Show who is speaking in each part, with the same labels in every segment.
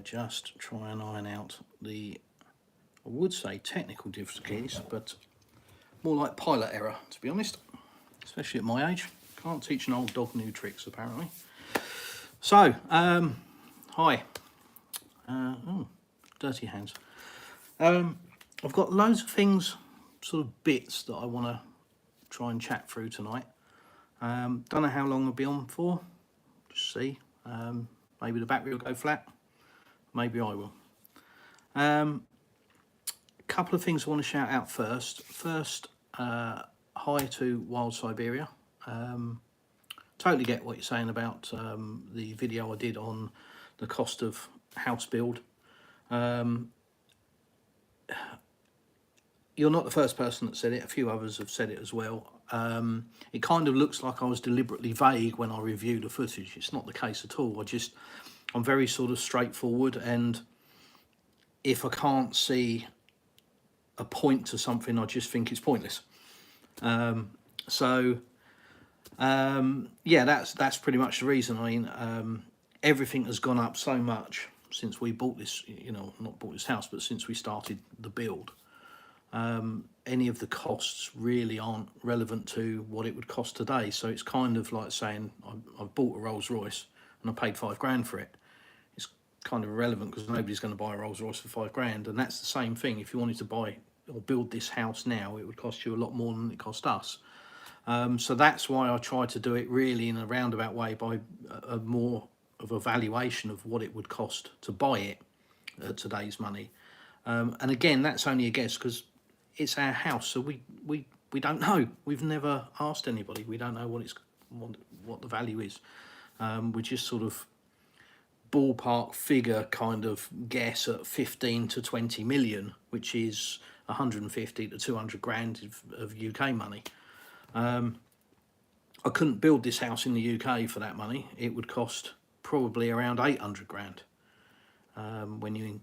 Speaker 1: just try and iron out the, I would say technical difficulties, but more like pilot error, to be honest, especially at my age. Can't teach an old dog new tricks, apparently. So, hi. Oh, dirty hands. I've got loads of things, sort of bits that I want to try and chat through tonight. Don't know how long I'll be on for. Just see. Maybe the battery will go flat. Maybe I will. A couple of things I want to shout out first. Hi to Wild Siberia. Totally get what you're saying about the video I did on the cost of house build. You're not the first person that said it. A few others have said it as well. It kind of looks like I was deliberately vague when I reviewed the footage. It's not the case at all. I'm very sort of straightforward, and if I can't see a point to something, I just think it's pointless. Yeah, that's pretty much the reason. I mean, everything has gone up so much since we bought this, not bought this house, but since we started the build. Any of the costs really aren't relevant to what it would cost today. So it's kind of like saying I've bought a Rolls Royce and I paid £5,000 for it. It's kind of irrelevant because nobody's going to buy a Rolls Royce for £5,000. And that's the same thing. If you wanted to buy or build this house now, it would cost you a lot more than it cost us. So that's why I try to do it really in a roundabout way by a more of a valuation of what it would cost to buy it at today's money. And again, that's only a guess because it's our house, so we don't know. We've never asked anybody. We don't know what the value is. We just sort of ballpark figure kind of guess at 15 to 20 million, which is 150 to 200 grand of UK money. I couldn't build this house in the UK for that money. It would cost probably around 800 grand when you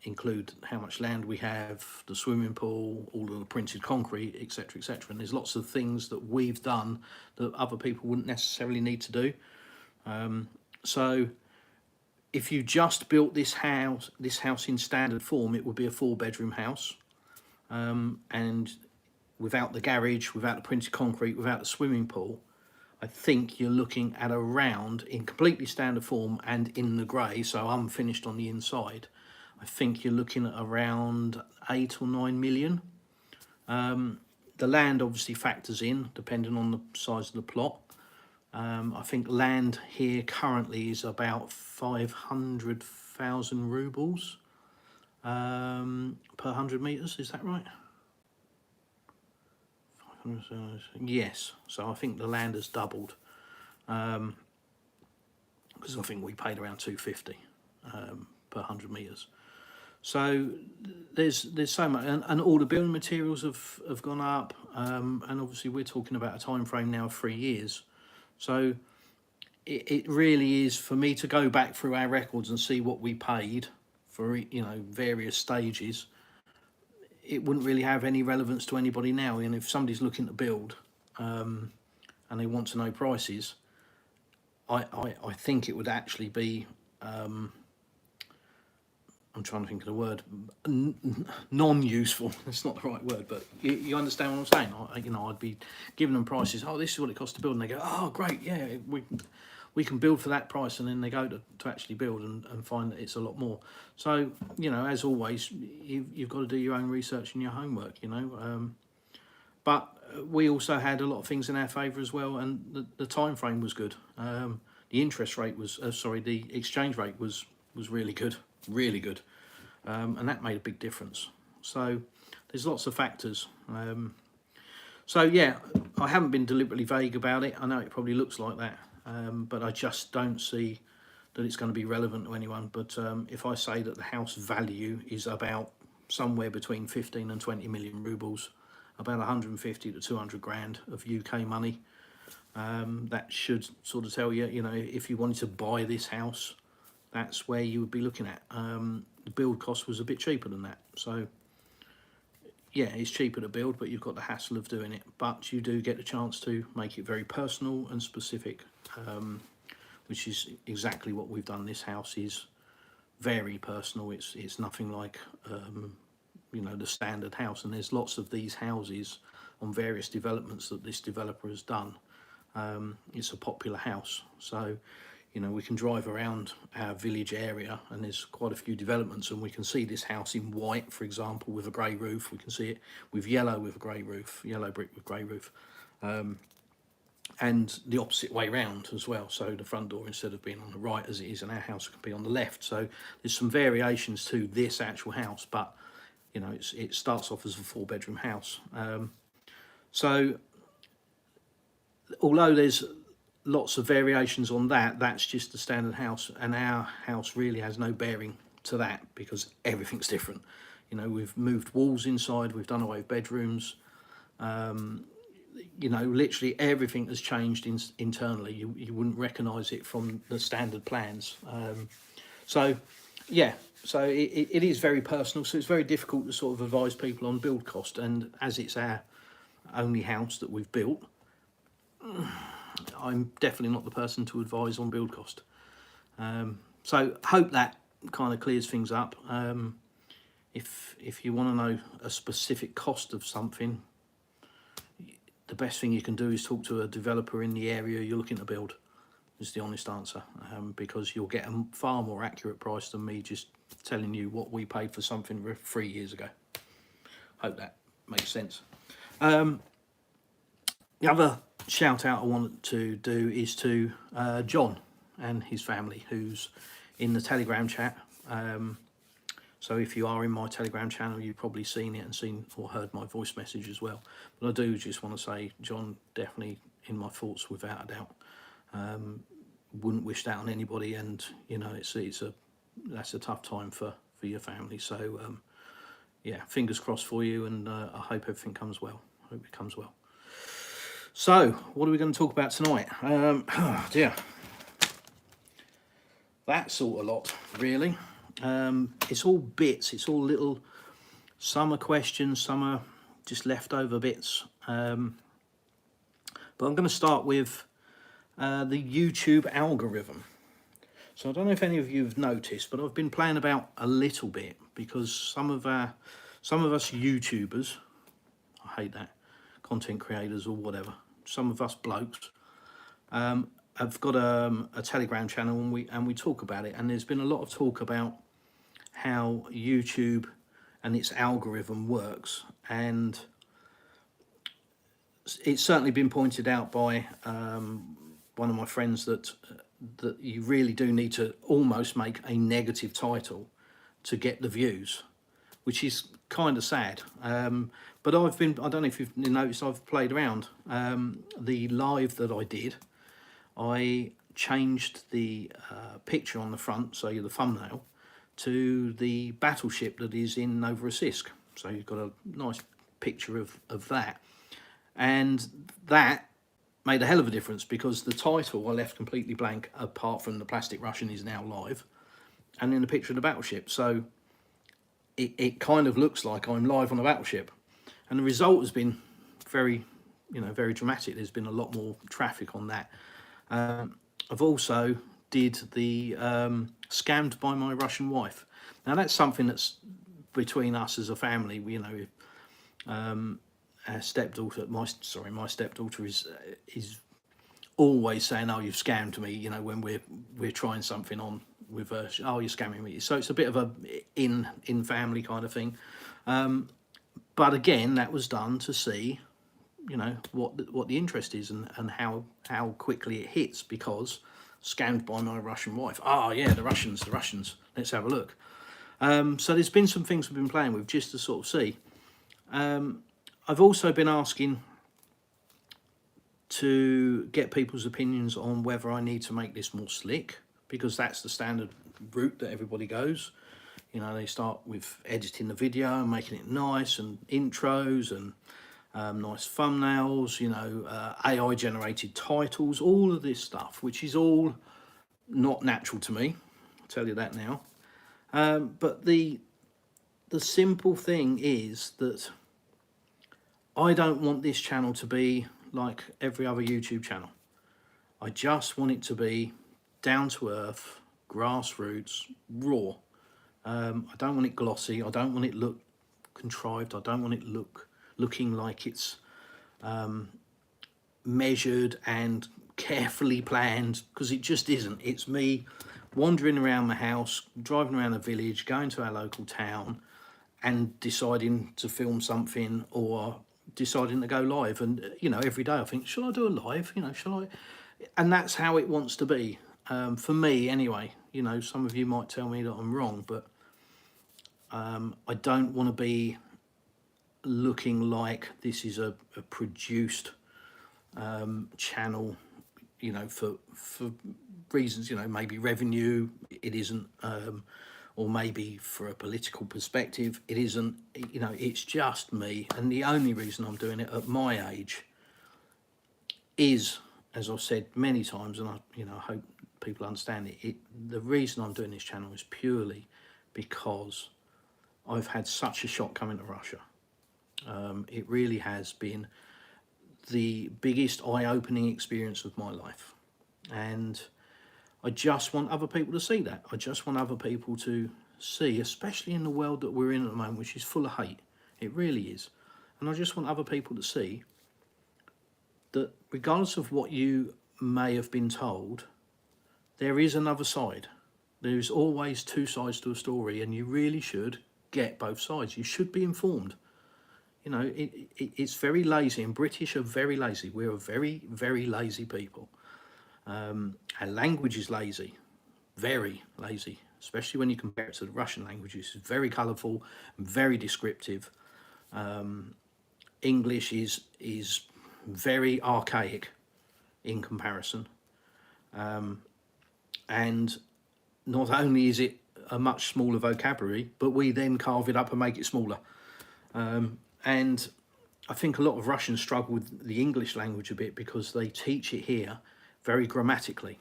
Speaker 1: include how much land we have, the swimming pool, all of the printed concrete, etc., etc. And there's lots of things that we've done that other people wouldn't necessarily need to do. So if you just built this house in standard form, it would be a 4-bedroom house, and without the garage, without the printed concrete, without the swimming pool, I think you're looking at around, in completely standard form and in the grey, so unfinished on the inside, I think you're looking at around 8 or 9 million. The land obviously factors in, depending on the size of the plot. I think land here currently is about 500,000 rubles per 100 metres, is that right? Yes, so I think the land has doubled, because I think we paid around 250 per 100 metres. So there's so much, and all the building materials have gone up, and obviously we're talking about a time frame now of 3 years. So it really is, for me to go back through our records and see what we paid for various stages, it wouldn't really have any relevance to anybody now. And if somebody's looking to build and they want to know prices, I think it would actually be, I'm trying to think of the word, non-useful. That's not the right word, but you understand what I'm saying. I'd be giving them prices. Oh, this is what it costs to build, and they go, oh, great, yeah, we can build for that price, and then they go to actually build and find that it's a lot more. So, as always, you've got to do your own research and your homework, But we also had a lot of things in our favour as well, and the time frame was good. The interest rate was, the exchange rate was really good, really good. And that made a big difference. So there's lots of factors. So yeah, I haven't been deliberately vague about it. I know it probably looks like that, but I just don't see that it's going to be relevant to anyone. But if I say that the house value is about somewhere between 15 and 20 million rubles, about 150 to 200 grand of UK money, that should sort of tell you, if you wanted to buy this house, that's where you would be looking at. The build cost was a bit cheaper than that. So yeah, it's cheaper to build, but you've got the hassle of doing it. But you do get the chance to make it very personal and specific, which is exactly what we've done. This house is very personal. It's nothing like you know, the standard house, and there's lots of these houses on various developments that this developer has done. It's a popular house, so you know, we can drive around our village area and there's quite a few developments, and we can see this house in white, for example, with a grey roof. We can see it with yellow with a grey roof, yellow brick with grey roof, and the opposite way round as well. So the front door, instead of being on the right as it is in our house, can be on the left. So there's some variations to this actual house, but you know, it starts off as a 4-bedroom house. So although there's lots of variations on that, that's just the standard house, and our house really has no bearing to that because everything's different. You know, we've moved walls inside, we've done away with bedrooms, you know, literally everything has changed internally. You wouldn't recognise it from the standard plans. So yeah, so it is very personal, so it's very difficult to sort of advise people on build cost, and as it's our only house that we've built, I'm definitely not the person to advise on build cost. So hope that kind of clears things up. If you want to know a specific cost of something, the best thing you can do is talk to a developer in the area you're looking to build, is the honest answer, because you'll get a far more accurate price than me just telling you what we paid for something 3 years ago. Hope that makes sense. The other shout out I want to do is to John and his family, who's in the Telegram chat. So if you are in my Telegram channel, you've probably seen it and seen or heard my voice message as well. But I do just want to say, John, definitely in my thoughts without a doubt. Wouldn't wish that on anybody, and you know, that's a tough time for your family. So yeah, fingers crossed for you, and I hope everything comes well. I hope it comes well. So, what are we going to talk about tonight? Oh dear, that sort of lot, really. It's all bits, it's all little, some are questions, some are just leftover bits. But I'm going to start with the YouTube algorithm. So I don't know if any of you have noticed, but I've been playing about a little bit, because some of us YouTubers, I hate that, content creators or whatever, some of us blokes, have got a Telegram channel, and we talk about it, and there's been a lot of talk about how YouTube and its algorithm works, and it's certainly been pointed out by one of my friends that you really do need to almost make a negative title to get the views, which is kind of sad. But I don't know if you've noticed, I've played around. The live that I did, I changed the picture on the front, so the thumbnail, to the battleship that is in Nova Sisk. So you've got a nice picture of that. And that made a hell of a difference, because the title I left completely blank, apart from the plastic Russian is now live, and then the picture of the battleship. So it kind of looks like I'm live on a battleship. And the result has been very, very dramatic. There's been a lot more traffic on that. I've also did the scammed by my Russian wife. Now that's something that's between us as a family. Our stepdaughter, my stepdaughter is always saying, "Oh, you've scammed me," when we're trying something on with her. "Oh, you're scamming me." So it's a bit of a in family kind of thing. But again, that was done to see, what the interest is, and how quickly it hits, because scammed by my Russian wife. Oh yeah, the Russians. Let's have a look. So there's been some things we've been playing with just to sort of see. I've also been asking to get people's opinions on whether I need to make this more slick, because that's the standard route that everybody goes. They start with editing the video and making it nice, and intros, and nice thumbnails, AI generated titles, all of this stuff, which is all not natural to me, I'll tell you that now. But the simple thing is that I don't want this channel to be like every other YouTube channel. I just want it to be down to earth, grassroots, raw. I don't want it glossy. I don't want it look contrived. I don't want it looking like it's measured and carefully planned, because it just isn't. It's me wandering around my house, driving around the village, going to our local town and deciding to film something, or deciding to go live. And every day I think, shall I do a live, shall I? And that's how it wants to be, for me anyway. Some of you might tell me that I'm wrong, but I don't want to be looking like this is a produced channel, for reasons, maybe revenue, it isn't, or maybe for a political perspective, it isn't. It's just me, and the only reason I'm doing it at my age is, as I've said many times, and I hope people understand it, the reason I'm doing this channel is purely because I've had such a shock coming to Russia. It really has been the biggest eye-opening experience of my life, and I just want other people to see that. I just want other people to see, especially in the world that we're in at the moment, which is full of hate. It really is. And I just want other people to see that regardless of what you may have been told, there is another side. There's always two sides to a story, and you really should get both sides. You should be informed. It's very lazy, and British are very lazy. We're a very, very lazy people. Our language is lazy, very lazy, especially when you compare it to the Russian languages. It's very colourful, very descriptive. English is very archaic in comparison. And not only is it a much smaller vocabulary, but we then carve it up and make it smaller. And I think a lot of Russians struggle with the English language a bit because they teach it here very grammatically.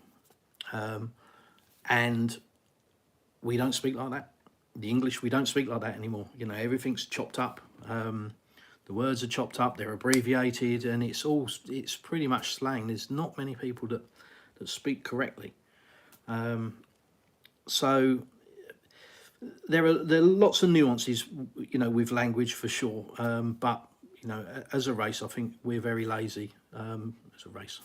Speaker 1: And we don't speak like that. The English, we don't speak like that anymore. Everything's chopped up. The words are chopped up, they're abbreviated, and it's pretty much slang. There's not many people that speak correctly. So there are lots of nuances, with language for sure. But as a race, I think we're very lazy. As a race,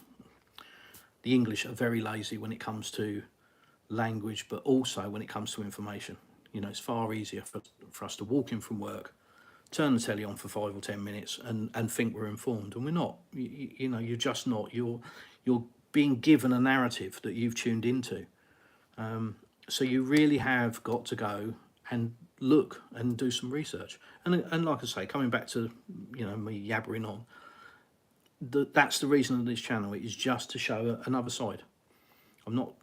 Speaker 1: the English are very lazy when it comes to language, but also when it comes to information. It's far easier for us to walk in from work, turn the telly on for 5 or 10 minutes, and think we're informed, and we're not. You're just not. You're being given a narrative that you've tuned into. So you really have got to go and look and do some research. And like I say, coming back to me yabbering on, that's the reason of this channel. It is just to show another side. I'm not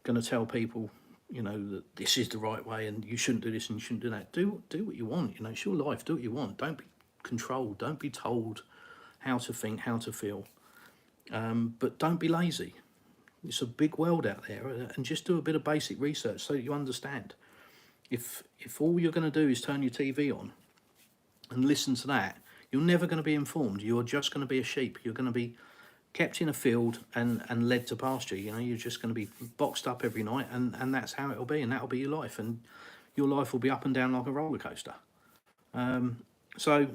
Speaker 1: going to tell people that this is the right way and you shouldn't do this and you shouldn't do that. Do what you want. It's your life. Do what you want. Don't be controlled. Don't be told how to think, how to feel. But don't be lazy. It's a big world out there, and just do a bit of basic research so that you understand. If all you're going to do is turn your TV on and listen to that, you're never going to be informed. You're just going to be a sheep. You're going to be kept in a field and led to pasture. You're just going to be boxed up every night, and that's how it'll be, and that'll be your life, and your life will be up and down like a roller coaster. So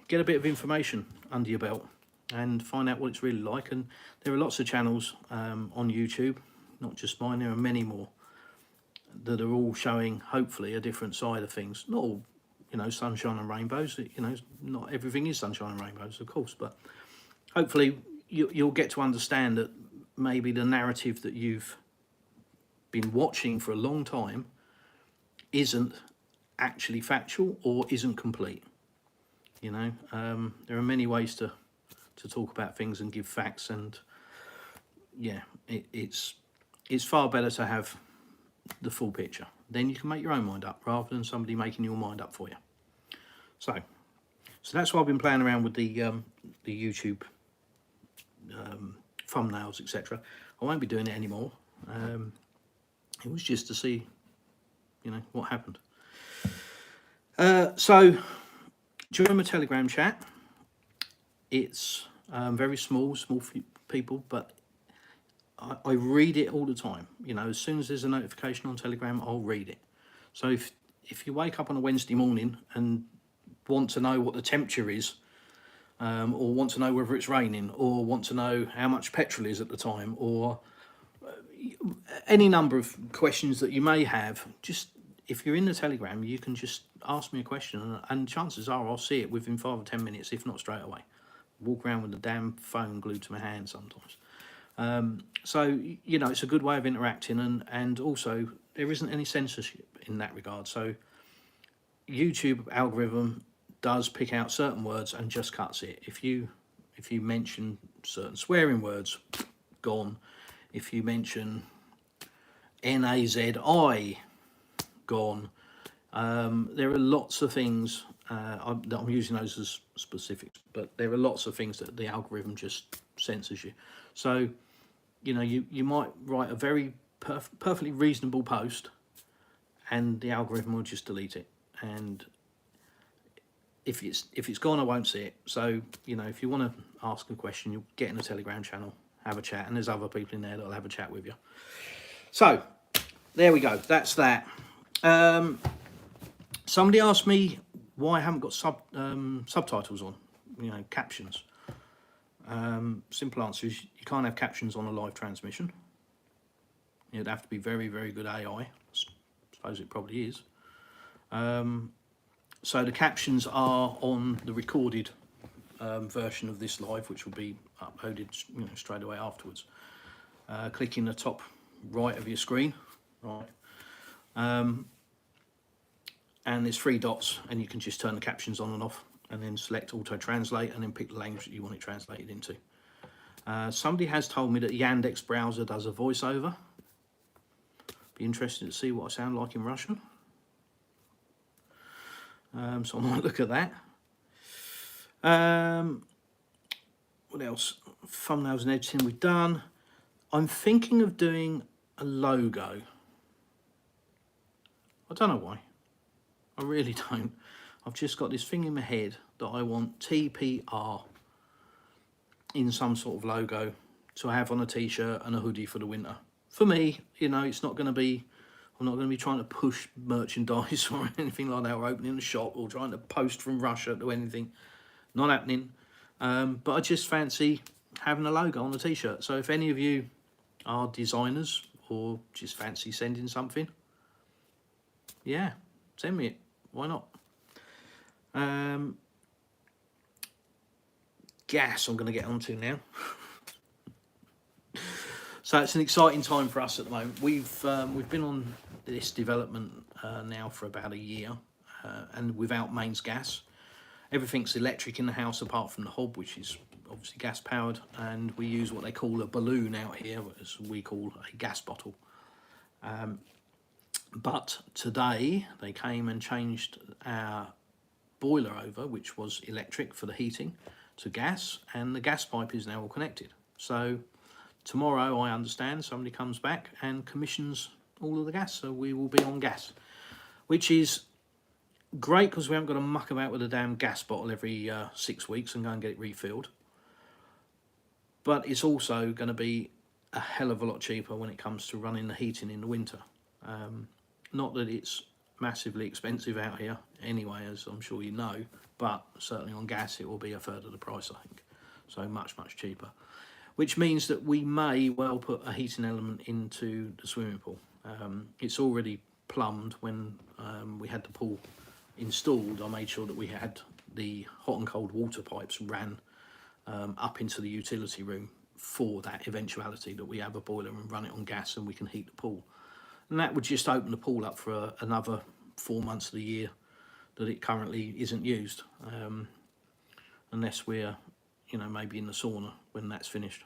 Speaker 1: get a bit of information under your belt and find out what it's really like. And there are lots of channels on YouTube, not just mine. There are many more that are all showing, hopefully, a different side of things. Not all, sunshine and rainbows. Not everything is sunshine and rainbows, of course, but hopefully you'll get to understand that maybe the narrative that you've been watching for a long time isn't actually factual or isn't complete. There are many ways to talk about things and give facts, and it's far better to have the full picture. Then you can make your own mind up rather than somebody making your mind up for you. So that's why I've been playing around with the YouTube thumbnails, etc. I won't be doing it anymore. It was just to see what happened. So during my Telegram chat, it's very small people, but I read it all the time. As soon as there's a notification on Telegram, I'll read it. So if you wake up on a Wednesday morning and want to know what the temperature is, or want to know whether it's raining, or want to know how much petrol is at the time, or any number of questions that you may have, just if you're in the Telegram, you can just ask me a question, and chances are I'll see it within 5 or 10 minutes, if not straight away. Walk around with the damn phone glued to my hand sometimes. So, you know, it's a good way of interacting, and also there isn't any censorship in that regard. So YouTube algorithm does pick out certain words and just cuts it. If you mention certain swearing words, gone. If you mention NAZI, gone. There are lots of things, I'm using those as specifics, but there are lots of things that the algorithm just censors you. So, you know, you might write a very perfectly reasonable post, and the algorithm will just delete it. And if it's gone, I won't see it. So, you know, if you want to ask a question, you'll get in the Telegram channel, have a chat, and there's other people in there that'll have a chat with you. So there we go. That's that. Somebody asked me why I haven't got subtitles on, you know, captions. Simple answer is you can't have captions on a live transmission. It'd have to be very, very good AI. I suppose it probably is. So the captions are on the recorded version of this live, which will be uploaded, you know, straight away afterwards. Click in the top right of your screen, right, and there's 3 dots, and you can just turn the captions on and off, and then select auto translate, and then pick the language that you want it translated into. Somebody has told me that Yandex browser does a voiceover. Be interested to see what I sound like in Russian. So I might look at that. What else? Thumbnails and editing we've done. I'm thinking of doing a logo. I don't know why. I really don't. I've just got this thing in my head that I want TPR in some sort of logo to have on a t-shirt and a hoodie for the winter. For me, you know, it's not going to be, I'm not going to be trying to push merchandise or anything like that, or opening a shop or trying to post from Russia to anything. Not happening. But I just fancy having a logo on a t-shirt. So if any of you are designers or just fancy sending something, yeah, send me it. Why not? Gas I'm going to get onto now. So it's an exciting time for us at the moment. We've been on this development now for about a year, and without mains gas. Everything's electric in the house apart from the hob, which is obviously gas powered, and we use what they call a balloon out here, as we call a gas bottle. But today they came and changed our boiler over, which was electric for the heating, to gas, and the gas pipe is now all connected. So tomorrow, I understand, somebody comes back and commissions all of the gas, so we will be on gas, which is great because we haven't got to muck about with a damn gas bottle every 6 weeks and go and get it refilled. But it's also going to be a hell of a lot cheaper when it comes to running the heating in the winter. Not that it's massively expensive out here anyway, as I'm sure you know, but certainly on gas it will be a third of the price, I think. So much, much cheaper. Which means that we may well put a heating element into the swimming pool. It's already plumbed. When we had the pool installed, I made sure that we had the hot and cold water pipes ran up into the utility room for that eventuality that we have a boiler and run it on gas and we can heat the pool. And that would just open the pool up for another 4 months of the year that it currently isn't used, unless we're, you know, maybe in the sauna when that's finished.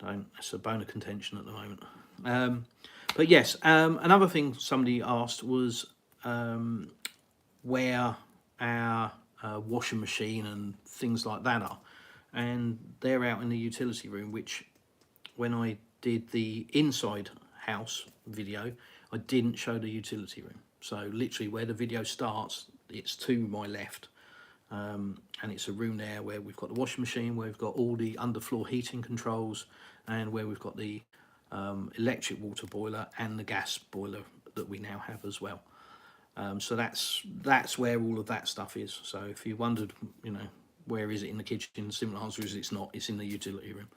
Speaker 1: That's a bone of contention at the moment. But yes, another thing somebody asked was where our washing machine and things like that are, and they're out in the utility room, which when I did the inside house video, I didn't show the utility room. So literally where the video starts, it's to my left, and it's a room there where we've got the washing machine, where we've got all the underfloor heating controls, and where we've got the electric water boiler and the gas boiler that we now have as well. So that's where all of that stuff is. So if you wondered, you know, where is it in the kitchen, the simple answer is it's not. It's in the utility room.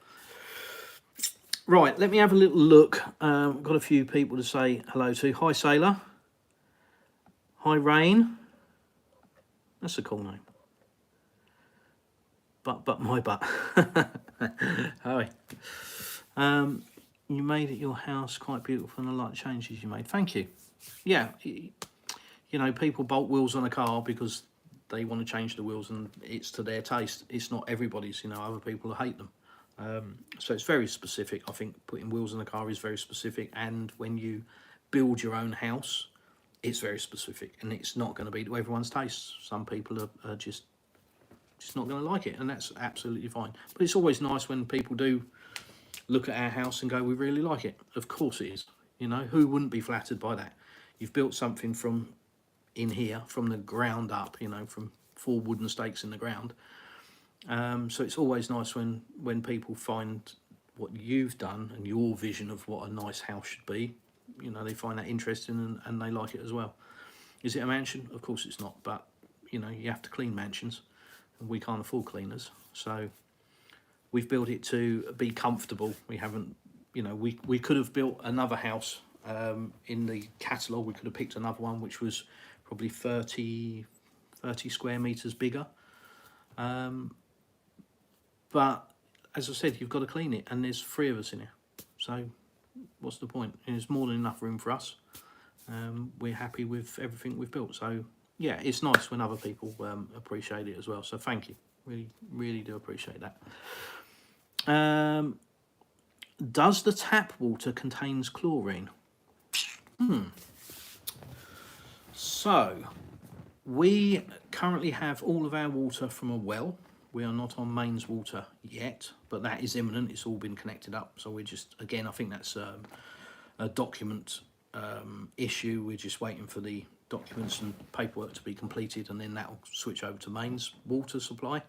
Speaker 1: Right, let me have a little look. Got a few people to say hello to. Hi, Sailor. Hi, Rain. That's a cool name. But my butt. Hi. You made it your house quite beautiful, and I like the changes you made. Thank you. Yeah, you know, people bolt wheels on a car because they want to change the wheels and it's to their taste. It's not everybody's, you know, other people hate them. So it's very specific. I think putting wheels on a car is very specific, and when you build your own house, it's very specific, and it's not going to be to everyone's taste. Some people are just not going to like it, and that's absolutely fine. But it's always nice when people do look at our house and go, we really like it. Of course it is. You know, who wouldn't be flattered by that? You've built something from in here, from the ground up, you know, from 4 wooden stakes in the ground. So it's always nice when people find what you've done and your vision of what a nice house should be. You know, they find that interesting and they like it as well. Is it a mansion? Of course it's not, but you know, you have to clean mansions, and we can't afford cleaners. So we've built it to be comfortable. We haven't, you know, we could have built another house in the catalogue. We could have picked another one which was probably 30 square meters bigger. But as I said, you've got to clean it, and there's 3 of us in here. So what's the point? And there's more than enough room for us. We're happy with everything we've built. So yeah, it's nice when other people appreciate it as well. So thank you. Really, really do appreciate that. Does the tap water contains chlorine? So we currently have all of our water from a well. We are not on mains water yet, but that is imminent. It's all been connected up. So we're just, again, I think that's a document issue. We're just waiting for the documents and paperwork to be completed, and then that will switch over to mains water supply.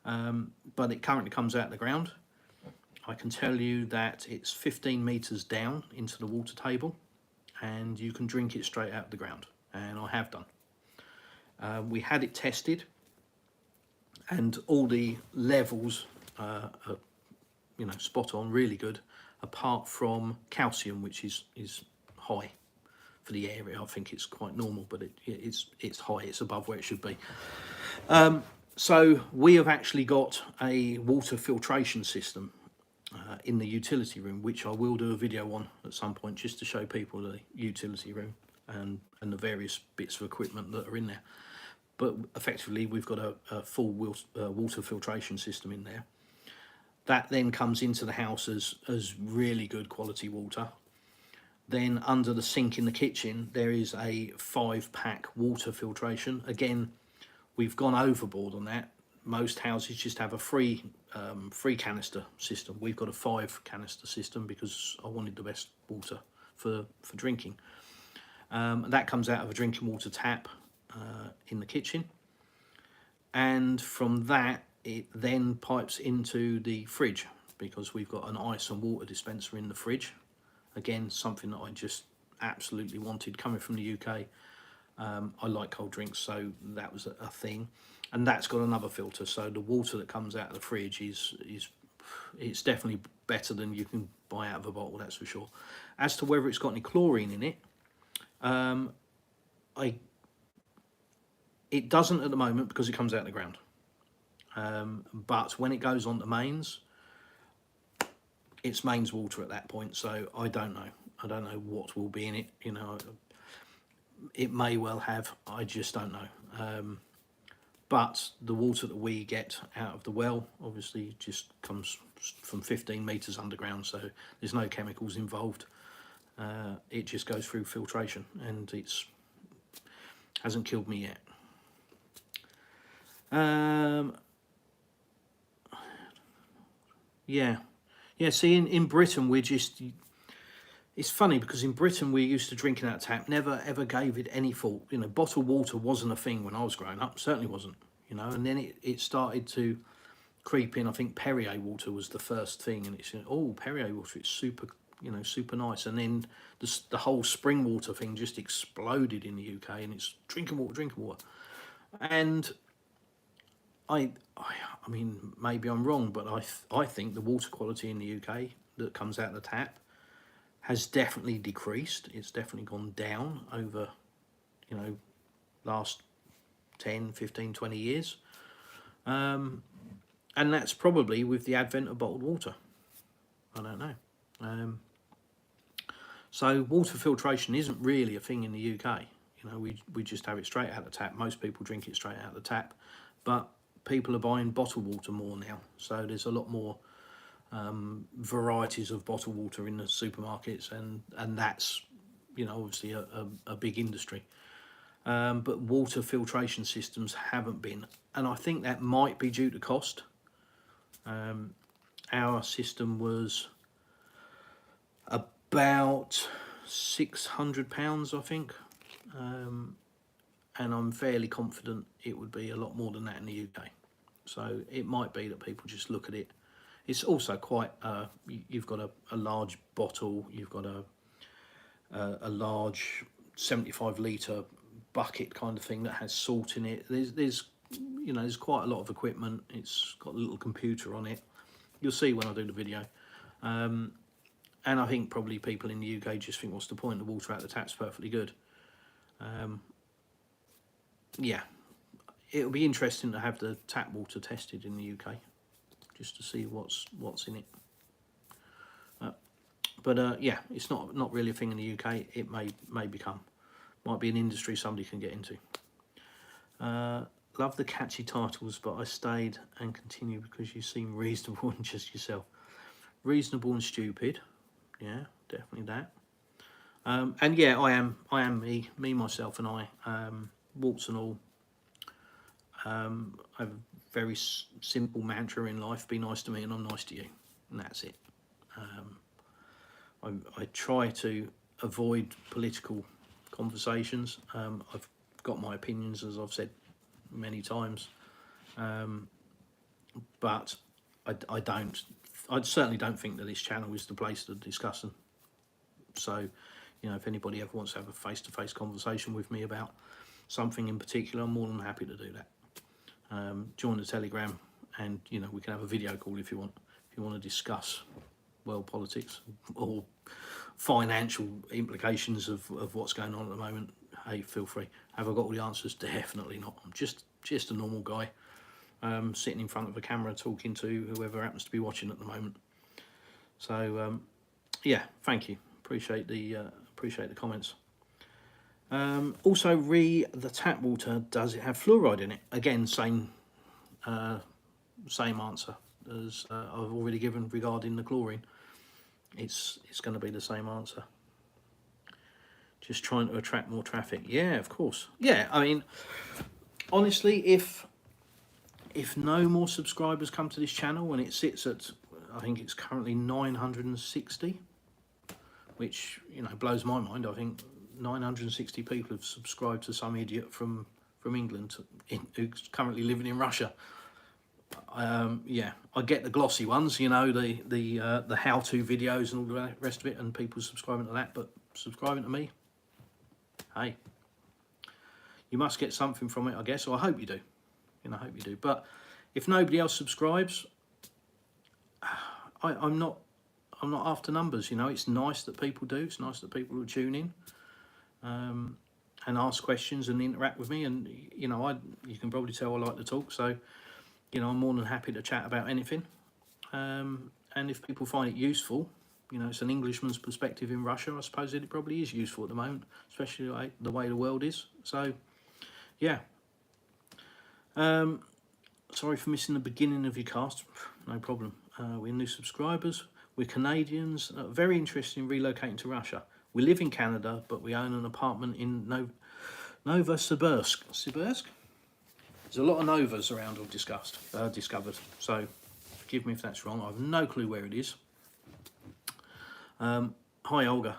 Speaker 1: But it currently comes out of the ground. I can tell you that it's 15 meters down into the water table, and you can drink it straight out of the ground, and I have done. We had it tested, and all the levels are, you know, spot on, really good, apart from calcium, which is high for the area. I think it's quite normal, but it's high. It's above where it should be. So we have actually got a water filtration system in the utility room, which I will do a video on at some point, just to show people the utility room and the various bits of equipment that are in there. But effectively, we've got a full water filtration system in there. That then comes into the house as really good quality water. Then under the sink in the kitchen, there is a 5-pack water filtration. Again, we've gone overboard on that. Most houses just have a free canister system. We've got a 5 canister system because I wanted the best water for drinking. That comes out of a drinking water tap in the kitchen, and from that it then pipes into the fridge, because we've got an ice and water dispenser in the fridge. Again, something that I just absolutely wanted coming from the UK. I like cold drinks, so that was a thing, and that's got another filter. So the water that comes out of the fridge it's definitely better than you can buy out of a bottle, that's for sure. As to whether it's got any chlorine in it, it doesn't at the moment because it comes out of the ground. But when it goes on to mains, it's mains water at that point. So I don't know. I don't know what will be in it. You know, it may well have. I just don't know. But the water that we get out of the well obviously just comes from 15 meters underground. So there's no chemicals involved. It just goes through filtration, and hasn't killed me yet. Yeah. See, in Britain, it's funny because in Britain we're used to drinking out of tap, never ever gave it any thought. You know, bottled water wasn't a thing when I was growing up, certainly wasn't. You know, and then it started to creep in. I think Perrier water was the first thing, and it's, oh, Perrier water, it's super you know, super nice. And then the whole spring water thing just exploded in the UK, and it's drinking water. And I mean, maybe I'm wrong, but I think the water quality in the UK that comes out of the tap has definitely decreased. It's definitely gone down over, you know, last 10, 15, 20 years. And that's probably with the advent of bottled water. I don't know. So water filtration isn't really a thing in the UK. You know, we just have it straight out of the tap. Most people drink it straight out of the tap, but people are buying bottled water more now. So there's a lot more varieties of bottled water in the supermarkets, and that's, you know, obviously a big industry. But water filtration systems haven't been, and I think that might be due to cost. Our system was about £600, I think, and I'm fairly confident it would be a lot more than that in the UK. So it might be that people just look at it. It's also quite, you've got a large bottle, you've got a large 75 litre bucket kind of thing that has salt in it. There's you know, there's quite a lot of equipment. It's got a little computer on it. You'll see when I do the video. And I think probably people in the UK just think, what's the point? The water out of the tap's perfectly good. Yeah, it'll be interesting to have the tap water tested in the UK, just to see what's in it. But yeah, it's not really a thing in the UK. It may become, might be an industry somebody can get into. Love the catchy titles, but I stayed and continue because you seem reasonable and just yourself. Reasonable and stupid, yeah, definitely that. And yeah, I am me, myself, and I. Warts and all. I have a very simple mantra in life: be nice to me, and I'm nice to you, and that's it. I try to avoid political conversations. I've got my opinions, as I've said many times, but I certainly don't think that this channel is the place to discuss them. So, you know, if anybody ever wants to have a face-to-face conversation with me about something in particular, I'm more than happy to do that. Join the Telegram, and you know, we can have a video call if you want. If you want to discuss world politics or financial implications of what's going on at the moment, hey, feel free. Have I got all the answers? Definitely not. I'm just a normal guy sitting in front of a camera talking to whoever happens to be watching at the moment. So yeah, thank you. Appreciate the comments. Also, the tap water, does it have fluoride in it? Again, same answer as I've already given regarding the chlorine. It's going to be the same answer. Just trying to attract more traffic. Yeah, of course. Yeah, I mean, honestly, if no more subscribers come to this channel, and it sits at, I think it's currently 960, which, you know, blows my mind. I think 960 people have subscribed to some idiot from England who's currently living in Russia. Yeah, I get the glossy ones, you know, the how-to videos and all the rest of it, and people subscribing to that, but subscribing to me, hey, you must get something from it, I guess, or I hope you do. You know, I hope you do. But if nobody else subscribes, I'm not after numbers. You know, it's nice that people do. It's nice that people will tune in and ask questions and interact with me. And you know, you can probably tell I like to talk. So, you know, I'm more than happy to chat about anything. And if people find it useful, you know, it's an Englishman's perspective in Russia. I suppose it probably is useful at the moment, especially like the way the world is. So, yeah. Sorry for missing the beginning of your cast. No problem. We're new subscribers. We're Canadians. Very interested in relocating to Russia. We live in Canada, but we own an apartment in Novosibirsk. Sibirsk? There's a lot of Novas around I've discovered. So forgive me if that's wrong. I have no clue where it is. Hi, Olga.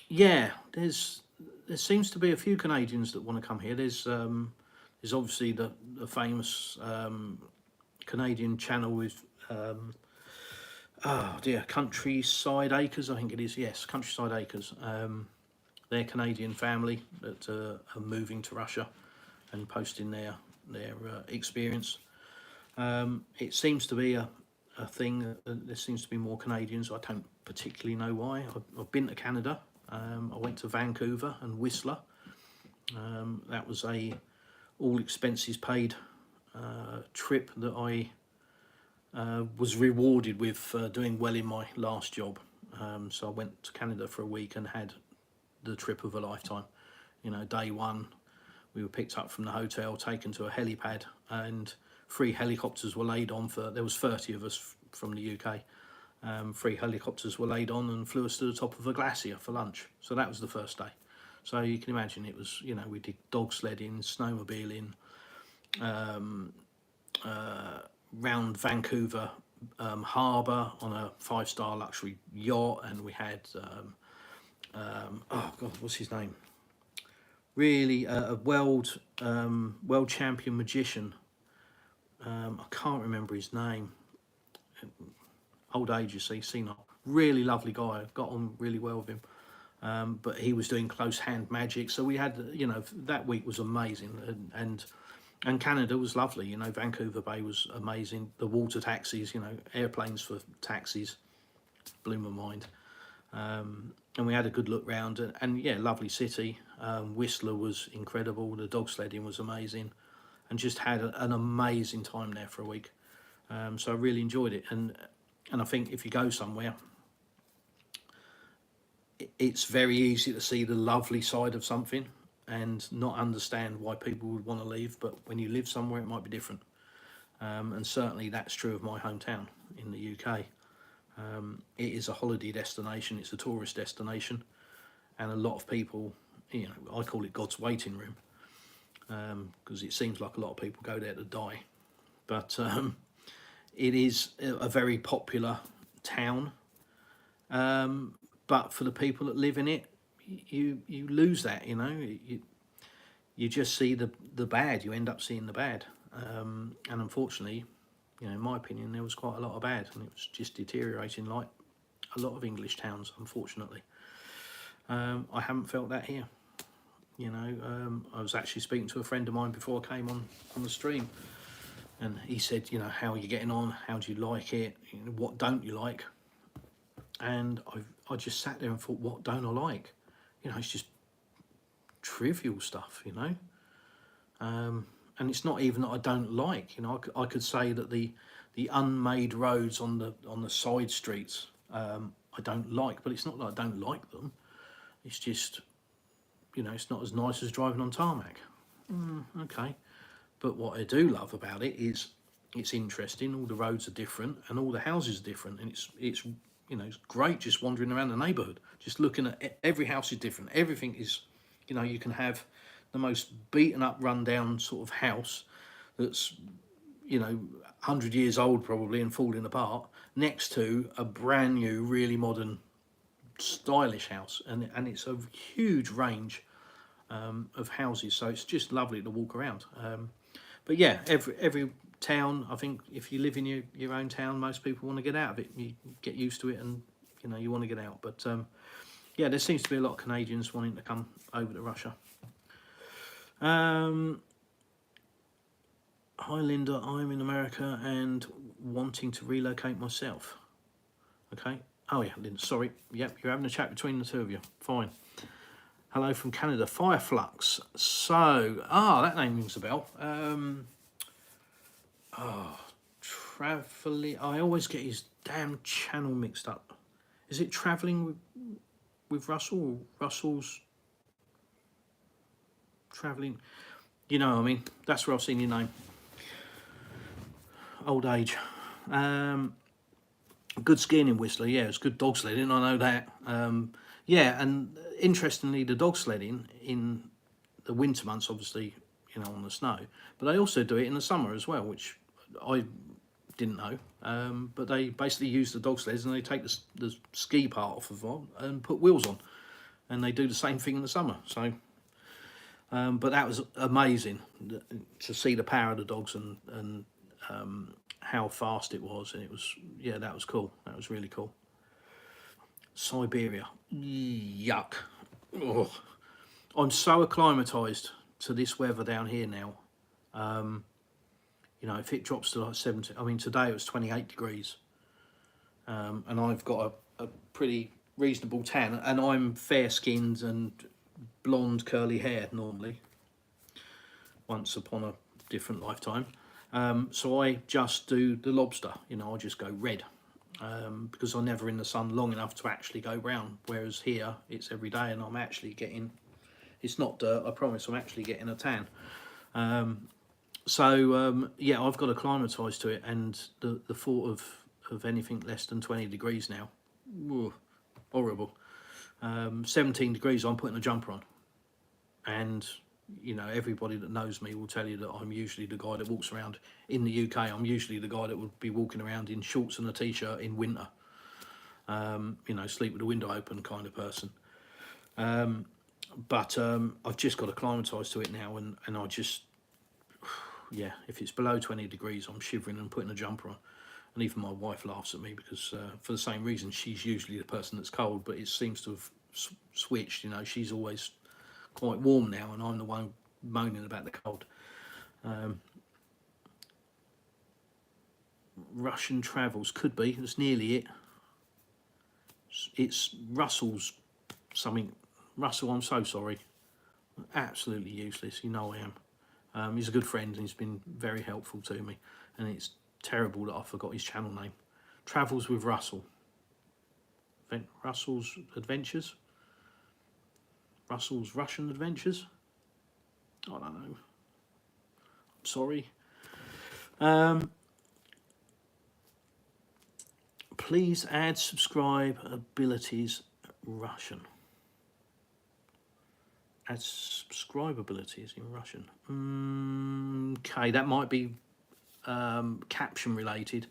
Speaker 1: Yeah, there seems to be a few Canadians that want to come here. There's obviously the famous Canadian channel with oh dear, Countryside Acres, I think it is. Yes, Countryside Acres. They're a Canadian family that are moving to Russia and posting their experience. It seems to be a thing. There seems to be more Canadians. I don't particularly know why. I've been to Canada. I went to Vancouver and Whistler. That was a all expenses paid trip that I was rewarded with doing well in my last job. So I went to Canada for a week and had the trip of a lifetime. You know, day one, we were picked up from the hotel, taken to a helipad, and 3 helicopters were laid on for. There was 30 of us from the UK. 3 helicopters were laid on and flew us to the top of a glacier for lunch. So that was the first day. So you can imagine it was, you know, we did dog sledding, snowmobiling, round Vancouver harbour on a 5-star luxury yacht, and we had oh god, what's his name? Really, a world champion magician. I can't remember his name. Old age, you see, senile. Really lovely guy. I got on really well with him. But he was doing close hand magic, so we had, you know, that week was amazing, and Canada was lovely. You know, Vancouver Bay was amazing. The water taxis, you know, airplanes for taxis, blew my mind. And we had a good look round, and yeah, lovely city. Whistler was incredible. The dog sledding was amazing, and just had an amazing time there for a week. So I really enjoyed it, and I think if you go somewhere, it's very easy to see the lovely side of something and not understand why people would want to leave. But when you live somewhere, it might be different. And certainly that's true of my hometown in the UK. It is a holiday destination, it's a tourist destination, and a lot of people, you know, I call it God's waiting room, because it seems like a lot of people go there to die. But it is a very popular town. But for the people that live in it, you lose that, you know. You just see the bad. You end up seeing the bad, and unfortunately, you know, in my opinion, there was quite a lot of bad, and it was just deteriorating like a lot of English towns, unfortunately. I haven't felt that here. You know, I was actually speaking to a friend of mine before I came on the stream, and he said, you know, how are you getting on? How do you like it? You know, what don't you like? And I just sat there and thought, what don't I like? You know, it's just trivial stuff, you know. And it's not even that I don't like, you know. I could say that the unmade roads on the side streets I don't like, but it's not that I don't like them. It's just, you know, it's not as nice as driving on tarmac. Okay, but what I do love about it is it's interesting. All the roads are different, and all the houses are different, and it's you know, it's great just wandering around the neighbourhood, just looking at every house is different. Everything is, you know, you can have the most beaten up, run down sort of house that's, you know, 100 years old probably and falling apart, next to a brand new, really modern, stylish house, and it's a huge range of houses. So it's just lovely to walk around. But yeah, every town, I think if you live in your own town, most people want to get out of it. You get used to it, and you know, you want to get out. But yeah, there seems to be a lot of Canadians wanting to come over to Russia. Hi Linda, I'm in America and wanting to relocate myself. Okay. Oh yeah, Linda, sorry. Yep, you're having a chat between the two of you. Fine. Hello from Canada, Fireflux. So, that name rings a bell. Travelling. I always get his damn channel mixed up. Is it Travelling with Russell, or Russell's Travelling? You know what I mean? That's where I've seen your name. Old age. Good skiing in Whistler. Yeah, it's good dog sledding. I know that. Yeah, and interestingly, the dog sledding in the winter months, obviously, you know, on the snow, but they also do it in the summer as well, which I didn't know. But they basically use the dog sleds and they take the ski part off of them and put wheels on, and they do the same thing in the summer. So, but that was amazing to see the power of the dogs and how fast it was, and it was, yeah, that was cool. That was really cool. Siberia, yuck. Ugh. I'm so acclimatized to this weather down here now. You know, if it drops to like 17, I mean, today it was 28 degrees, and I've got a pretty reasonable tan, and I'm fair skinned and blonde curly hair normally, once upon a different lifetime. So I just do the lobster, you know, I just go red, because I'm never in the sun long enough to actually go brown, whereas here it's every day and I'm actually getting, it's not dirt, I promise, I'm actually getting a tan. Yeah, I've got acclimatised to it, and the thought of anything less than 20 degrees now, ugh, horrible. 17 degrees, I'm putting a jumper on, and you know, everybody that knows me will tell you that I'm usually the guy that walks around in the UK. I'm usually the guy that would be walking around in shorts and a t-shirt in winter. You know, sleep with the window open kind of person. But I've just got acclimatised to it now, and I just, yeah, if it's below 20 degrees, I'm shivering and putting a jumper on. And even my wife laughs at me because for the same reason, she's usually the person that's cold, but it seems to have switched. You know, she's always quite warm now, and I'm the one moaning about the cold. Russian travels, could be, it's nearly it. It's Russell's something. Russell, I'm so sorry. Absolutely useless, you know I am. He's a good friend and he's been very helpful to me, and it's terrible that I forgot his channel name. Travels with Russell. Russell's Adventures? Russell's Russian Adventures? I don't know. I'm sorry. Please add subscribe abilities Russian. Add subscribe abilities in Russian. Okay, that might be caption related.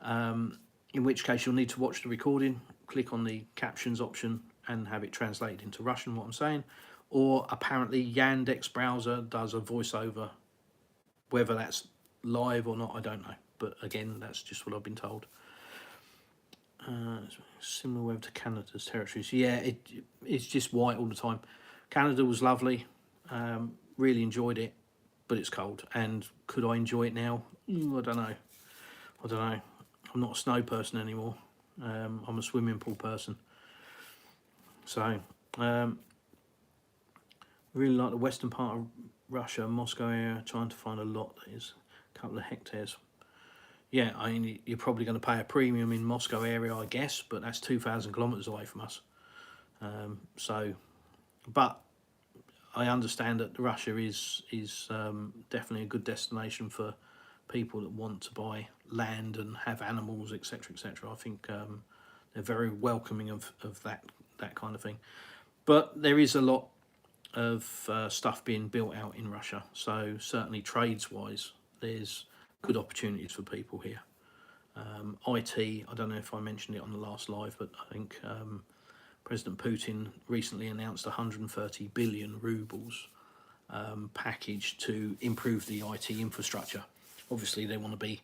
Speaker 1: In which case you'll need to watch the recording, click on the captions option and have it translated into Russian, what I'm saying. Or apparently Yandex browser does a voiceover. Whether that's live or not, I don't know. But again, that's just what I've been told. Similar weather to Canada's territories. Yeah, it's just white all the time. Canada was lovely. Really enjoyed it, but it's cold. And could I enjoy it now? I don't know. I don't know. I'm not a snow person anymore. I'm a swimming pool person. So, really like the western part of Russia, Moscow area, trying to find a lot that is a couple of hectares. Yeah, I mean, you're probably going to pay a premium in Moscow area, I guess, but that's 2,000 kilometres away from us. But I understand that Russia is definitely a good destination for people that want to buy land and have animals, etc., etc. I think they're very welcoming of that kind of thing. But there is a lot of stuff being built out in Russia, so certainly trades-wise, there's good opportunities for people here. IT, I don't know if I mentioned it on the last live, but I think President Putin recently announced 130 billion rubles package to improve the IT infrastructure. Obviously, they want to be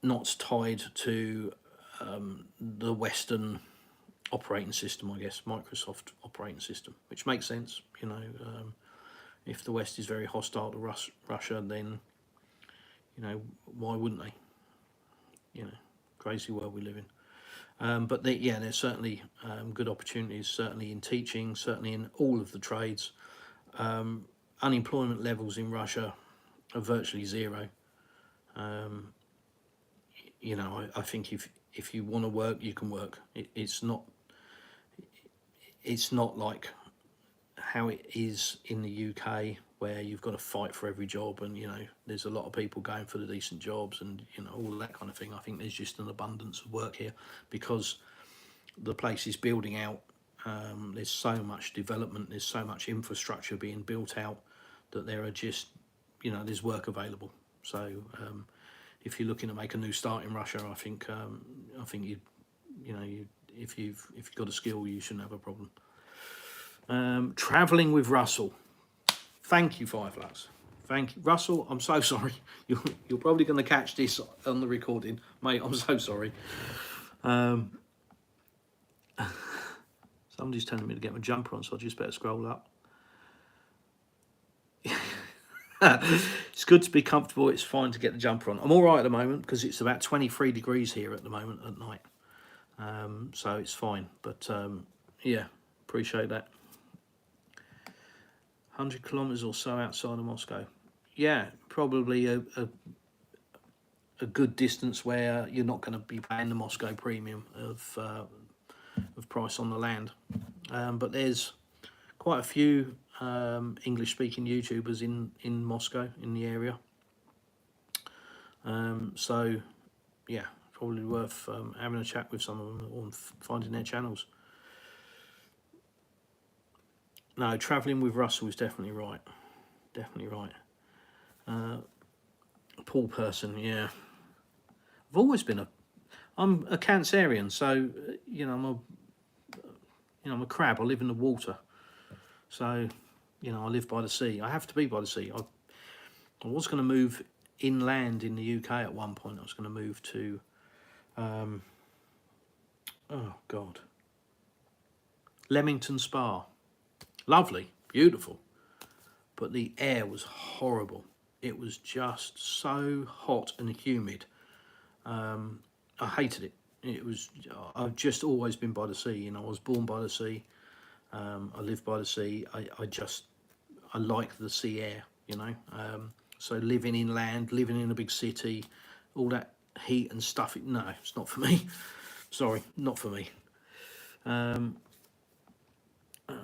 Speaker 1: not tied to the Western operating system, I guess, Microsoft operating system, which makes sense. You know, if the West is very hostile to Russia, then, you know, why wouldn't they? You know, crazy world we live in. But yeah, there's certainly good opportunities, certainly in teaching, certainly in all of the trades. Unemployment levels in Russia are virtually zero. You know, I think if you want to work, you can work. It's not like how it is in the UK, where you've got to fight for every job, and you know, there's a lot of people going for the decent jobs, and you know, all of that kind of thing. I think there's just an abundance of work here because the place is building out. There's so much development, there's so much infrastructure being built out that there are just, you know, there's work available. So if you're looking to make a new start in Russia, I think if you've got a skill, you shouldn't have a problem. Travelling with Russell. Thank you, Fireflux. Thank you, Russell. I'm so sorry. You're probably going to catch this on the recording, mate. I'm so sorry. Somebody's telling me to get my jumper on, so I just better scroll up. It's good to be comfortable. It's fine to get the jumper on. I'm all right at the moment because it's about 23 degrees here at the moment at night. So it's fine. But yeah, appreciate that. 100 kilometres or so outside of Moscow. Yeah, probably a good distance where you're not going to be paying the Moscow premium of price on the land. But there's quite a few English-speaking YouTubers in Moscow, in the area. So, yeah, probably worth having a chat with some of them or finding their channels. No, travelling with Russell is definitely right. Definitely right. Poor person, yeah. I've always been I'm a Cancerian, so you know I'm a crab. I live in the water, so you know I live by the sea. I have to be by the sea. I was going to move inland in the UK at one point. I was going to move to, oh God, Leamington Spa. Lovely, beautiful, but the air was horrible. It was just so hot and humid. I hated it. It was. I've just always been by the sea. You know, I was born by the sea. I live by the sea. I like the sea air. You know, so living inland, living in a big city, all that heat and stuff. No, it's not for me. Sorry, not for me.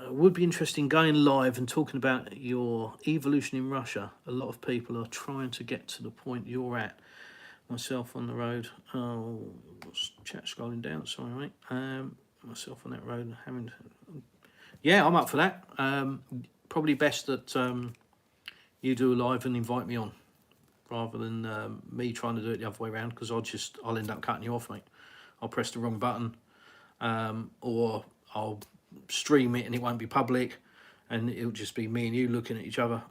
Speaker 1: Would be interesting going live and talking about your evolution in Russia. A lot of people are trying to get to the point you're at. Myself on the road. Oh, chat scrolling down. Sorry, mate. Myself on that road. Yeah, I'm up for that. Probably best that you do a live and invite me on, rather than me trying to do it the other way around. Because I'll end up cutting you off, mate. I'll press the wrong button, or I'll stream it and it won't be public, and it'll just be me and you looking at each other.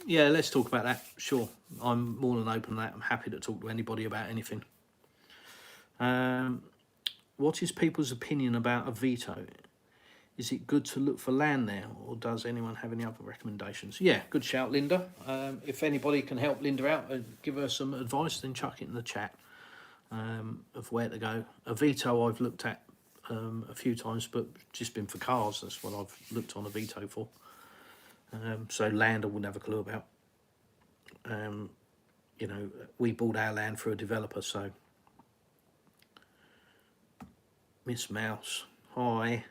Speaker 1: Yeah, let's talk about that. Sure, I'm more than open to that. I'm happy to talk to anybody about anything. What is people's opinion about a veto? Is it good to look for land there, or does anyone have any other recommendations? Yeah, good shout, Linda. If anybody can help Linda out and give her some advice, then chuck it in the chat of where to go. A veto I've looked at a few times, but just been for cars. That's what I've looked on a veto for. So land I wouldn't have a clue about. You know, we bought our land through a developer, so. Miss Mouse, hi.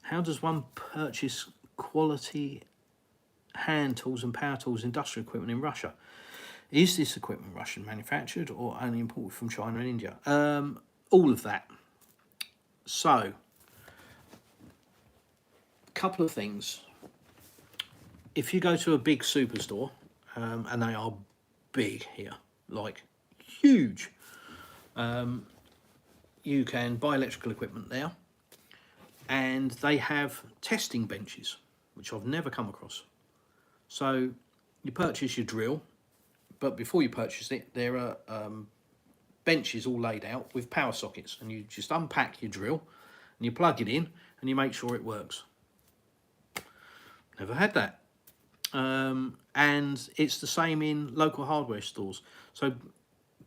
Speaker 1: How does one purchase quality hand tools and power tools, industrial equipment in Russia? Is this equipment Russian manufactured or only imported from China and India? All of that. So, a couple of things. If you go to a big superstore, and they are big here, like huge, you can buy electrical equipment there, and they have testing benches, which I've never come across. So you purchase your drill, but before you purchase it, there are benches all laid out with power sockets, and you just unpack your drill and you plug it in and you make sure it works. Never had that. And it's the same in local hardware stores. So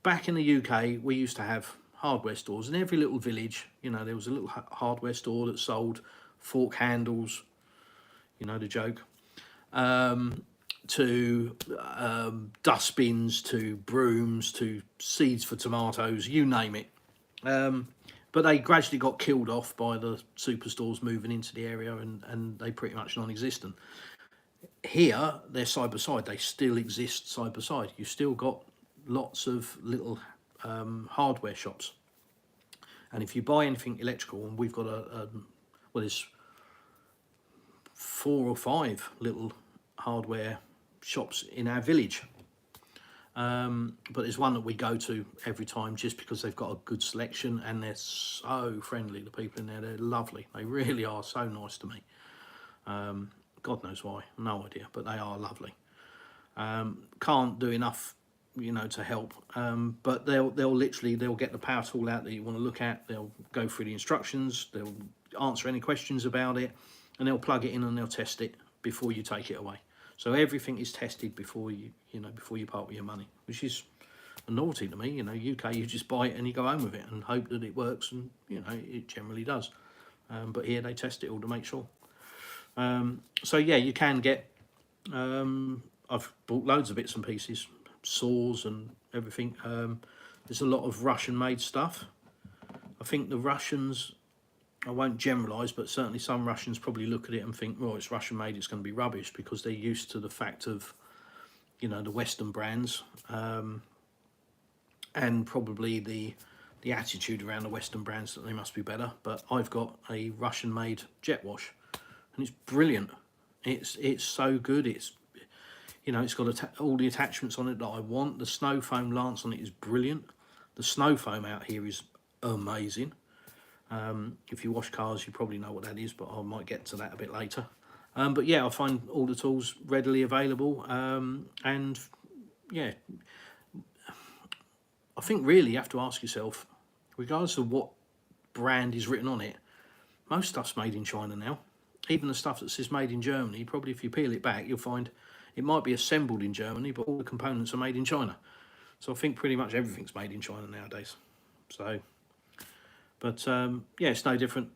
Speaker 1: back in the UK, we used to have hardware stores in every little village. You know, there was a little hardware store that sold fork handles, you know the joke, to dustbins, to brooms, to seeds for tomatoes, you name it. But they gradually got killed off by the superstores moving into the area, and they pretty much non-existent. Here, they're side by side. They still exist side by side. You've still got lots of little hardware shops. And if you buy anything electrical, and we've got there's 4 or 5 little hardware shops in our village. But there's one that we go to every time just because they've got a good selection, and they're so friendly. The people in there, they're lovely. They really are so nice to me. God knows why, no idea, but they are lovely. Can't do enough, you know, to help. But they'll get the power tool out that you want to look at. They'll go through the instructions. They'll answer any questions about it, and they'll plug it in and they'll test it before you take it away. So everything is tested before before you part with your money, which is a novelty to me. You know, UK, you just buy it and you go home with it and hope that it works, and you know it generally does. But here they test it all to make sure. So yeah, you can get. I've bought loads of bits and pieces, saws and everything. There's a lot of Russian-made stuff. I think the Russians, I won't generalise, but certainly some Russians probably look at it and think, well, it's Russian-made, it's going to be rubbish, because they're used to the fact of, you know, the Western brands, and probably the attitude around the Western brands that they must be better. But I've got a Russian-made jet wash, and it's brilliant. It's so good. It's, you know, it's got all the attachments on it that I want. The snow foam lance on it is brilliant. The snow foam out here is amazing. If you wash cars, you probably know what that is, but I might get to that a bit later. But yeah, I find all the tools readily available. And yeah, I think really you have to ask yourself, regardless of what brand is written on it, most stuff's made in China now. Even the stuff that says made in Germany, probably if you peel it back, you'll find it might be assembled in Germany, but all the components are made in China. So I think pretty much everything's made in China nowadays. So, but yeah, it's no different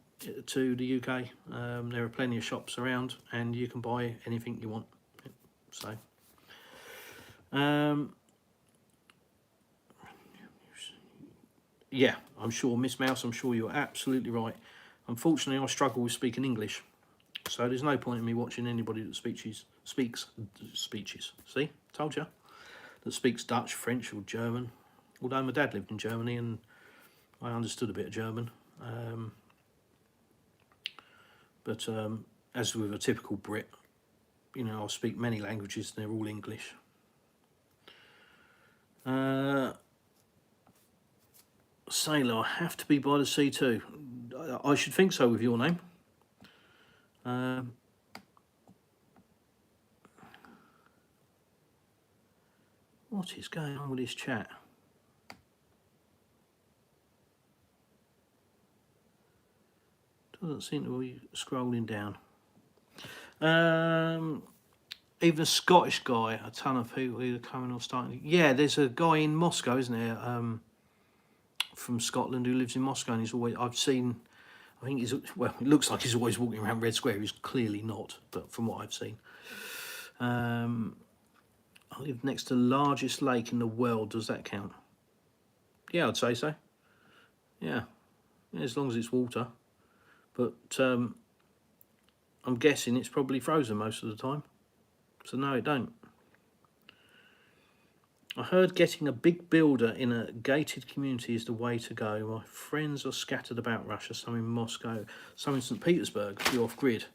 Speaker 1: to the UK. There are plenty of shops around, and you can buy anything you want. So, yeah, I'm sure, Miss Mouse, I'm sure you're absolutely right. Unfortunately, I struggle with speaking English. So there's no point in me watching anybody that speaks, see, told you, that speaks Dutch, French or German. Although my dad lived in Germany and I understood a bit of German. But as with a typical Brit, you know, I'll speak many languages and they're all English. Sailor, I have to be by the sea too. I should think so with your name. What is going on with this chat? Doesn't seem to be scrolling down. Even a Scottish guy, a ton of people who are coming or starting. Yeah, there's a guy in Moscow, isn't there? From Scotland who lives in Moscow, and he's always, I've seen, I think he's, well, it looks like he's always walking around Red Square. He's clearly not, but from what I've seen. I live next to the largest lake in the world. Does that count? Yeah, I'd say so. Yeah, as long as it's water. But I'm guessing it's probably frozen most of the time. So no, it don't. I heard getting a big builder in a gated community is the way to go. My friends are scattered about Russia, some in Moscow, some in St. Petersburg, if you're off grid.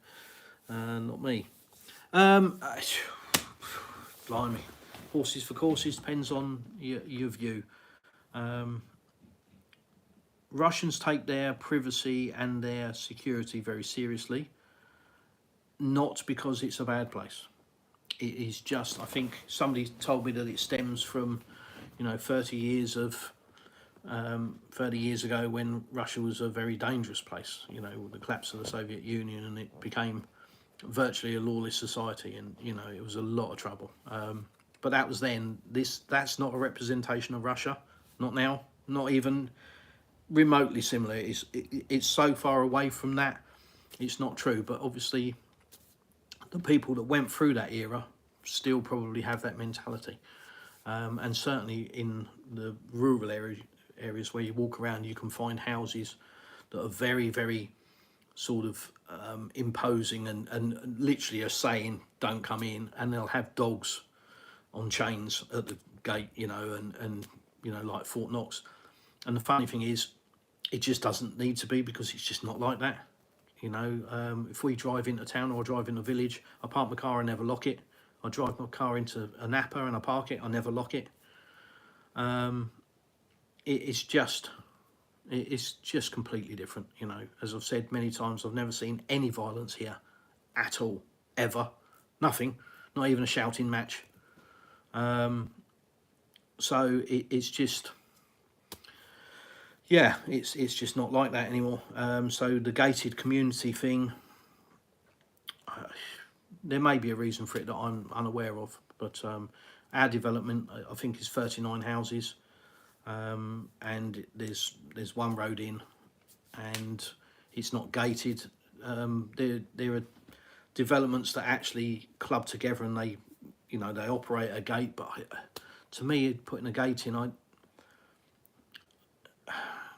Speaker 1: Not me. Blimey. Horses for courses, depends on your view. Russians take their privacy and their security very seriously. Not because it's a bad place. It is just, I think somebody told me that it stems from, you know, 30 years ago when Russia was a very dangerous place, you know, with the collapse of the Soviet Union, and it became virtually a lawless society, and, you know, it was a lot of trouble. But that was then. That's not a representation of Russia, not now, not even remotely similar. It's so far away from that, it's not true. But obviously the people that went through that era still probably have that mentality, and certainly in the rural areas where you walk around, you can find houses that are very, very sort of imposing, and literally are saying don't come in, and they'll have dogs on chains at the gate, you know, and you know, like Fort Knox. And the funny thing is, it just doesn't need to be, because it's just not like that. You know, if we drive into town or I drive in a village, I park my car and never lock it. I drive my car into a Napa and I park it, I never lock it. It's just completely different. You know, as I've said many times, I've never seen any violence here at all, ever. Nothing, not even a shouting match. So it's just, yeah, it's just not like that anymore. So the gated community thing, there may be a reason for it that I'm unaware of, but our development, I think, is 39 houses, and there's one road in, and it's not gated. There are developments that actually club together and they, you know, they operate a gate. But to me, putting a gate in,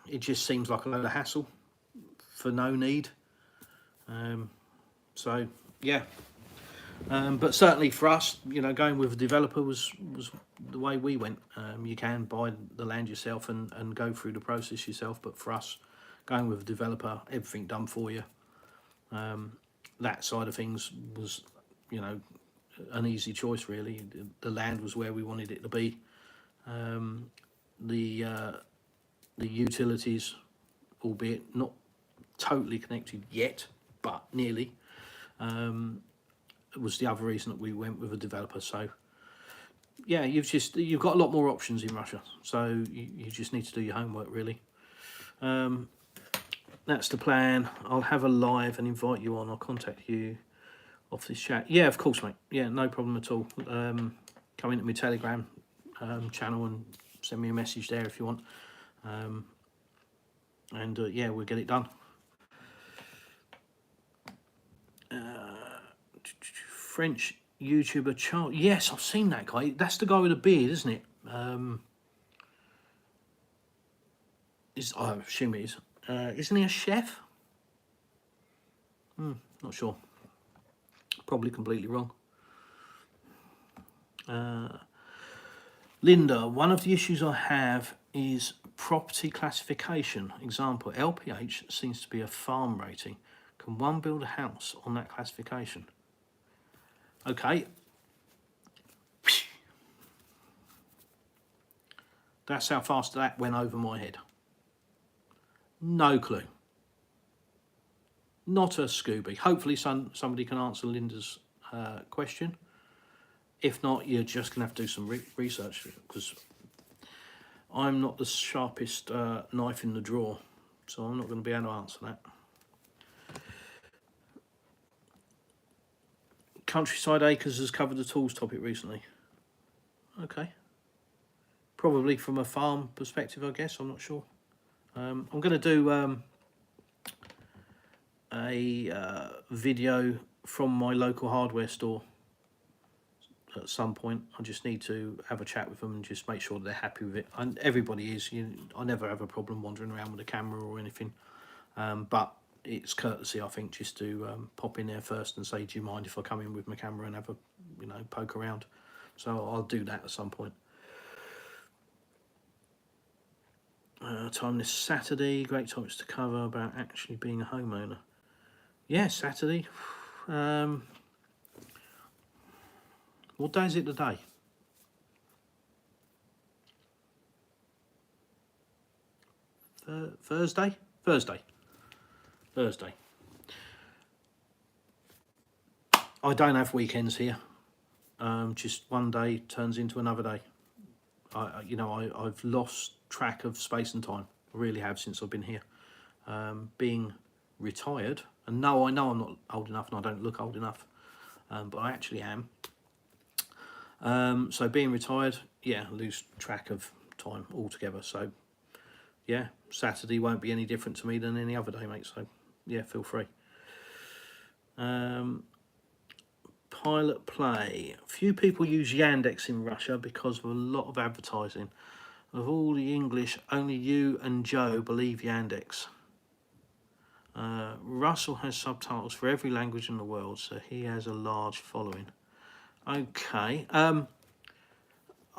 Speaker 1: it just seems like a load of hassle for no need. So yeah, but certainly for us, you know, going with a developer was the way we went. You can buy the land yourself and go through the process yourself, but for us, going with a developer, everything done for you. That side of things was, you know, an easy choice really. The land was where we wanted it to be. The utilities, albeit not totally connected yet, but nearly, was the other reason that we went with a developer. So yeah, you've got a lot more options in Russia, so you just need to do your homework really. That's the plan. I'll have a live and invite you on. I'll contact you off this chat. Yeah, of course, mate. Yeah, no problem at all. Come into my Telegram channel and send me a message there if you want. Yeah, we'll get it done. French YouTuber Charles. Yes, I've seen that guy. That's the guy with the beard, isn't it? I assume it is. Isn't he a chef? Not sure. Probably completely wrong. Linda, one of the issues I have is property classification. Example, LPH seems to be a farm rating. Can one build a house on that classification? Okay. That's how fast that went over my head. No clue. Not a Scooby. Hopefully somebody can answer Linda's question. If not, you're just going to have to do some research, because I'm not the sharpest knife in the drawer, so I'm not going to be able to answer that. Countryside Acres has covered the tools topic recently. Okay. Probably from a farm perspective, I guess. I'm not sure. I'm going to do a video from my local hardware store at some point. I just need to have a chat with them and just make sure they're happy with it. And everybody is. I never have a problem wandering around with a camera or anything. But it's courtesy, I think, just to pop in there first and say, do you mind if I come in with my camera and have a, you know, poke around? So I'll do that at some point. Time this Saturday. Great topics to cover about actually being a homeowner. Yeah, Saturday. What day is it today? Thursday? Thursday. I don't have weekends here. Just one day turns into another day. I've lost track of space and time. I really have since I've been here. Being retired, and no, I know I'm not old enough and I don't look old enough, but I actually am. So being retired, yeah, I lose track of time altogether. So yeah, Saturday won't be any different to me than any other day, mate. So yeah, feel free. Pilot Play. Few people use Yandex in Russia because of a lot of advertising. Of all the English, only you and Joe believe Yandex. Russell has subtitles for every language in the world, so he has a large following. Okay. I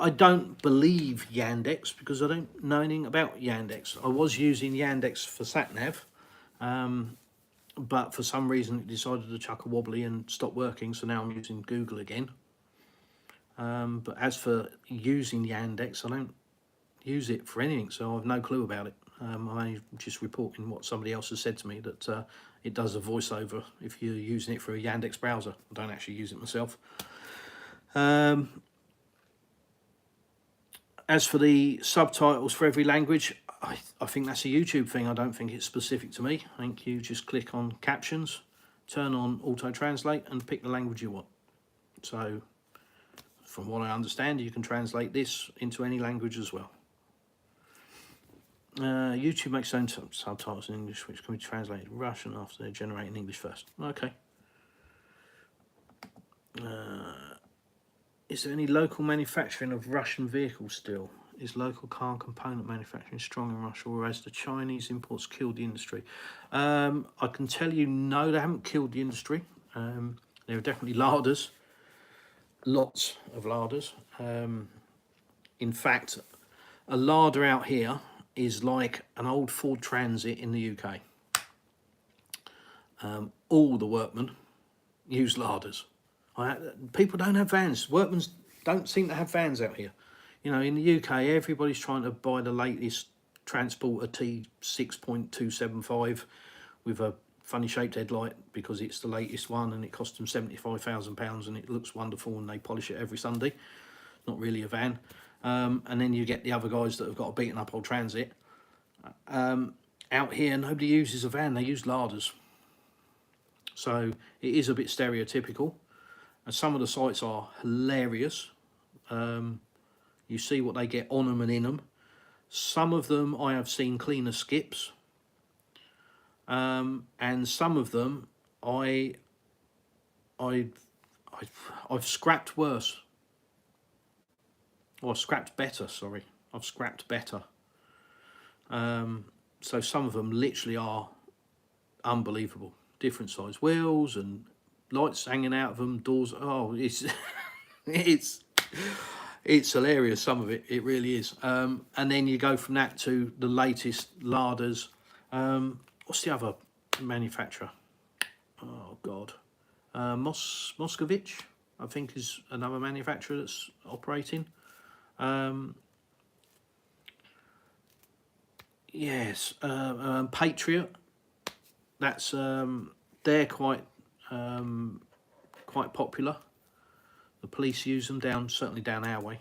Speaker 1: don't believe Yandex because I don't know anything about Yandex. I was using Yandex for SatNav, but for some reason it decided to chuck a wobbly and stop working, so now I'm using Google again. But as for using Yandex, I don't use it for anything, so I've no clue about it. I'm only just reporting what somebody else has said to me, that it does a voiceover if you're using it for a Yandex browser. I don't actually use it myself. As for the subtitles for every language, I think that's a YouTube thing. I don't think it's specific to me. I think you just click on captions, turn on auto translate, and pick the language you want. So from what I understand, you can translate this into any language as well. YouTube makes its own subtitles in English, which can be translated to Russian after they're generating English first. Okay. Is there any local manufacturing of Russian vehicles still? Is local car component manufacturing strong in Russia, or has the Chinese imports killed the industry? I can tell you, no, they haven't killed the industry. There are definitely larders, lots of larders. In fact, a larder out here is like an old Ford Transit in the UK. All the workmen use larders. People don't have vans. Workmen don't seem to have vans out here. You know, in the UK, everybody's trying to buy the latest Transporter T6.275 with a funny shaped headlight because it's the latest one and it costs them £75,000 and it looks wonderful and they polish it every Sunday. Not really a van. And then you get the other guys that have got a beaten up old Transit. Out here, nobody uses a van, they use larders. So it is a bit stereotypical. And some of the sites are hilarious. You see what they get on them and in them. Some of them I have seen cleaner skips. And some of them I've scrapped worse. Or scrapped better, sorry. I've scrapped better. So some of them literally are unbelievable. Different size wheels and lights hanging out of them, doors. Oh, it's it's hilarious, some of it. It really is. And then you go from that to the latest larders. What's the other manufacturer? Oh, God. Moscovich, I think, is another manufacturer that's operating. Yes, Patriot. That's they're quite popular. The police use them certainly down our way.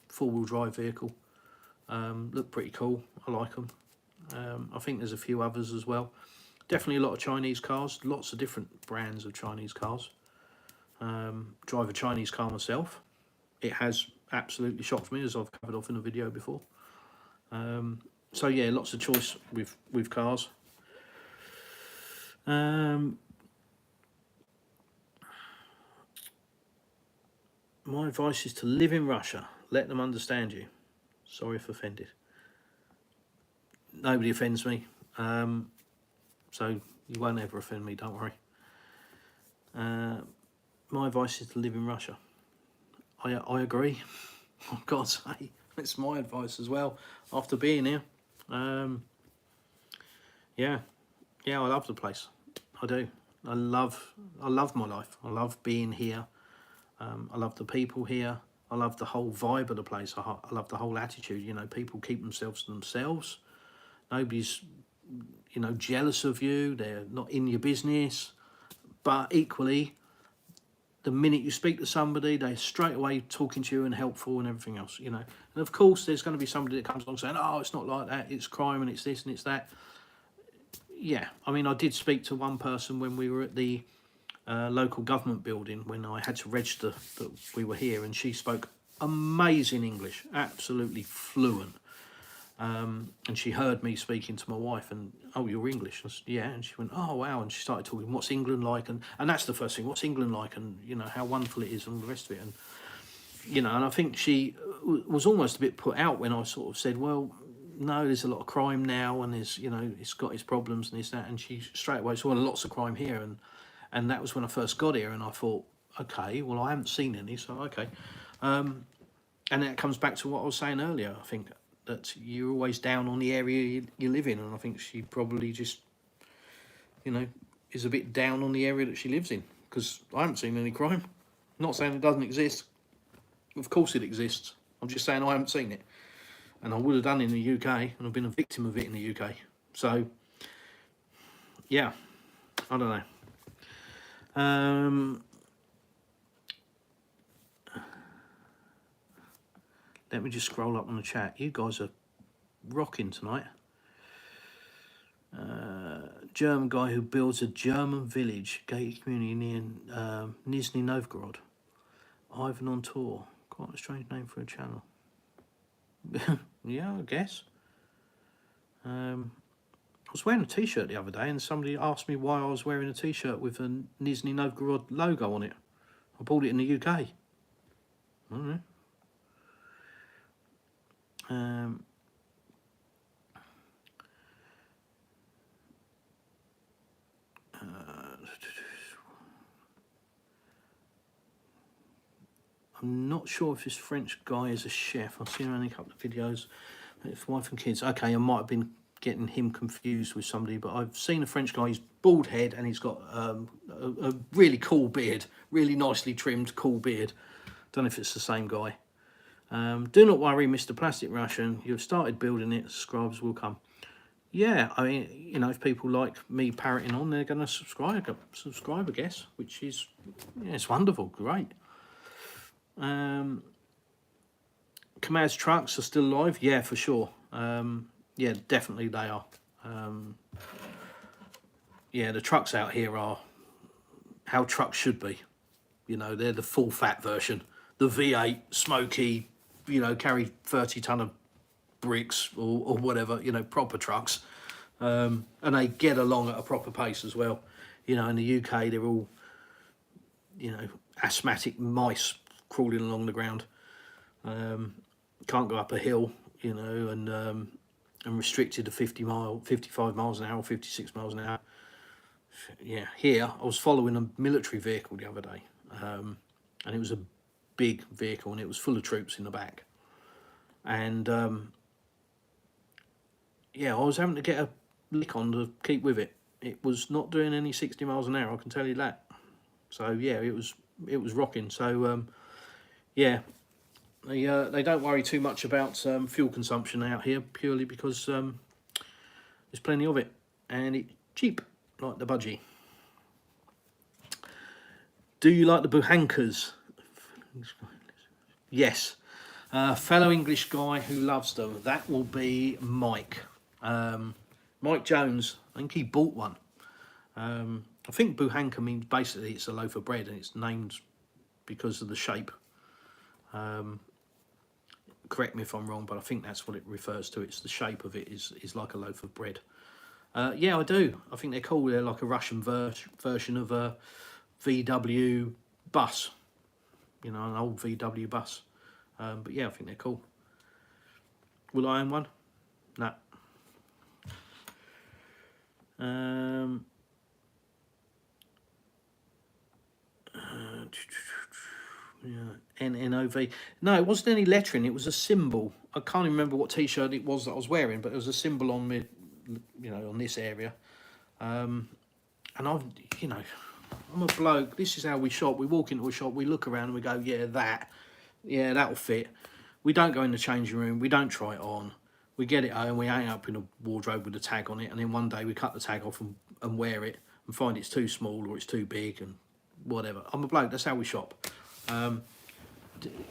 Speaker 1: Four-wheel drive vehicle. Look pretty cool. I like them. I think there's a few others as well. Definitely a lot of Chinese cars. Lots of different brands of Chinese cars. Drive a Chinese car myself. It has absolutely shocked me, as I've covered off in a video before. So yeah, lots of choice with cars. My advice is to live in Russia. Let them understand you. Sorry if offended. Nobody offends me. So you won't ever offend me, don't worry. My advice is to live in Russia. I agree. For God's sake, it's my advice as well. After being here, yeah, I love the place. I do. I love my life. I love being here. I love the people here. I love the whole vibe of the place. I love the whole attitude. You know, people keep themselves to themselves. Nobody's, you know, jealous of you. They're not in your business. But equally, the minute you speak to somebody, they're straight away talking to you and helpful and everything else, you know. And of course, there's going to be somebody that comes along saying, oh, it's not like that, it's crime and it's this and it's that. Yeah, I mean, I did speak to one person when we were at the local government building when I had to register that we were here, and she spoke amazing English, absolutely fluent. And she heard me speaking to my wife and, oh, you're English? I said, yeah. And she went, oh, wow. And she started talking, what's England like? And that's the first thing, what's England like? And, you know, how wonderful it is and the rest of it. And, you know, and I think she was almost a bit put out when I sort of said, well, no, there's a lot of crime now and there's, you know, it's got its problems and this, that. And she straight away said, well, lots of crime here. And that was when I first got here. And I thought, okay, well, I haven't seen any, so okay. And that comes back to what I was saying earlier, I think, that you're always down on the area you live in, and I think she probably just, you know, is a bit down on the area that she lives in, because I haven't seen any crime. I'm not saying it doesn't exist. Of course it exists. I'm just saying I haven't seen it. and I would have done in the UK, and I've been a victim of it in the UK. So, yeah, I don't know. Let me just scroll up on the chat. You guys are rocking tonight. German guy who builds a German village, gated community near Nizhny Novgorod. Ivan on tour. Quite a strange name for a channel. Yeah, I guess. I was wearing a t-shirt the other day, and somebody asked me why I was wearing a t-shirt with a Nizhny Novgorod logo on it. I bought it in the UK. I don't know. I'm not sure if this French guy is a chef. I've seen only a couple of videos. If wife and kids. Okay, I might have been getting him confused with somebody, but I've seen a French guy. He's bald head and he's got a really cool beard, really nicely trimmed, cool beard. Don't know if it's the same guy. Do not worry, Mr. Plastic Russian. You've started building it. Subscribers will come. Yeah, I mean, you know, if people like me parroting on, they're going to subscribe, I guess, which is, yeah, it's wonderful, great. Kamad's trucks are still alive? Yeah, for sure. Yeah, definitely they are. Yeah, the trucks out here are how trucks should be. You know, they're the full fat version. The V8, smoky, you know, carry 30 ton of bricks or whatever, you know, proper trucks. And they get along at a proper pace as well. You know, in the UK, they're all, you know, asthmatic mice crawling along the ground. Can't go up a hill, you know, and restricted to 55 miles an hour, 56 miles an hour. Yeah, here I was following a military vehicle the other day, and it was a big vehicle and it was full of troops in the back. And yeah, I was having to get a lick on to keep with it. It was not doing any 60 miles an hour, I can tell you that. So yeah, it was rocking. So yeah, they don't worry too much about fuel consumption out here, purely because there's plenty of it and it's cheap, like the budgie. Do you like the buhankas? Yes. Fellow English guy who loves them. That will be Mike. Mike Jones. I think he bought one. I think buhanka means basically it's a loaf of bread and it's named because of the shape. Correct me if I'm wrong, but I think that's what it refers to. It's the shape of it is like a loaf of bread. Yeah, I do. I think they're cool. They're like a Russian version of a VW bus. You know, an old VW bus. But yeah, I think they're cool. Will I own one? No. Yeah, NNOV. No, it wasn't any lettering. It was a symbol. I can't even remember what T-shirt it was that I was wearing, but it was a symbol on me, you know, on this area. And I've, you know, I'm a bloke. This is how we shop. We walk into a shop, we look around and we go, yeah, that'll fit. We don't go in the changing room. We don't try it on. We get it home, we hang up in a wardrobe with a tag on it, and then one day we cut the tag off and wear it and find it's too small or it's too big and whatever. I'm a bloke. That's how we shop.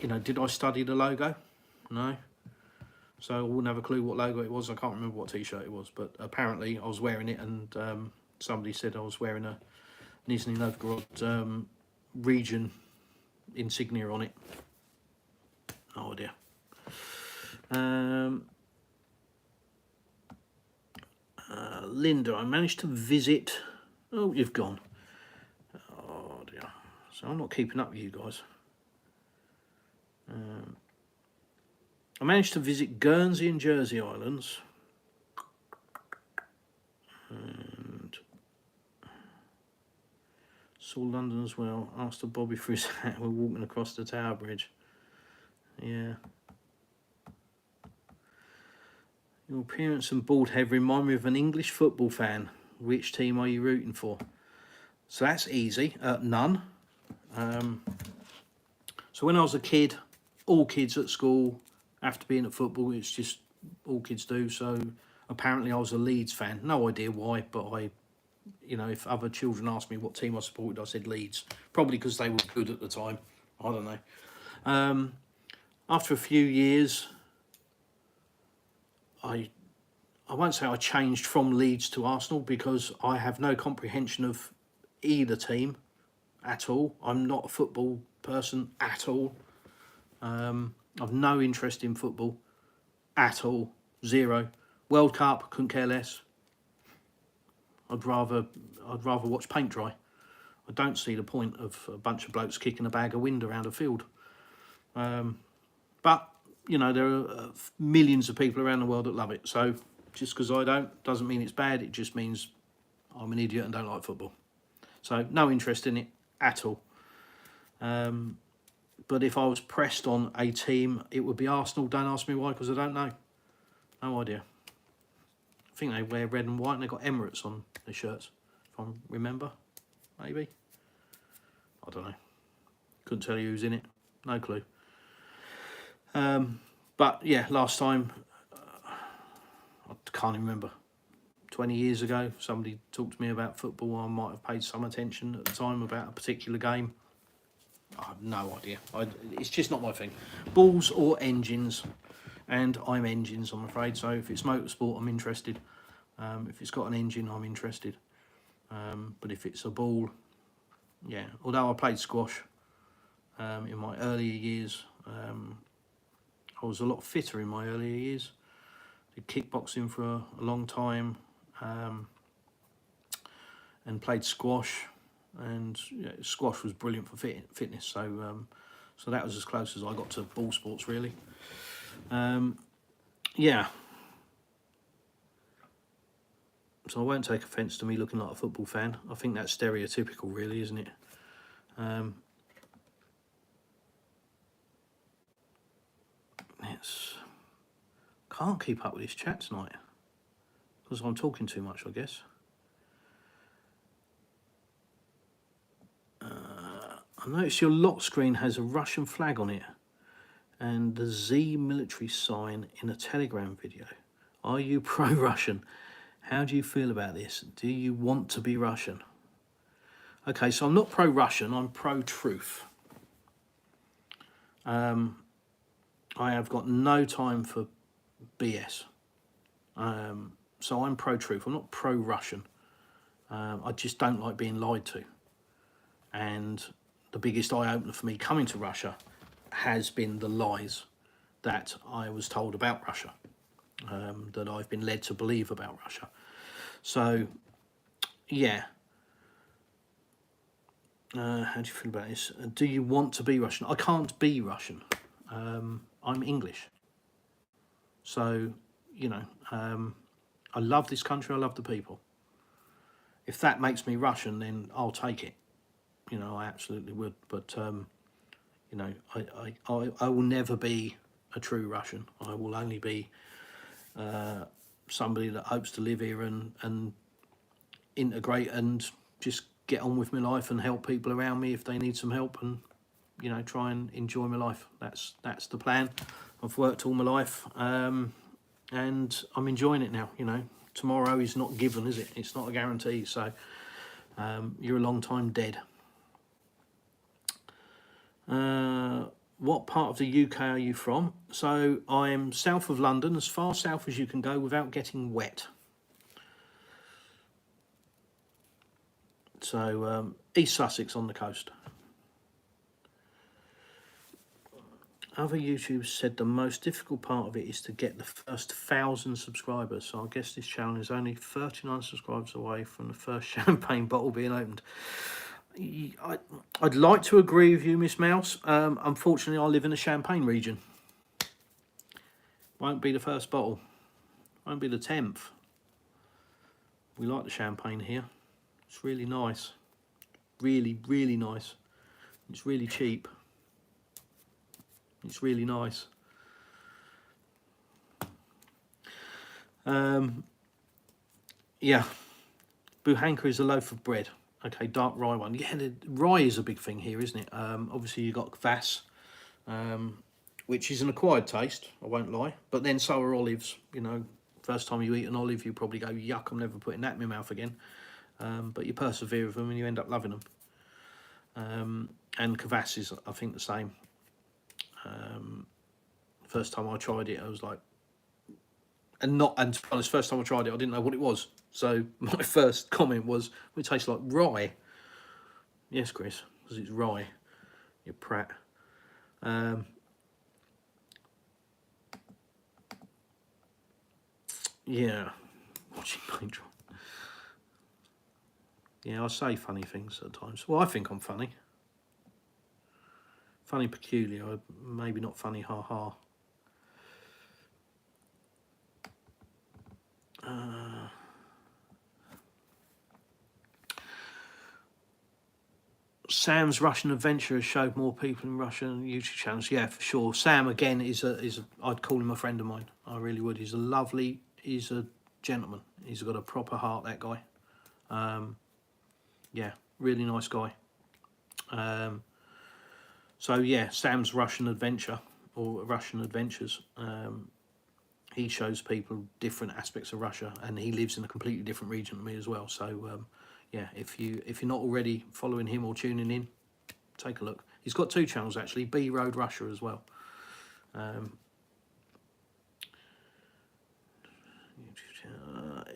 Speaker 1: You know, did I study the logo? No. So I wouldn't have a clue what logo it was. I can't remember what T-shirt it was, but apparently I was wearing it, and somebody said I was wearing a Nizhny Novgorod region insignia on it. Oh dear. Linda, I managed to visit. Oh, you've gone. Oh dear. So I'm not keeping up with you guys. I managed to visit Guernsey and Jersey Islands. And saw London as well. Asked for Bobby for his hat. We're walking across the Tower Bridge. Yeah. Your appearance and bald head remind me of an English football fan. Which team are you rooting for? So that's easy. None. So when I was a kid, all kids at school after being at football. It's just all kids do. So apparently I was a Leeds fan. No idea why, but you know, if other children asked me what team I supported, I said Leeds. Probably because they were good at the time. I don't know. After a few years, I won't say I changed from Leeds to Arsenal, because I have no comprehension of either team at all. I'm not a football person at all. I've no interest in football at all. Zero. World Cup, couldn't care less. I'd rather watch paint dry. I don't see the point of a bunch of blokes kicking a bag of wind around a field. But, you know, there are millions of people around the world that love it. So just because I don't, doesn't mean it's bad. It just means I'm an idiot and don't like football. So no interest in it at all. But if I was pressed on a team, it would be Arsenal. Don't ask me why, because I don't know. No idea. I think they wear red and white and they've got Emirates on their shirts, if I remember. Maybe. I don't know. Couldn't tell you who's in it. No clue. But yeah, last time, I can't even remember. 20 years ago, somebody talked to me about football. I might have paid some attention at the time about a particular game. I have no idea. It's just not my thing. Balls or engines, and I'm engines, I'm afraid. So if it's motorsport, I'm interested. If it's got an engine, I'm interested. But if it's a ball, yeah. Although I played squash in my earlier years, I was a lot fitter in my earlier years. Did kickboxing for a long time, and played squash. And yeah, squash was brilliant for fitness. So that was as close as I got to ball sports, really. Yeah. So I won't take offence to me looking like a football fan. I think that's stereotypical, really, isn't it? Can't keep up with this chat tonight because I'm talking too much, I guess. I notice your lock screen has a Russian flag on it and the Z military sign in a Telegram video. Are you pro-Russian? How do you feel about this? Do you want to be Russian? Okay, so I'm not pro-Russian, I'm pro-truth. I have got no time for BS. So I'm pro-truth, I'm not pro-Russian. I just don't like being lied to. And the biggest eye-opener for me coming to Russia has been the lies that I was told about Russia, that I've been led to believe about Russia. So, yeah. How do you feel about this? Do you want to be Russian? I can't be Russian. I'm English. So, you know, I love this country, I love the people. If that makes me Russian, then I'll take it. You know, I absolutely would. But, you know, I will never be a true Russian. I will only be somebody that hopes to live here and integrate and just get on with my life and help people around me if they need some help, and, you know, try and enjoy my life. That's the plan. I've worked all my life, and I'm enjoying it now. You know, tomorrow is not given, is it? It's not a guarantee. So you're a long time dead. What part of the UK are you from? So I'm south of London, as far south as you can go without getting wet. So East Sussex on the coast. Other YouTubers said the most difficult part of it is to get the first 1,000 subscribers. So I guess this channel is only 39 subscribers away from the first champagne bottle being opened. I'd like to agree with you, Miss Mouse. Unfortunately, I live in the Champagne region. Won't be the first bottle. Won't be the 10th. We like the champagne here. It's really nice. Really, really nice. It's really cheap. It's really nice. Yeah. Buhanka is a loaf of bread. Okay, dark rye one. Yeah, the rye is a big thing here, isn't it? Obviously, you've got kvass, which is an acquired taste, I won't lie. But then so are olives. You know, first time you eat an olive, you probably go, yuck, I'm never putting that in my mouth again. But you persevere with them and you end up loving them. And kvasses, I think the same. First time I tried it, I was like, and to be honest, first time I tried it, I didn't know what it was. So my first comment was, it tastes like rye. Yes, Chris, because it's rye. You prat. Yeah, watching paint dry. Yeah, I say funny things at times. Well, I think I'm funny. Funny peculiar, maybe not funny ha-ha. Sam's Russian adventure has showed more people in Russian YouTube channels. Yeah, for sure. Sam again is a I'd call him a friend of mine. I really would. He's a gentleman. He's got a proper heart, that guy. Yeah, really nice guy. So yeah, Sam's Russian adventure or Russian adventures. He shows people different aspects of Russia, and he lives in a completely different region to me as well. So yeah, if you're not already following him or tuning in, take a look. He's got 2 channels actually, B Road Russia as well.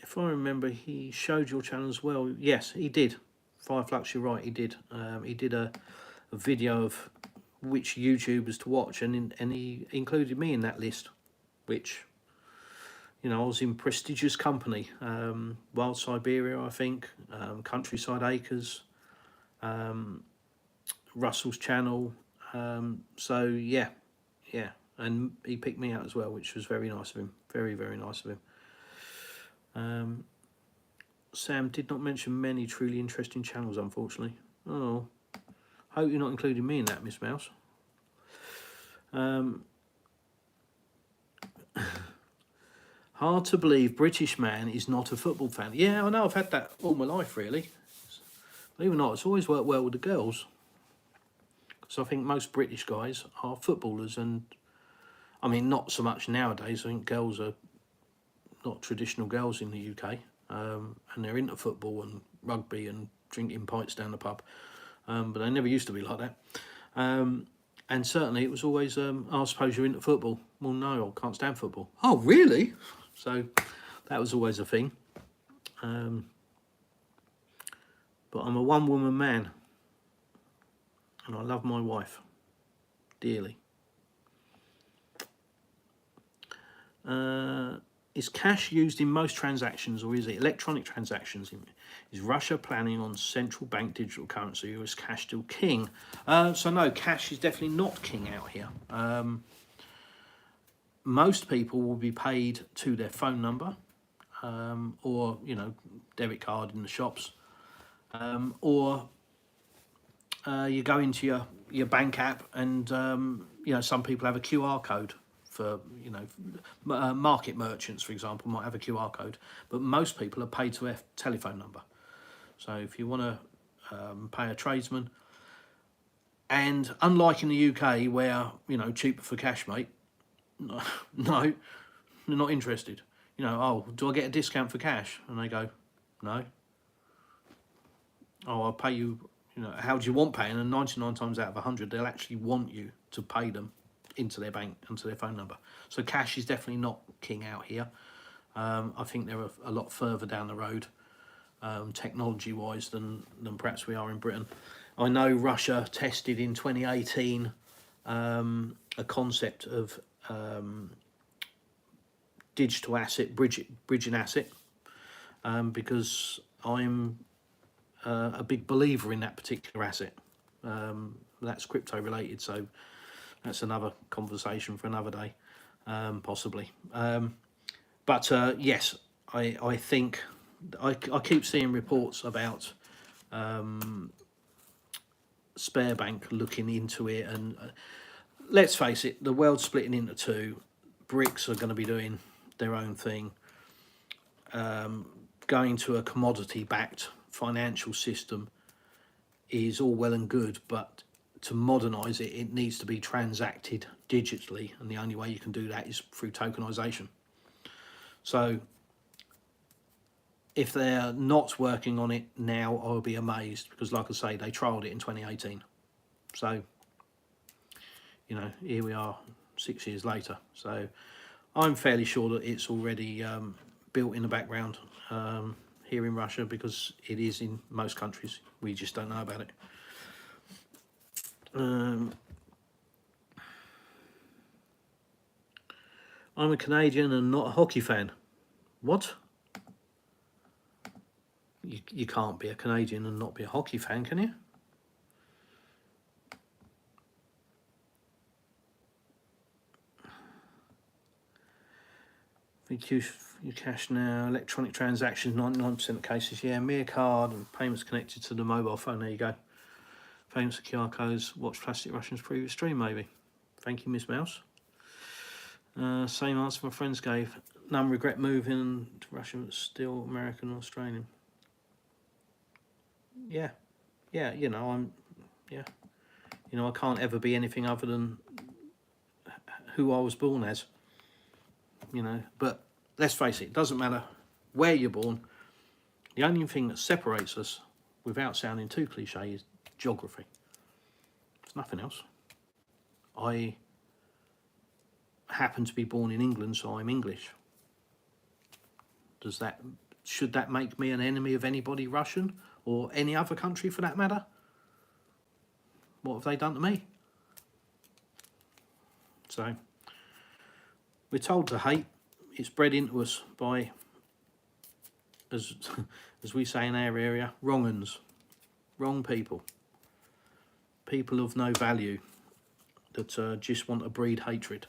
Speaker 1: If I remember, he showed your channel as well. Yes, he did. Fireflux, you're right, he did. He did a video of which YouTubers to watch, and he included me in that list, which, you know, I was in prestigious company. Wild Siberia, I think, Countryside Acres, Russell's channel. So yeah, and he picked me out as well, which was very nice of him. Very, very nice of him. Sam did not mention many truly interesting channels, unfortunately. Oh, hope you're not including me in that, Miss Mouse. Hard to believe British man is not a football fan. Yeah, I know, I've had that all my life, really. Believe it or not, it's always worked well with the girls. So I think most British guys are footballers, and I mean, not so much nowadays. I think girls are not traditional girls in the UK, and they're into football and rugby and drinking pints down the pub, but they never used to be like that. And certainly it was always, I suppose you're into football. Well, no, I can't stand football. Oh, really? So that was always a thing. But I'm a one-woman man, and I love my wife dearly. Is cash used in most transactions, or is it electronic transactions? Is Russia planning on central bank digital currency, or is cash still king? So no, cash is definitely not king out here. Most people will be paid to their phone number, or, you know, debit card in the shops, or you go into your bank app, and you know, some people have a QR code. For, you know, market merchants, for example, might have a QR code, but most people are paid to their telephone number. So if you want to pay a tradesman, and unlike in the UK where, you know, cheaper for cash, mate, no, they're not interested. You know, oh, do I get a discount for cash? And they go, no. Oh, I'll pay you, you know, how do you want paying? And 99 times out of 100, they'll actually want you to pay them into their bank, into their phone number. So cash is definitely not king out here. I think they're a lot further down the road, technology-wise, than perhaps we are in Britain. I know Russia tested in 2018 a concept of digital asset, bridging asset, because I'm a big believer in that particular asset. That's crypto related, so that's another conversation for another day, possibly. But yes, I think I keep seeing reports about Sparebank looking into it, and let's face it, the world's splitting into 2. BRICS are going to be doing their own thing. Going to a commodity-backed financial system is all well and good, but to modernise it, it needs to be transacted digitally, and the only way you can do that is through tokenisation. So if they're not working on it now, I'll be amazed, because like I say, they trialled it in 2018. So, you know, here we are 6 years later. So I'm fairly sure that it's already built in the background here in Russia, because it is in most countries. We just don't know about it. I'm a Canadian and not a hockey fan. What? You can't be a Canadian and not be a hockey fan, can you? Thank you for your cash now. Electronic transactions, 99% of cases. Yeah, mere card and payments connected to the mobile phone. There you go. Famous QR codes. Watch Plastic Russian's previous stream, maybe. Thank you, Miss Mouse. Same answer my friends gave. None regret moving to Russia, but still American or Australian. Yeah, you know, you know, I can't ever be anything other than who I was born as, you know. But let's face it, it doesn't matter where you're born. The only thing that separates us, without sounding too cliche, is geography. There's nothing else. I happen to be born in England, so I'm English. Should that make me an enemy of anybody Russian, or any other country for that matter? What have they done to me? So we're told to hate. It's bred into us by, as we say in our area, wrong uns, wrong people, people of no value that just want to breed hatred.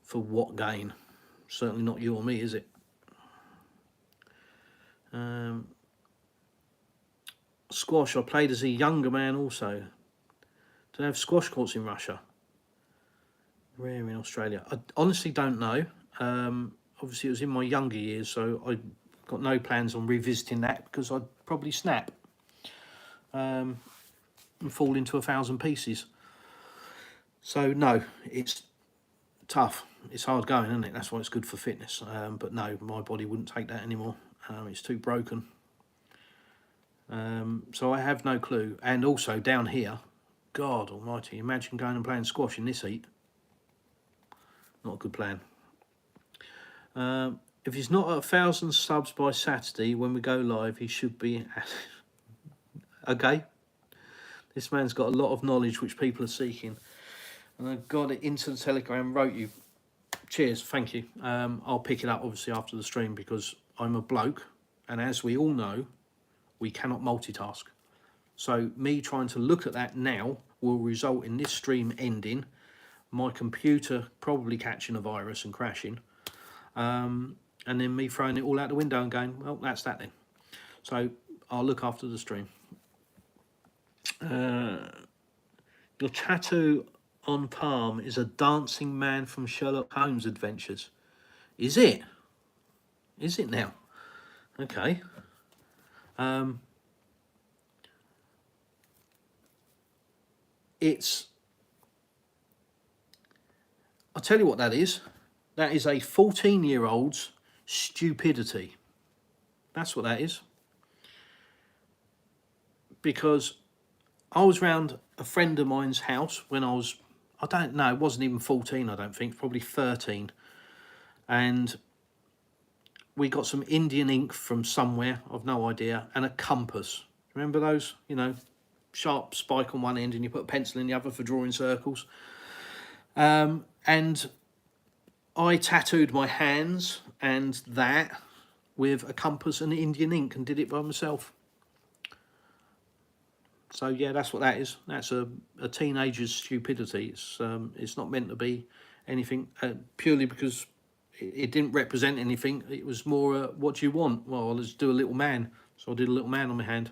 Speaker 1: For what gain? Certainly not you or me, is it? Squash, I played as a younger man also. Do they have squash courts in Russia? Rare in Australia. I honestly don't know. Obviously it was in my younger years, so I got no plans on revisiting that, because I'd probably snap and fall into 1,000 pieces. So no, it's tough. It's hard going, isn't it? That's why it's good for fitness. But no, my body wouldn't take that anymore. It's too broken. So I have no clue. And also down here, God almighty, imagine going and playing squash in this heat. Not a good plan. If he's not at 1,000 subs by Saturday when we go live, he should be. Okay. This man's got a lot of knowledge which people are seeking. And I got it into the Telegram, wrote you. Cheers, thank you. I'll pick it up obviously after the stream, because I'm a bloke, and as we all know, we cannot multitask. So me trying to look at that now will result in this stream ending, my computer probably catching a virus and crashing, and then me throwing it all out the window and going, well, that's that then. So I'll look after the stream. Your tattoo on palm is a dancing man from Sherlock Holmes adventures. Is it? Is it now? Okay. I'll tell you what that is. That is a 14-year-old's stupidity. That's what that is. Because I was round a friend of mine's house when I was, I don't know, it wasn't even 14, I don't think, probably 13. And we got some Indian ink from somewhere, I've no idea, and a compass. Remember those, you know, sharp spike on one end and you put a pencil in the other for drawing circles. And I tattooed my hands and that with a compass and Indian ink and did it by myself. So yeah, that's what that is. That's a teenager's stupidity. It's not meant to be anything, purely because it didn't represent anything. It was more, what do you want? Well, let's do a little man. So I did a little man on my hand.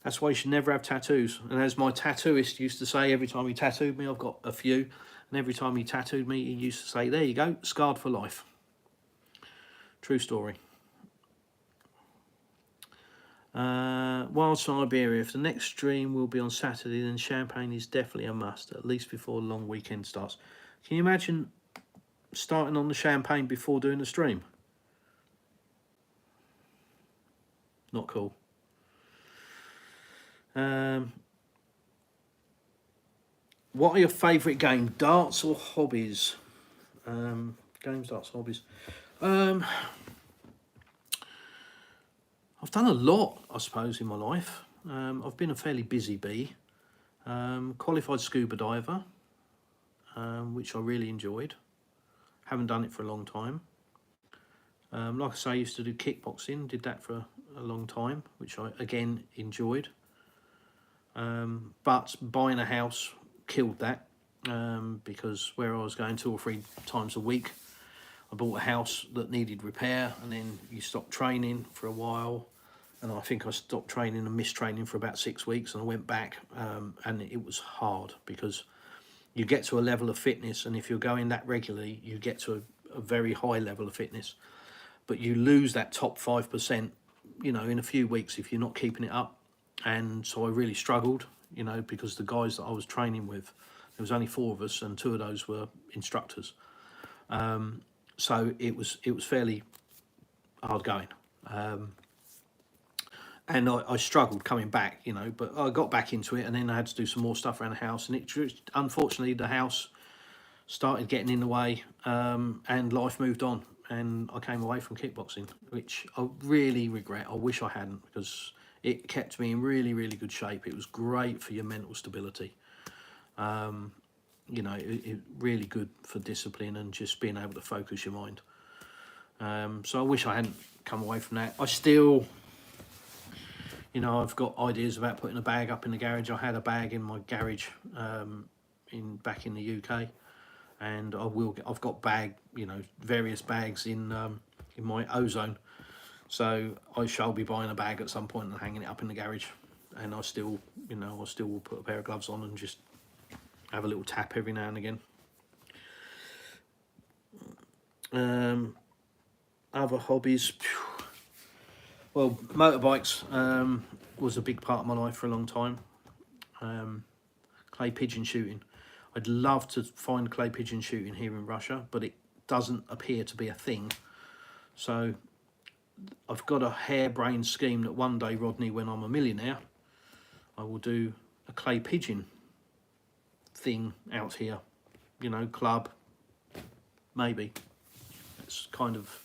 Speaker 1: That's why you should never have tattoos. And as my tattooist used to say, every time he tattooed me, I've got a few, and every time he tattooed me, he used to say, there you go, scarred for life. True story. Wild Siberia. If the next stream will be on Saturday, then champagne is definitely a must, at least before the long weekend starts. Can you imagine starting on the champagne before doing the stream? Not cool. What are your favourite games, darts or hobbies? Games, darts, hobbies. I've done a lot, I suppose, in my life. I've been a fairly busy bee. Qualified scuba diver, which I really enjoyed. Haven't done it for a long time. Like I say, I used to do kickboxing, did that for a long time, which I again enjoyed. But buying a house killed that, because where I was going 2 or 3 times a week, I bought a house that needed repair, and then you stop training for a while. And I think I stopped training and missed training for about 6 weeks, and I went back, and it was hard because you get to a level of fitness, and if you're going that regularly, you get to a very high level of fitness, but you lose that top 5%, you know, in a few weeks if you're not keeping it up. And so I really struggled, you know, because the guys that I was training with, there was only 4 of us, and 2 of those were instructors. So it was fairly hard going. And I struggled coming back, you know, but I got back into it, and then I had to do some more stuff around the house, and unfortunately the house started getting in the way, and life moved on, and I came away from kickboxing, which I really regret. I wish I hadn't, because it kept me in really, really good shape. It was great for your mental stability. You know, it really good for discipline and just being able to focus your mind. So I wish I hadn't come away from that. I still, you know, I've got ideas about putting a bag up in the garage. I had a bag in my garage back in the UK, and I've got various bags in my ozone. So I shall be buying a bag at some point and hanging it up in the garage. And I still will put a pair of gloves on and just have a little tap every now and again. Other hobbies. Well, motorbikes was a big part of my life for a long time. Clay pigeon shooting. I'd love to find clay pigeon shooting here in Russia, but it doesn't appear to be a thing. So I've got a harebrained scheme that one day, Rodney, when I'm a millionaire, I will do a clay pigeon thing out here. You know, club, maybe. It's kind of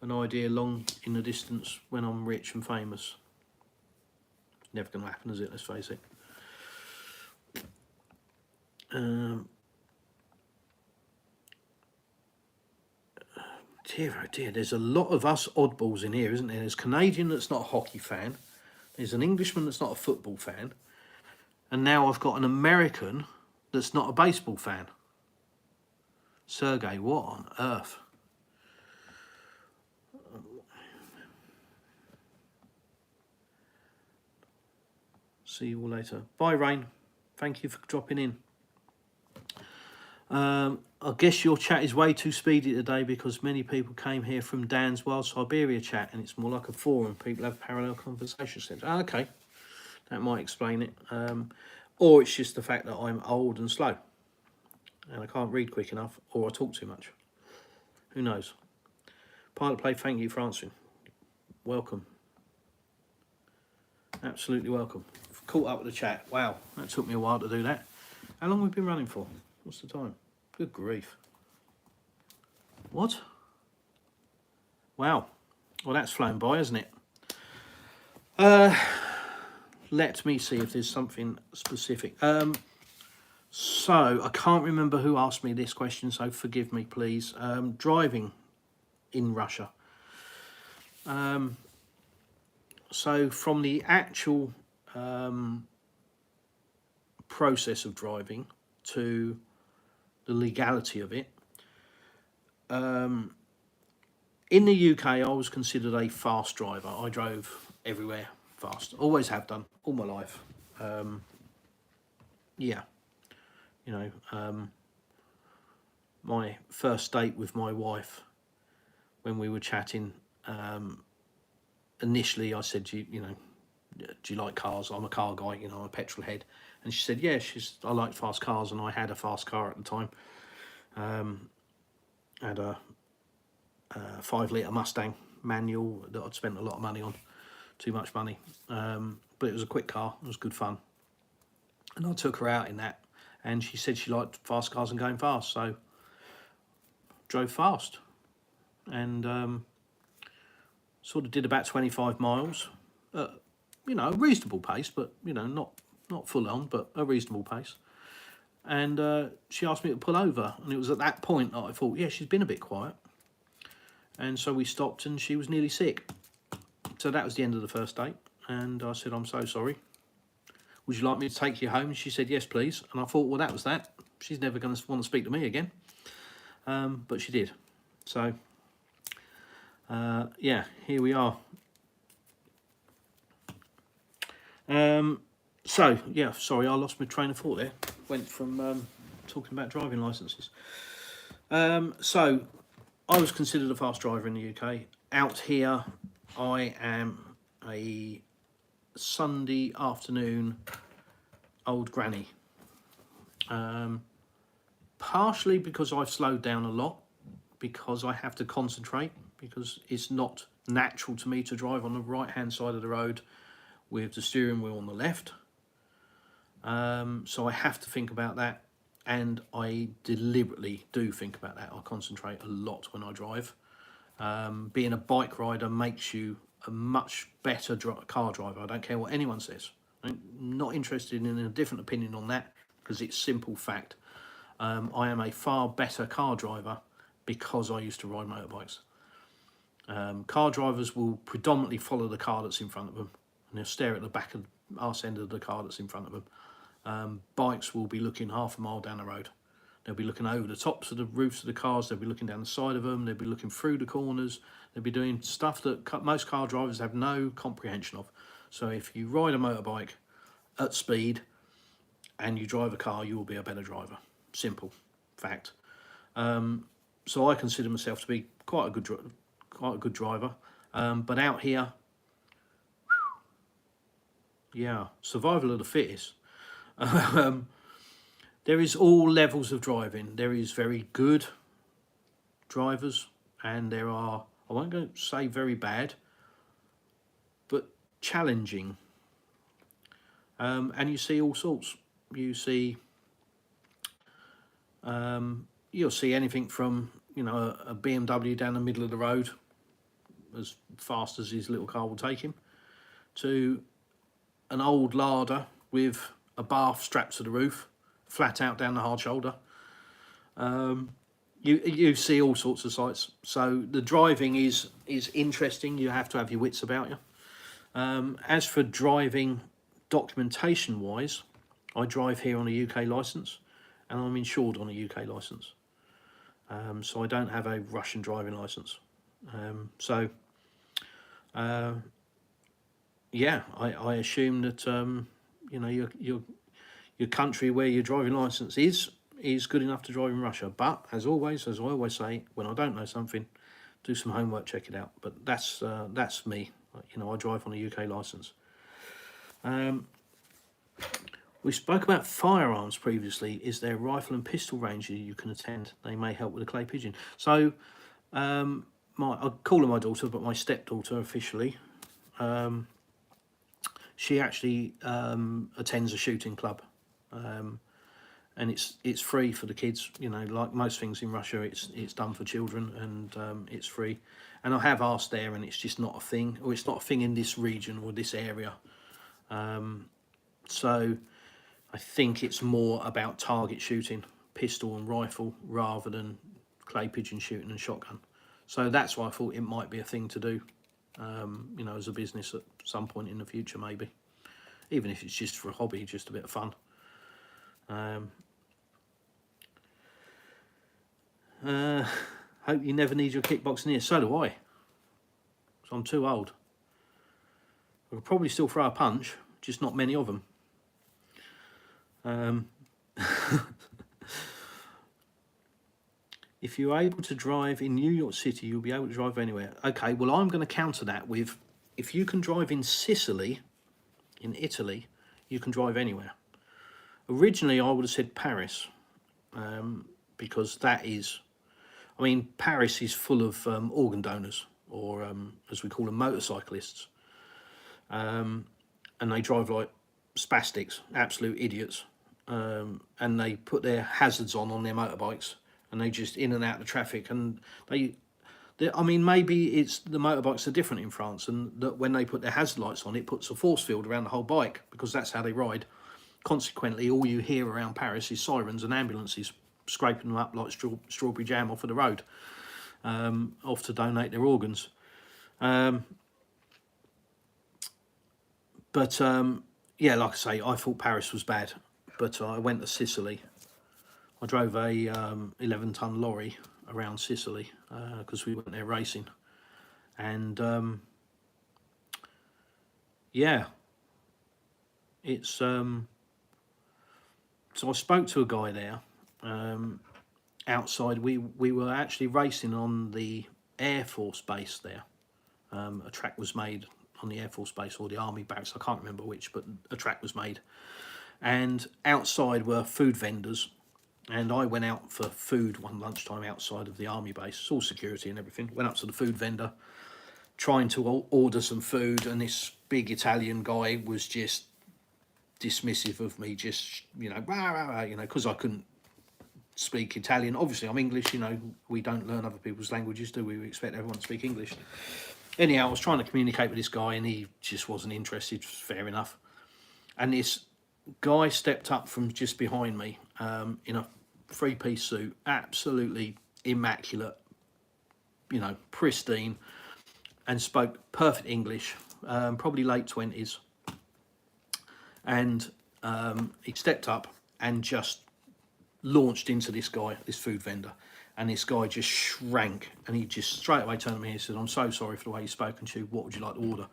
Speaker 1: an idea long in the distance when I'm rich and famous. Never going to happen, is it? Let's face it. Dear oh dear, there's a lot of us oddballs in here, isn't there? There's a Canadian that's not a hockey fan. There's an Englishman that's not a football fan. And now I've got an American that's not a baseball fan. Sergey, what on earth? See you all later. Bye, Rain. Thank you for dropping in. I guess your chat is way too speedy today because many people came here from Dan's Wild Siberia chat, and it's more like a forum. People have parallel conversations. Okay, that might explain it. Or it's just the fact that I'm old and slow and I can't read quick enough, or I talk too much. Who knows? Pilot Play, thank you for answering. Welcome. Absolutely welcome. Caught up with the chat. Wow, that took me a while to do that. How long have we been running for? What's the time? Good grief. What? Wow. Well, that's flown by, isn't it? Let me see if there's something specific. So, I can't remember who asked me this question, so forgive me, please. Driving in Russia. So, from the actual process of driving to the legality of it. In the UK, I was considered a fast driver. I drove everywhere fast. Always have done, all my life. Yeah. You know, my first date with my wife, when we were chatting, initially I said, you know, do you like cars? I'm a car guy, you know, I'm a petrol head. And she said, yeah, I like fast cars, and I had a fast car at the time. Had a 5-litre Mustang manual that I'd spent a lot of money on, too much money. But it was a quick car, it was good fun. And I took her out in that, and she said she liked fast cars and going fast, so drove fast. And sort of did about 25 miles, you know, a reasonable pace, but, you know, not full on, but a reasonable pace. And she asked me to pull over, and it was at that point that I thought, yeah, she's been a bit quiet. And so we stopped, and she was nearly sick. So that was the end of the first date, and I said, I'm so sorry. Would you like me to take you home? And she said, yes, please. And I thought, well, that was that. She's never going to want to speak to me again. But she did. So, yeah, here we are. So, yeah, sorry, I lost my train of thought there. Went from talking about driving licences. So, I was considered a fast driver in the UK. Out here, I am a Sunday afternoon old granny. Partially because I've slowed down a lot, because I have to concentrate, because it's not natural to me to drive on the right hand side of the road with the steering wheel on the left. So I have to think about that, and I deliberately do think about that. I concentrate a lot when I drive. Being a bike rider makes you a much better car driver. I don't care what anyone says. I'm not interested in a different opinion on that, because it's simple fact. I am a far better car driver because I used to ride motorbikes. Car drivers will predominantly follow the car that's in front of them, and they'll stare at the back of the arse end of the car that's in front of them. Bikes will be looking half a mile down the road. They'll be looking over the tops of the roofs of the cars, they'll be looking down the side of them, they'll be looking through the corners, they'll be doing stuff that most car drivers have no comprehension of. So if you ride a motorbike at speed and you drive a car, you will be a better driver. Simple fact. So I consider myself to be quite a good driver. But out here, yeah, survival of the fittest. There is all levels of driving. There is very good drivers, and there are, I won't go say very bad, but challenging. And you see all sorts. You see, you'll see anything from, you know, a BMW down the middle of the road as fast as his little car will take him, to an old larder with a bath strapped to the roof, flat out down the hard shoulder. You see all sorts of sights. So the driving is interesting. You have to have your wits about you. As for driving documentation wise, I drive here on a UK licence, and I'm insured on a UK licence. So I don't have a Russian driving licence. Yeah, I assume that you know, your country where your driving licence is good enough to drive in Russia. But as I always say, when I don't know something, do some homework, check it out. But that's me. You know, I drive on a UK licence. We spoke about firearms previously. Is there a rifle and pistol range you can attend? They may help with a clay pigeon. So, I call her my daughter, but my stepdaughter officially. She actually attends a shooting club, and it's free for the kids. You know, like most things in Russia, it's done for children, and it's free. And I have asked there, and it's just not a thing, or it's not a thing in this region or this area. So I think it's more about target shooting, pistol and rifle, rather than clay pigeon shooting and shotgun. So that's why I thought it might be a thing to do, you know, as a business at some point in the future, maybe. Even if it's just for a hobby, just a bit of fun. Hope you never need your kickboxing ear. So do I. So I'm too old. I could probably still throw a punch, just not many of them. If you're able to drive in New York City, you'll be able to drive anywhere. Okay, well, I'm going to counter that with if you can drive in Sicily, in Italy, you can drive anywhere. Originally, I would have said Paris, because that is, I mean, Paris is full of organ donors, or as we call them, motorcyclists. And they drive like spastics, absolute idiots. And they put their hazards on their motorbikes, and they just in and out of the traffic. And I mean, maybe it's the motorbikes are different in France, and that when they put their hazard lights on, it puts a force field around the whole bike, because that's how they ride. Consequently, all you hear around Paris is sirens and ambulances scraping them up like strawberry jam off of the road, off to donate their organs. But yeah, like I say, I thought Paris was bad, but I went to Sicily. I drove a 11-ton lorry around Sicily because we went there racing, and yeah, it's so I spoke to a guy there outside. We were actually racing on the Air Force base there. A track was made on the Air Force base, or the Army barracks, I can't remember which, but a track was made. And outside were food vendors, and I went out for food one lunchtime outside of the Army base. It's all security and everything. Went up to the food vendor, trying to order some food, and this big Italian guy was just dismissive of me, just, you know, rah, rah, rah, you know, because I couldn't speak Italian. Obviously, I'm English, you know, we don't learn other people's languages, do we? We expect everyone to speak English. Anyhow, I was trying to communicate with this guy, and he just wasn't interested. Fair enough. And this guy stepped up from just behind me in a three-piece suit, absolutely immaculate, you know, pristine, and spoke perfect English, probably late 20s. And he stepped up and just launched into this guy, this food vendor. And this guy just shrank, and he just straight away turned to me and said, "I'm so sorry for the way you've spoken to you. What would you like to order?"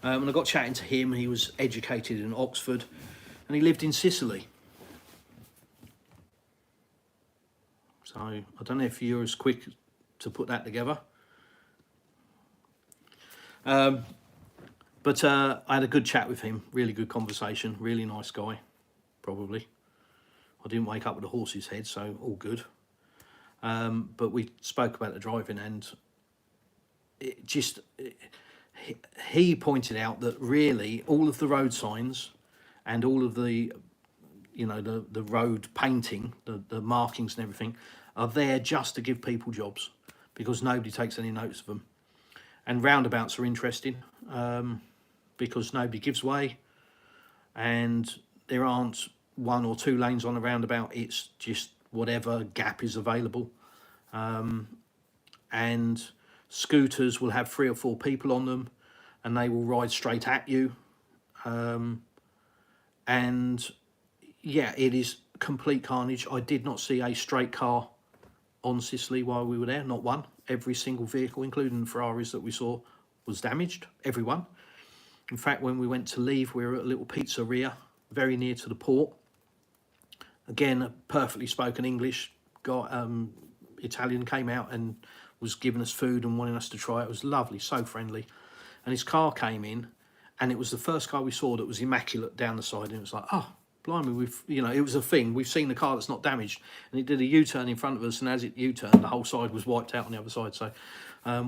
Speaker 1: And I got chatting to him. He was educated in Oxford, and he lived in Sicily. So I don't know if you're as quick to put that together. But I had a good chat with him, really good conversation, really nice guy, probably. I didn't wake up with a horse's head, so all good. But we spoke about the driving, and he pointed out that really all of the road signs and all of the, you know, the road painting, the markings and everything are there just to give people jobs, because nobody takes any notice of them. And roundabouts are interesting because nobody gives way, and there aren't 1 or 2 lanes on a roundabout. It's just whatever gap is available. And scooters will have 3 or 4 people on them, and they will ride straight at you. And yeah, it is complete carnage. I did not see a straight car on Sicily while we were there, not one. Every single vehicle, including the Ferraris that we saw, was damaged, every one. In fact, when we went to leave, we were at a little pizzeria very near to the port. Again, a perfectly spoken English guy, Italian, came out and was giving us food and wanting us to try it. It was lovely, so friendly. And his car came in, and it was the first car we saw that was immaculate down the side. And it was like, oh, blimey, we've, you know, it was a thing. We've seen the car that's not damaged. And it did a U-turn in front of us, and as it U-turned, the whole side was wiped out on the other side. So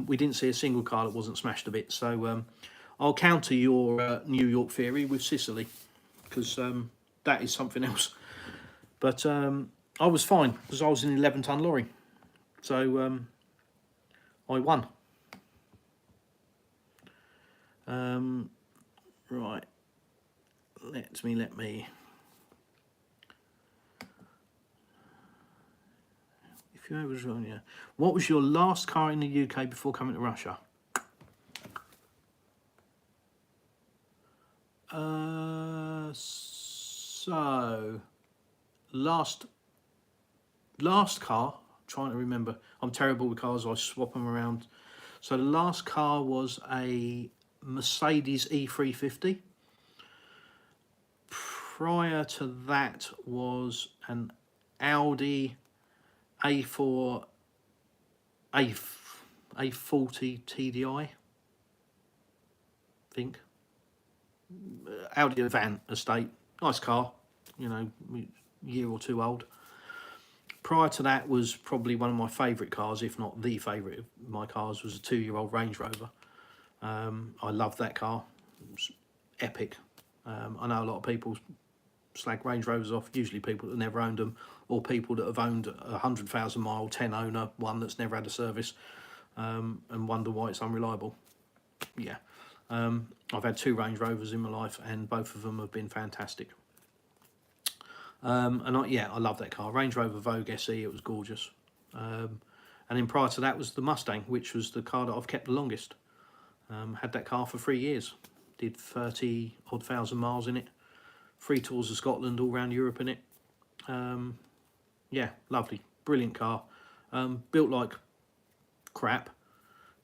Speaker 1: we didn't see a single car that wasn't smashed a bit. So I'll counter your New York theory with Sicily, because that is something else. But I was fine, because I was in an 11-ton lorry. So I won. Right. Let me. If you ever join, yeah. What was your last car in the UK before coming to Russia? So last car. Trying to remember. I'm terrible with cars. I swap them around. So the last car was a Mercedes E350. Prior to that was an Audi A40 TDI. think. Audi Avant estate, nice car, you know, year or two old. Prior to that was probably one of my favourite cars, if not the favourite of my cars, was a 2-year-old Range Rover. I loved that car. It was epic. I know a lot of people slag Range Rovers off, usually people that never owned them, or people that have owned a 100,000 mile 10 owner one that's never had a service, and wonder why it's unreliable. Yeah, I've had 2 Range Rovers in my life and both of them have been fantastic. And I love that car. Range Rover Vogue SE, it was gorgeous. And then prior to that was the Mustang, which was the car that I've kept the longest. Had that car for 3 years, did 30 odd thousand miles in it, 3 tours of Scotland, all around Europe in it. Yeah, lovely, brilliant car. Built like crap,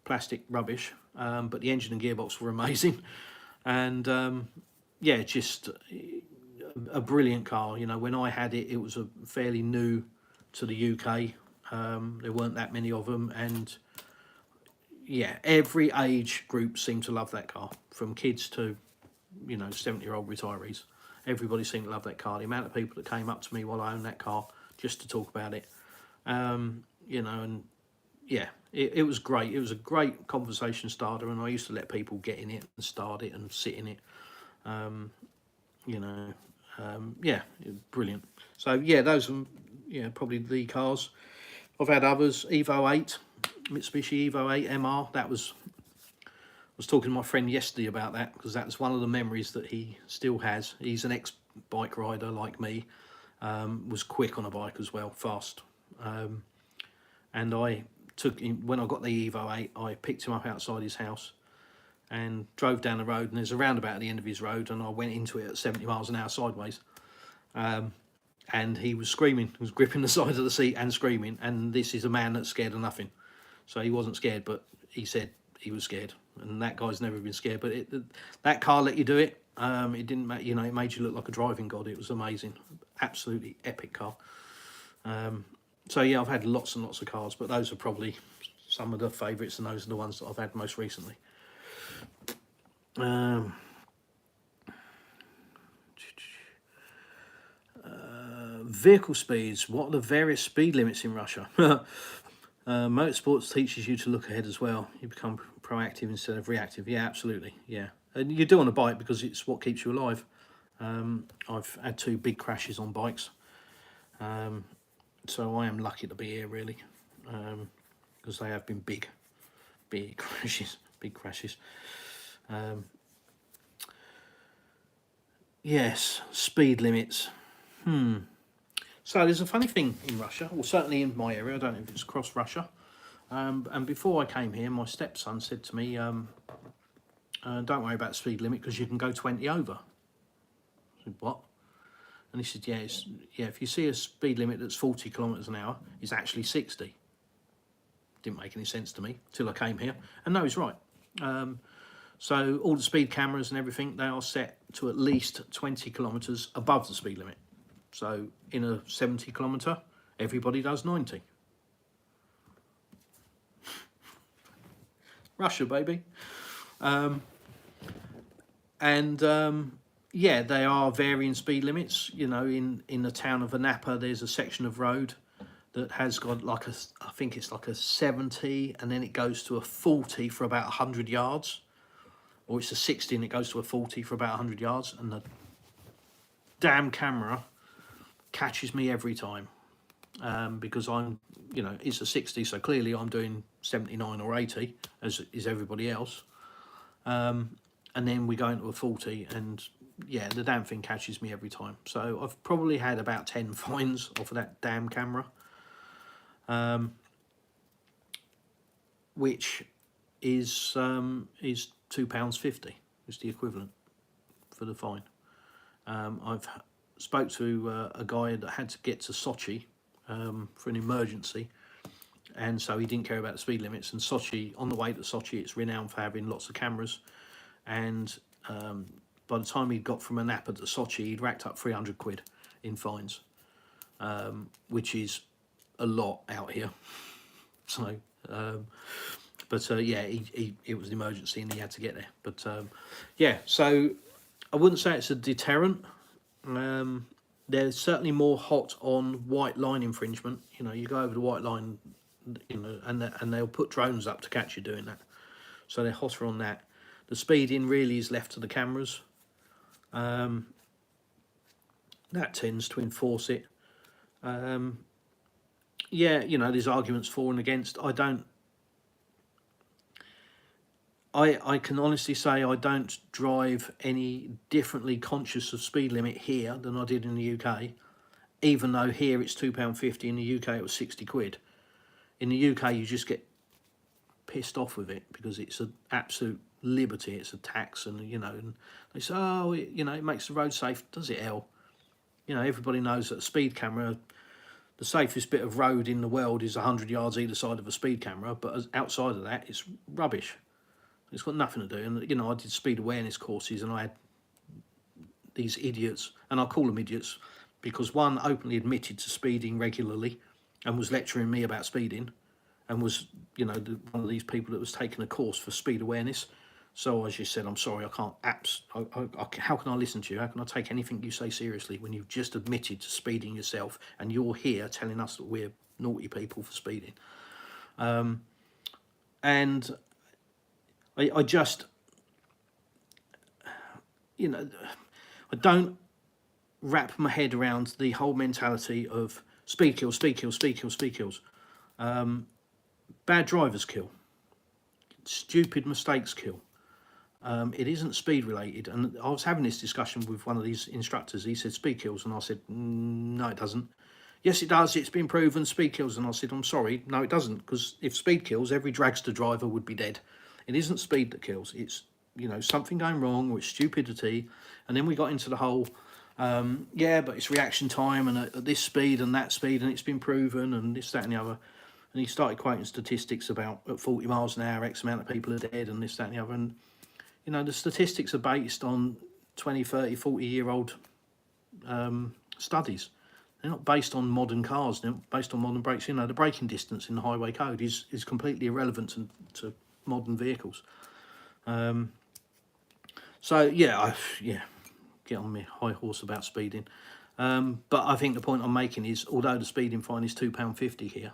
Speaker 1: plastic rubbish, but the engine and gearbox were amazing. And yeah, just a brilliant car. You know, when I had it, it was a fairly new to the UK. There weren't that many of them, and yeah, every age group seemed to love that car, from kids to, you know, 70-year-old retirees. Everybody seemed to love that car. The amount of people that came up to me while I owned that car just to talk about it, you know, and yeah, it was great. It was a great conversation starter, and I used to let people get in it and start it and sit in it. You know, yeah, it was brilliant. So yeah, those are, yeah, probably the cars. I've had others. Evo 8, Mitsubishi Evo 8 MR. That was, I was talking to my friend yesterday about that, because that's one of the memories that he still has. He's an ex-bike rider like me. Was quick on a bike as well, fast. And I took him, when I got the Evo 8, I picked him up outside his house and drove down the road, and there's a roundabout at the end of his road, and I went into it at 70 miles an hour sideways. And he was screaming, he was gripping the side of the seat and screaming, and this is a man that's scared of nothing. So he wasn't scared, but he said he was scared, and that guy's never been scared. But that car let you do it. It didn't matter, you know, it made you look like a driving god. It was amazing, absolutely epic car. So yeah, I've had lots and lots of cars, but those are probably some of the favourites, and those are the ones that I've had most recently. Vehicle speeds. What are the various speed limits in Russia? Motorsports teaches you to look ahead as well. You become proactive instead of reactive. Yeah, absolutely. Yeah, and you do on a bike because it's what keeps you alive. I've had 2 big crashes on bikes, so I am lucky to be here, really, because they have been big crashes, big crashes. Yes, speed limits. So there's a funny thing in Russia, or certainly in my area, I don't know if it's across Russia. And before I came here, my stepson said to me, don't worry about the speed limit because you can go 20 over. I said, what? And he said, yeah, if you see a speed limit that's 40 kilometres an hour, it's actually 60. Didn't make any sense to me till I came here. And no, he's right. So all the speed cameras and everything, they are set to at least 20 kilometres above the speed limit. So in a 70 kilometre, everybody does 90. Russia, baby. Yeah, they are varying speed limits. You know, in the town of Anapa, there's a section of road that has got like I think it's like a 70, and then it goes to a 40 for about 100 yards. Or it's a 60 and it goes to a 40 for about 100 yards. And the damn camera catches me every time, because I'm, you know, it's a 60, so clearly I'm doing 79 or 80, as is everybody else. And then we go into a 40, and yeah, the damn thing catches me every time. So I've probably had about 10 fines off of that damn camera, which is £2.50 is the equivalent for the fine. I've spoke to a guy that had to get to Sochi for an emergency, and so he didn't care about the speed limits. And Sochi, on the way to Sochi, it's renowned for having lots of cameras, and by the time he'd got from Anapa to Sochi, he'd racked up 300 quid in fines, which is a lot out here. So But yeah, it was an emergency and he had to get there. But yeah, so I wouldn't say it's a deterrent. They're certainly more hot on white line infringement. You know, you go over the white line, you know, and they'll put drones up to catch you doing that. So they're hotter on that. The speeding really is left to the cameras. That tends to enforce it. Yeah, you know, there's arguments for and against. I can honestly say I don't drive any differently conscious of speed limit here than I did in the UK, even though here it's £2.50, in the UK it was 60 quid. In the UK you just get pissed off with it because it's an absolute liberty, it's a tax, and you know, and they say, oh, you know, it makes the road safe. Does it, hell? You know, everybody knows that a speed camera, the safest bit of road in the world is 100 yards either side of a speed camera, but outside of that, it's rubbish. It's got nothing to do. And, you know, I did speed awareness courses and I had these idiots, and I call them idiots because one openly admitted to speeding regularly and was lecturing me about speeding and was, you know, one of these people that was taking a course for speed awareness. So I just said, I'm sorry, I can't, how can I listen to you? How can I take anything you say seriously when you've just admitted to speeding yourself and you're here telling us that we're naughty people for speeding? And I just, you know, I don't wrap my head around the whole mentality of speed kills, speed kills, speed kills, speed kills. Bad drivers kill. Stupid mistakes kill. It isn't speed related. And I was having this discussion with one of these instructors. He said speed kills, and I said, no, it doesn't. Yes, it does. It's been proven, speed kills. And I said, I'm sorry, no, it doesn't. Because if speed kills, every dragster driver would be dead. It isn't speed that kills. It's, you know, something going wrong or it's stupidity. And then we got into the whole, yeah, but it's reaction time and at this speed and that speed, and it's been proven and this, that and the other. And he started quoting statistics about at 40 miles an hour, X amount of people are dead and this, that and the other. And, you know, the statistics are based on 20, 30, 40-year-old studies. They're not based on modern cars. They're based on modern brakes. You know, the braking distance in the highway code is completely irrelevant to modern vehicles. So yeah, get on my high horse about speeding. But I think the point I'm making is, although the speeding fine is £2.50 here,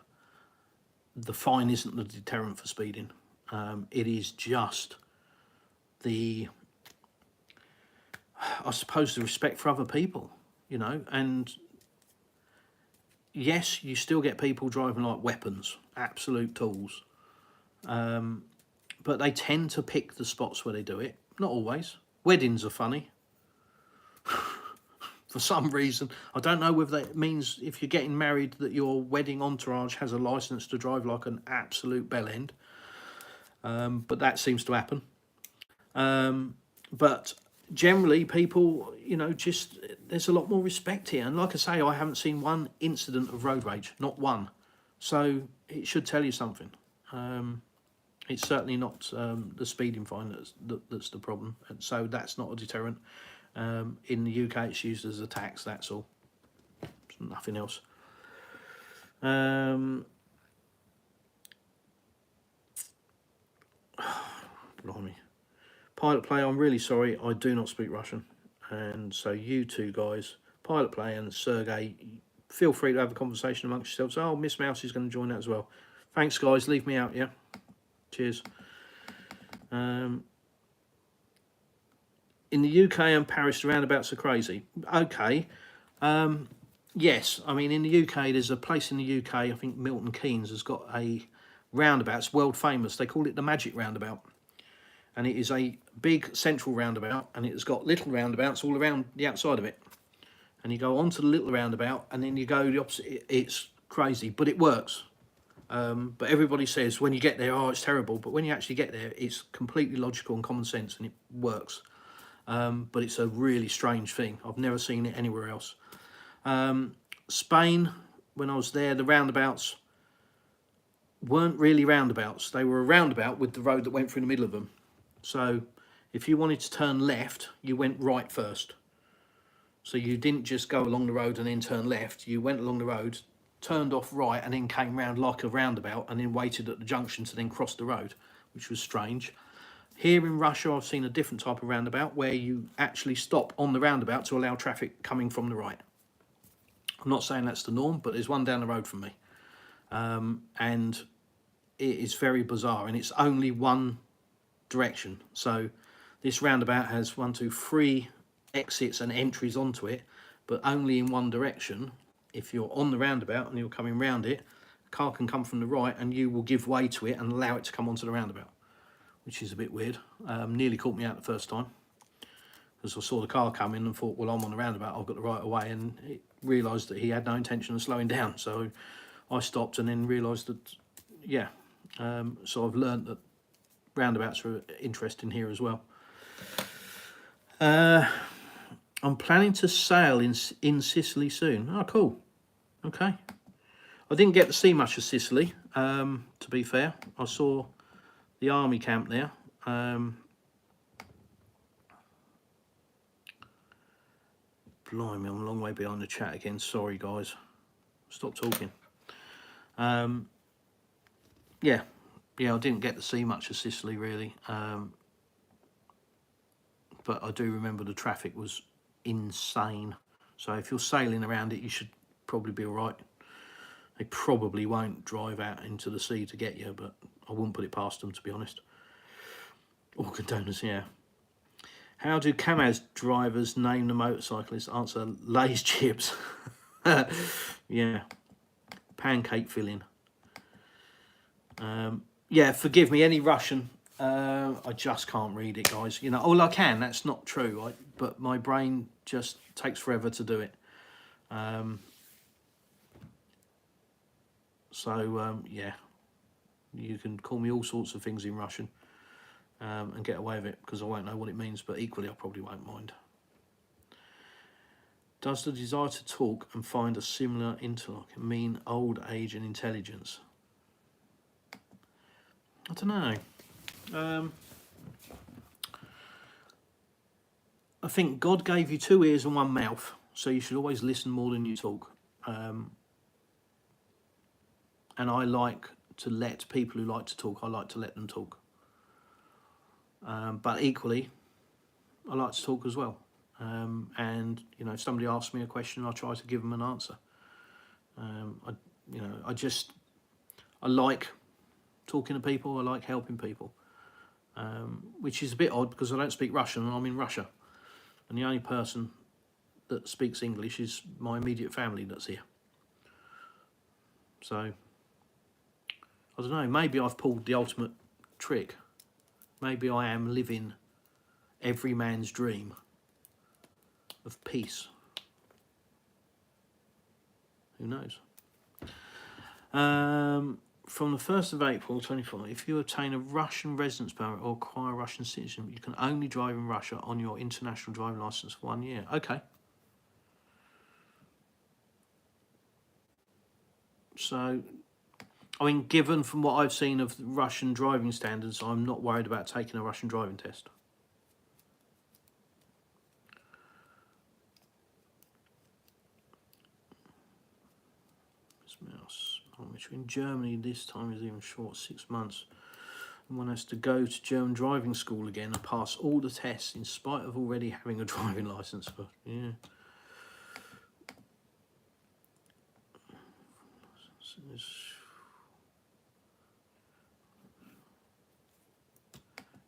Speaker 1: the fine isn't the deterrent for speeding. It is just the, I suppose, the respect for other people, you know. And yes, you still get people driving like weapons, absolute tools. But they tend to pick the spots where they do it. Not always. Weddings are funny. For some reason. I don't know whether that means if you're getting married that your wedding entourage has a licence to drive like an absolute bellend. But that seems to happen. But generally people, you know, just, there's a lot more respect here. And like I say, I haven't seen one incident of road rage. Not one. So it should tell you something. It's certainly not the speeding fine that's the problem, and so that's not a deterrent. In the UK, it's used as a tax. That's all. It's nothing else. Blimey. Pilot Play, I'm really sorry. I do not speak Russian, and so you two guys, Pilot Play and Sergey, feel free to have a conversation amongst yourselves. Oh, Miss Mouse is going to join that as well. Thanks, guys. Leave me out, yeah. Cheers. In the UK and Paris, the roundabouts are crazy. Okay. Yes, I mean, in the UK, there's a place in the UK, I think Milton Keynes has got a roundabout. It's world famous. They call it the Magic Roundabout. And it is a big central roundabout, and it's got little roundabouts all around the outside of it. And you go onto the little roundabout, and then you go the opposite. It's crazy, but it works. But everybody says when you get there, oh, it's terrible. But when you actually get there, it's completely logical and common sense, and it works. But it's a really strange thing. I've never seen it anywhere else. Spain, when I was there, the roundabouts weren't really roundabouts. They were a roundabout with the road that went through the middle of them. So if you wanted to turn left, you went right first. So you didn't just go along the road and then turn left. You went along the road, turned off right and then came round like a roundabout and then waited at the junction to then cross the road, which was strange. Here in Russia, I've seen a different type of roundabout where you actually stop on the roundabout to allow traffic coming from the right. I'm not saying that's the norm, but there's one down the road from me. And it is very bizarre, and it's only one direction. So this roundabout has 3 exits and entries onto it, but only in one direction. If you're on the roundabout and you're coming round it, a car can come from the right and you will give way to it and allow it to come onto the roundabout, which is a bit weird. Nearly caught me out the first time, because I saw the car coming and thought, well, I'm on the roundabout, I've got the right of way, and it realised that he had no intention of slowing down. So I stopped and then realised that, yeah. So I've learnt that roundabouts are interesting here as well. I'm planning to sail in Sicily soon. Oh, cool. Okay. I didn't get to see much of Sicily, to be fair. I saw the army camp there. Blimey, I'm a long way behind the chat again. Sorry, guys. Stop talking. Yeah, I didn't get to see much of Sicily, really. But I do remember the traffic was insane. So if you're sailing around it, you should probably be all right. They probably won't drive out into the sea to get you, but I wouldn't put it past them, to be honest. Or containers, yeah. How do Kamaz drivers name the motorcyclists? Answer, Lay's chips. Yeah. Pancake filling. Yeah, forgive me, any Russian. I just can't read it, guys. You know, all I can, that's not true. But my brain just takes forever to do it. Yeah, you can call me all sorts of things in Russian and get away with it, because I won't know what it means, but equally I probably won't mind. Does the desire to talk and find a similar interlock mean old age and intelligence? I don't know. I think God gave you 2 ears and 1 mouth, so you should always listen more than you talk. And I like to let people who like to talk, I like to let them talk. But equally, I like to talk as well. And, you know, if somebody asks me a question, I try to give them an answer. I like talking to people, I like helping people. Which is a bit odd because I don't speak Russian and I'm in Russia. And the only person that speaks English is my immediate family that's here. So, I don't know, maybe I've pulled the ultimate trick. Maybe I am living every man's dream of peace. Who knows? From the 1st of April 24, if you obtain a Russian residence permit or acquire Russian citizenship, you can only drive in Russia on your international driving licence for 1 year. Okay. So, I mean, given from what I've seen of Russian driving standards, I'm not worried about taking a Russian driving test. In Germany, this time is even short, 6 months. And one has to go to German driving school again and pass all the tests in spite of already having a driving licence. But yeah.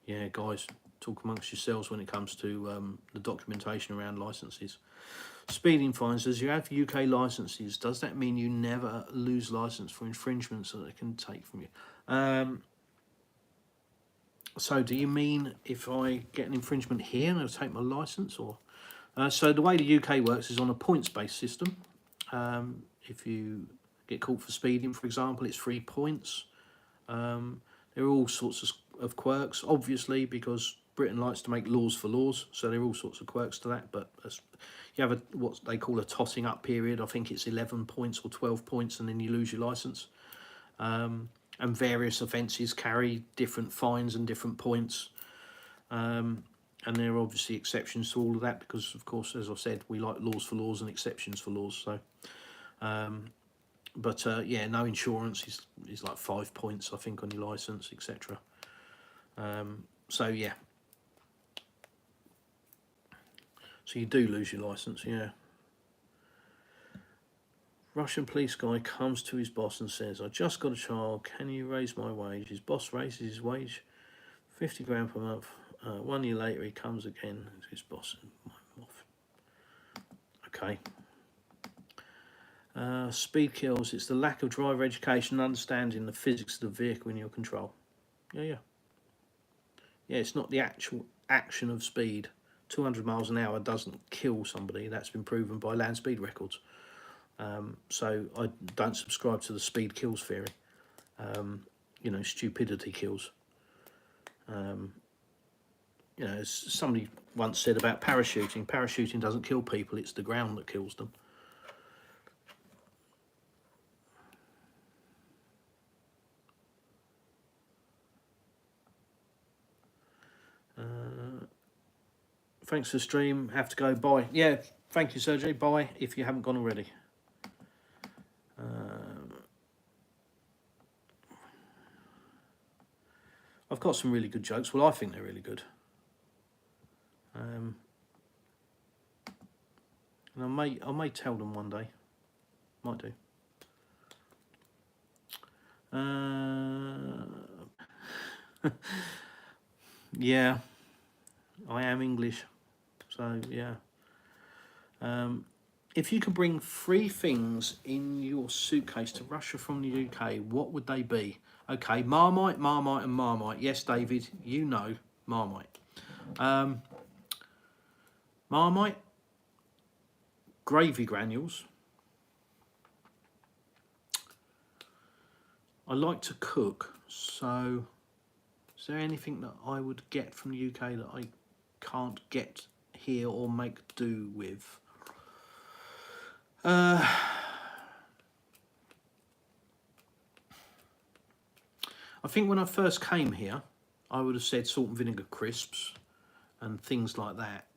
Speaker 1: Yeah, guys, talk amongst yourselves when it comes to the documentation around licences. Speeding fines, as you have UK licences, does that mean you never lose licence for infringements that they can take from you? So do you mean if I get an infringement here and they'll take my licence? Or so the way the UK works is on a points-based system. If you get caught for speeding, for example, it's 3 points. There are all sorts of quirks, obviously, because Britain likes to make laws for laws, so there are all sorts of quirks to that. But you have what they call a tossing up period. I think it's 11 points or 12 points, and then you lose your licence. And various offences carry different fines and different points. And there are obviously exceptions to all of that because, of course, as I said, we like laws for laws and exceptions for laws. So, But yeah, no insurance is like 5 points, I think, on your license, etc. So yeah, so you do lose your license, yeah. Russian police guy comes to his boss and says, "I just got a child. Can you raise my wage?" His boss raises his wage, 50 grand per month. 1 year later, he comes again to his boss and I'm off. Okay. Speed kills. It's the lack of driver education and understanding the physics of the vehicle in your control. Yeah. Yeah, it's not the actual action of speed. 200 miles an hour doesn't kill somebody. That's been proven by land speed records. So I don't subscribe to the speed kills theory. You know, stupidity kills. You know, as somebody once said about parachuting, parachuting doesn't kill people, it's the ground that kills them. Thanks for the stream. Have to go. Bye. Yeah, thank you, Sergey. Bye, if you haven't gone already. I've got some really good jokes. Well, I think they're really good. And I may tell them one day. Might do. Yeah, I am English. So, yeah. If you could bring 3 things in your suitcase to Russia from the UK, what would they be? Okay, Marmite, Marmite and Marmite. Yes, David, you know Marmite. Marmite, gravy granules. I like to cook, so is there anything that I would get from the UK that I can't get here or make do with? I think when I first came here, I would have said salt and vinegar crisps and things like that.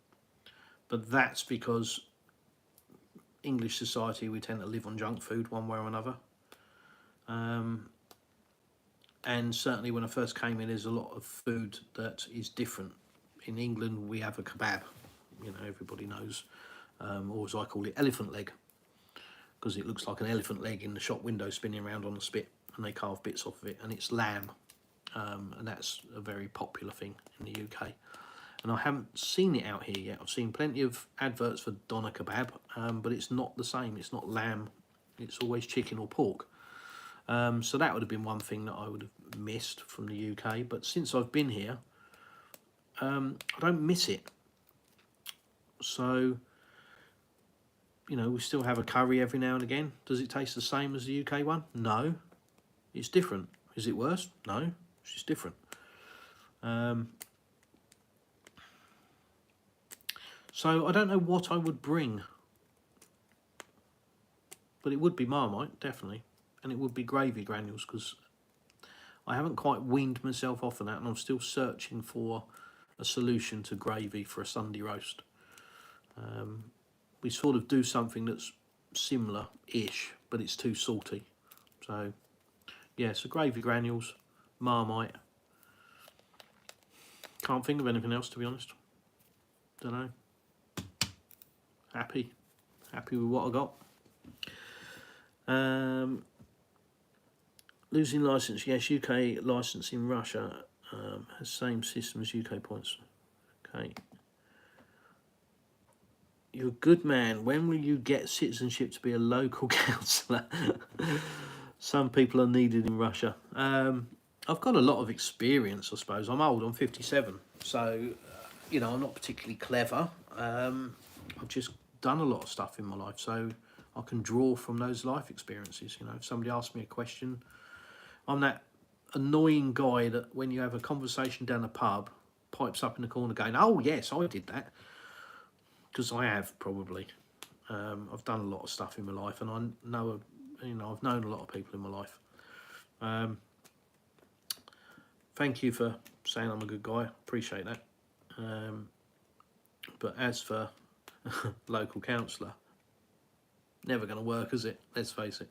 Speaker 1: But that's because English society, we tend to live on junk food one way or another. And certainly when I first came in, there's a lot of food that is different. In England, we have a kebab, you know, everybody knows, or as I call it, elephant leg, because it looks like an elephant leg in the shop window spinning around on the spit, and they carve bits off of it, and it's lamb, and that's a very popular thing in the UK. And I haven't seen it out here yet. I've seen plenty of adverts for doner kebab, but it's not the same. It's not lamb. It's always chicken or pork. So that would have been one thing that I would have missed from the UK. But since I've been here, I don't miss it. So, you know, we still have a curry every now and again. Does it taste the same as the UK one? No. It's different. Is it worse? No. It's just different. So I don't know what I would bring. But it would be Marmite, definitely. And it would be gravy granules, because I haven't quite weaned myself off of that, and I'm still searching for a solution to gravy for a Sunday roast. We sort of do something that's similar-ish, but it's too salty. So, yeah, so gravy granules, Marmite. Can't think of anything else, to be honest. Don't know. Happy with what I got. Losing licence, yes, UK licence in Russia has same system as UK points. Okay. You're a good man. When will you get citizenship to be a local councillor? Some people are needed in Russia. I've got a lot of experience, I suppose. I'm old, I'm 57. So, you know, I'm not particularly clever. I've just done a lot of stuff in my life. So I can draw from those life experiences. You know, if somebody asks me a question, I'm that annoying guy that when you have a conversation down the pub, pipes up in the corner going, "Oh yes, I did that," because I have probably. I've done a lot of stuff in my life, and I know, you know, I've known a lot of people in my life. Thank you for saying I'm a good guy. Appreciate that. But as for local councillor, never going to work, is it? Let's face it.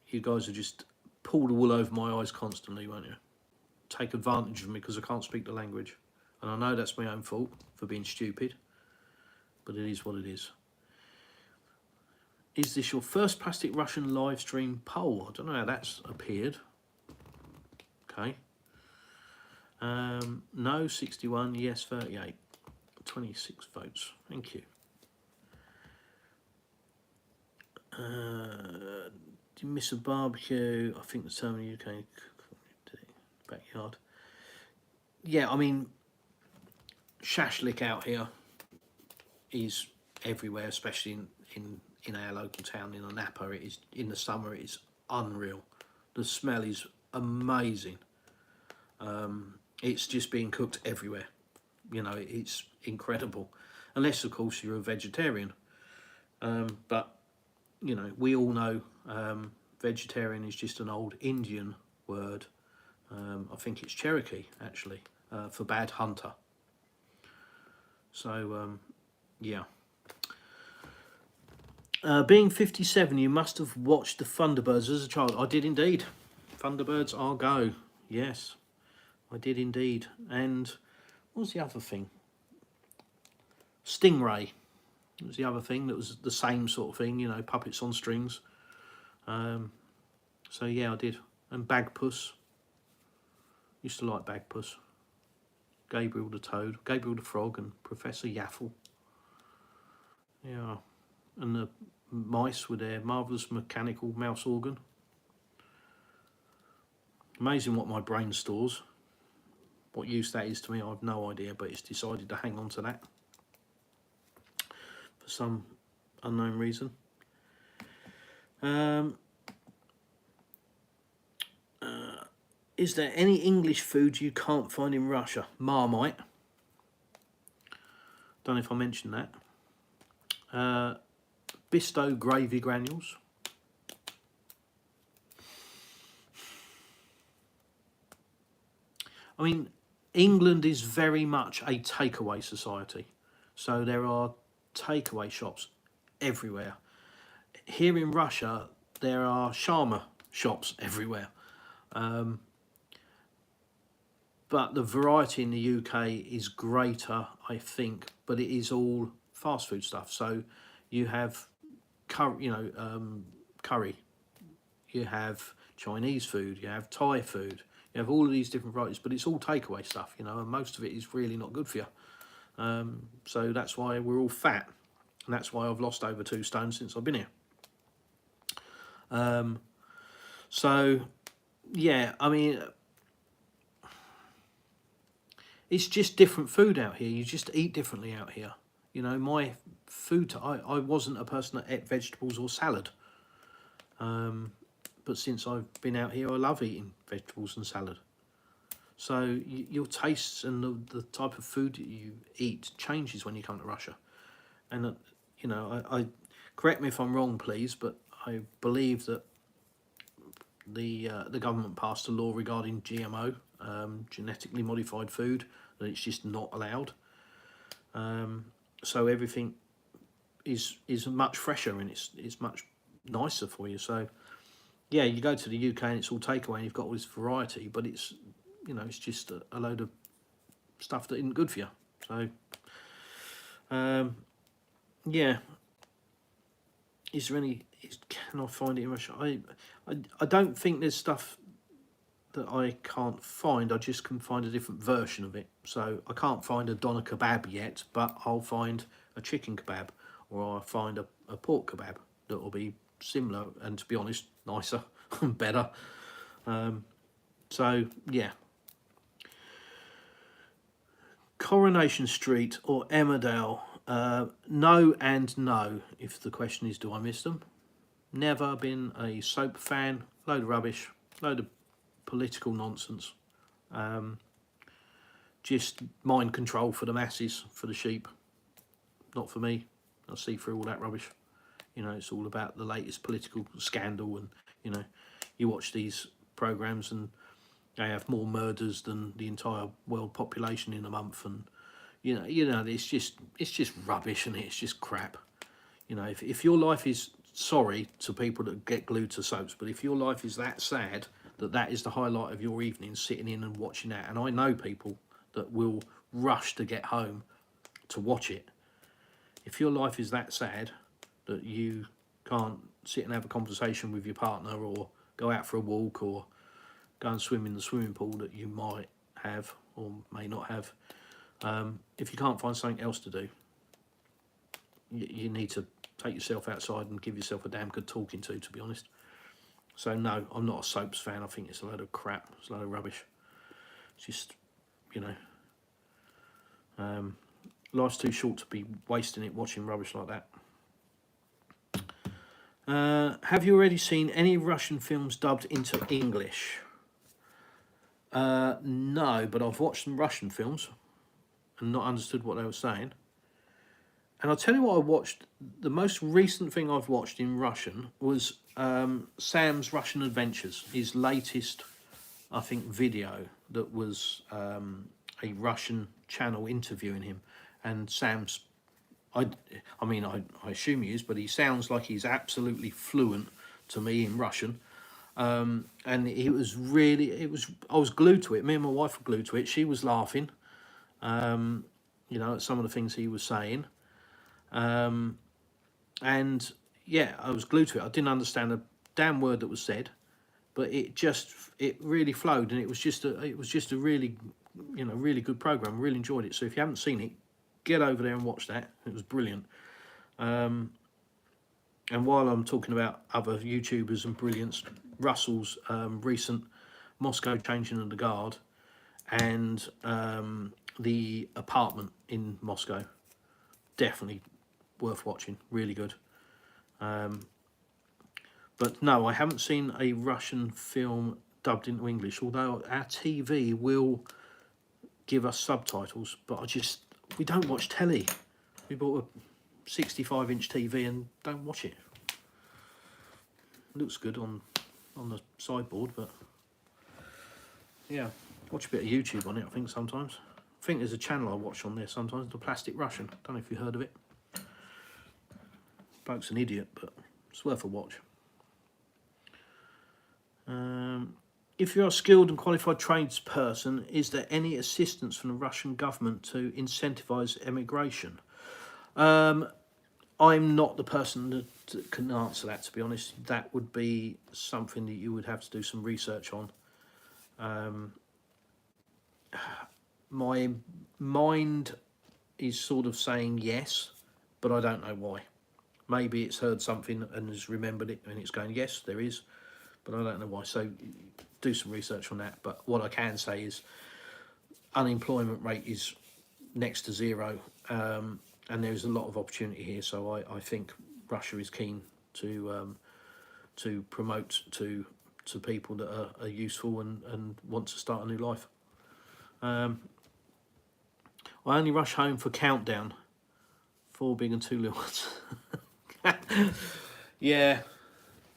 Speaker 1: You guys will just pull the wool over my eyes constantly, won't you? Take advantage of me because I can't speak the language. And I know that's my own fault for being stupid, but it is what it is. Is this your first Plastic Russian live stream poll? I don't know how that's appeared. Okay. No, 61. Yes, 38. 26 votes. Thank you. Do you miss a barbecue? I think the term in the UK backyard. Yeah, I mean, shashlik out here is everywhere, especially in our local town in Napa. It is in the summer. It is unreal. The smell is amazing. It's just being cooked everywhere. You know, it's incredible. Unless, of course, you're a vegetarian. But, you know, we all know vegetarian is just an old Indian word. I think it's Cherokee, actually, for bad hunter. So, yeah. Being 57, you must have watched the Thunderbirds as a child. I did indeed. Thunderbirds are go. Yes, I did indeed. And what was the other thing? Stingray was the other thing that was the same sort of thing, you know, puppets on strings. So yeah, I did. And Bagpuss. Used to like Bagpuss. Gabriel the Toad, Gabriel the Frog, and Professor Yaffle. Yeah. And the mice with their marvellous mechanical mouse organ. Amazing what my brain stores. What use that is to me, I have no idea, but it's decided to hang on to that for some unknown reason. Is there any English food you can't find in Russia? Marmite. Don't know if I mentioned that. Bisto gravy granules. I mean, England is very much a takeaway society. So there are takeaway shops everywhere. Here in Russia, there are shawarma shops everywhere. But the variety in the UK is greater, I think, but it is all fast food stuff. So you have curry, curry, you have Chinese food, you have Thai food, you have all of these different varieties, but it's all takeaway stuff, you know, and most of it is really not good for you. So that's why we're all fat, and that's why I've lost over 2 stone since I've been here. So yeah, I mean, it's just different food out here. You just eat differently out here. You know, my food, I wasn't a person that ate vegetables or salad. But since I've been out here, I love eating vegetables and salad. So your tastes and the type of food that you eat changes when you come to Russia. And, you know, I correct me if I'm wrong, please, but I believe that the government passed a law regarding GMO, genetically modified food, that it's just not allowed. So everything is much fresher and it's much nicer for you. So yeah, you go to the UK and it's all takeaway and you've got all this variety, but it's, you know, it's just a load of stuff that isn't good for you. So yeah, is there any? Can I find it in Russia? I don't think there's stuff that I can't find. I just can find a different version of it. So I can't find a doner kebab yet, but I'll find a chicken kebab, or I'll find a pork kebab that will be similar and, to be honest, nicer and better. So yeah, Coronation Street or Emmerdale? No and no, if the question is do I miss them. Never been a soap fan. Load of rubbish, load of political nonsense. Just mind control for the masses, for the sheep. Not for me. I see through all that rubbish. You know, it's all about the latest political scandal, and, you know, you watch these programs and they have more murders than the entire world population in a month, and you know, it's just rubbish, and it's just crap. You know, if your life is sorry to people that get glued to soaps, but if your life is that sad that that is the highlight of your evening, sitting in and watching that, and I know people that will rush to get home to watch it. If your life is that sad that you can't sit and have a conversation with your partner, or go out for a walk, or go and swim in the swimming pool that you might have or may not have, if you can't find something else to do, you need to take yourself outside and give yourself a damn good talking to be honest. So no, I'm not a soaps fan. I think it's a load of crap. It's a load of rubbish. It's just, you know, life's too short to be wasting it watching rubbish like that. Have you already seen any Russian films dubbed into English? No, but I've watched some Russian films and not understood what they were saying. And I'll tell you what I watched. The most recent thing I've watched in Russian was Sam's Russian Adventures, his latest, I think, video that was a Russian channel interviewing him. And Sam's, I mean, I assume he is, but he sounds like he's absolutely fluent to me in Russian. And it was really, I was glued to it. Me and my wife were glued to it. She was laughing, you know, at some of the things he was saying. And yeah, I was glued to it. I didn't understand a damn word that was said, but it really flowed, and it was just a really, you know, really good program. Really enjoyed it. So if you haven't seen it, get over there and watch that. It was brilliant. And while I'm talking about other YouTubers and brilliance, Russell's recent Moscow Changing of the Guard and the apartment in Moscow, definitely worth watching. Really good. But no, I haven't seen a Russian film dubbed into English, although our TV will give us subtitles, but we don't watch telly. We bought a 65-inch TV and don't watch it. It looks good on the sideboard, but yeah, watch a bit of YouTube on it, I think, sometimes. I think there's a channel I watch on there sometimes, The Plastic Russian. Don't know if you heard of it. Bloke's an idiot, but it's worth a watch. If you're a skilled and qualified tradesperson, is there any assistance from the Russian government to incentivise emigration? I'm not the person that can answer that, to be honest. That would be something that you would have to do some research on. My mind is sort of saying yes, but I don't know why. Maybe it's heard something and has remembered it and it's going, yes, there is, but I don't know why. So do some research on that. But what I can say is unemployment rate is next to zero, and there's a lot of opportunity here. So I think Russia is keen to promote to people that are useful and want to start a new life. I only rush home for Countdown. 4 big and 2 little ones. Yeah,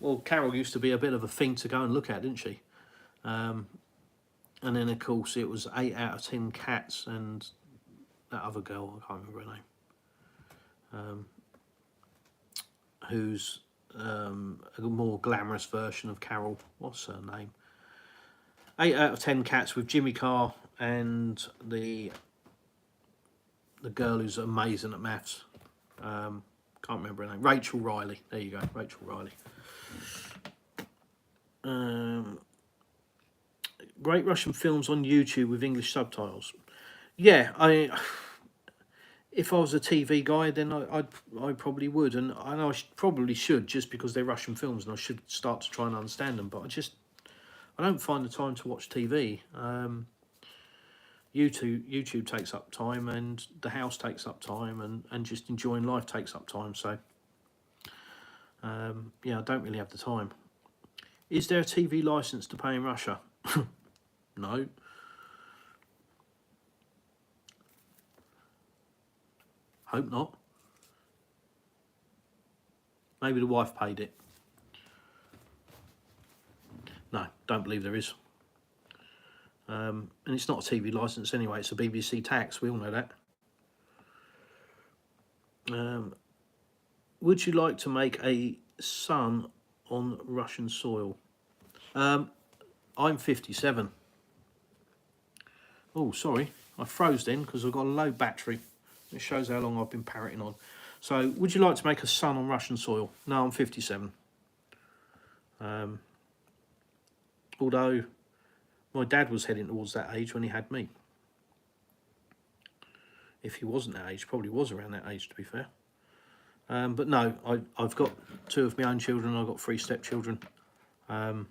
Speaker 1: well, Carol used to be a bit of a thing to go and look at, didn't she? And then, of course, it was 8 out of 10 cats and that other girl, I can't remember her name, who's a more glamorous version of Carol. What's her name? 8 out of 10 cats with Jimmy Carr and the girl who's amazing at maths. Can't remember her name. Rachel Riley. There you go, Rachel Riley. Great Russian films on YouTube with English subtitles. Yeah, if I was a TV guy, then I probably would, and I know probably should, just because they're Russian films, and I should start to try and understand them. But I don't find the time to watch TV. YouTube takes up time, and the house takes up time, and just enjoying life takes up time. So yeah, I don't really have the time. Is there a TV license to pay in Russia? No. Hope not. Maybe the wife paid it. No, don't believe there is. And it's not a TV licence anyway, it's a BBC tax, we all know that. Would you like to make a son on Russian soil? I'm 57. Oh, sorry, I froze then because I've got a low battery. It shows how long I've been parroting on. So, would you like to make a son on Russian soil? No, I'm 57. Although my dad was heading towards that age when he had me. If he wasn't that age, probably was around that age, to be fair. But no, I've got 2 of my own children. I've got 3 stepchildren. No.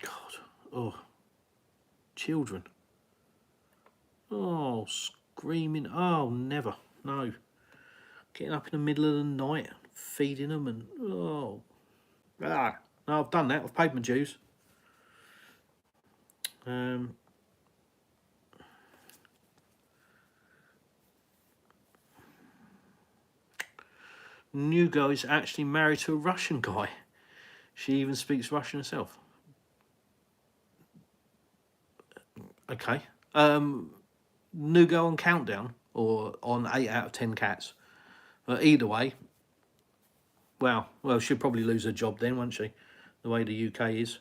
Speaker 1: God. Oh. Children. Oh, screaming. Oh, never. No. Getting up in the middle of the night, feeding them, and oh. Ah. No, I've done that. I've paid my dues. New girl is actually married to a Russian guy. She even speaks Russian herself. Okay. New girl on Countdown or on 8 out of 10 cats. Either way, well, she'll probably lose her job then, won't she? The way the UK is.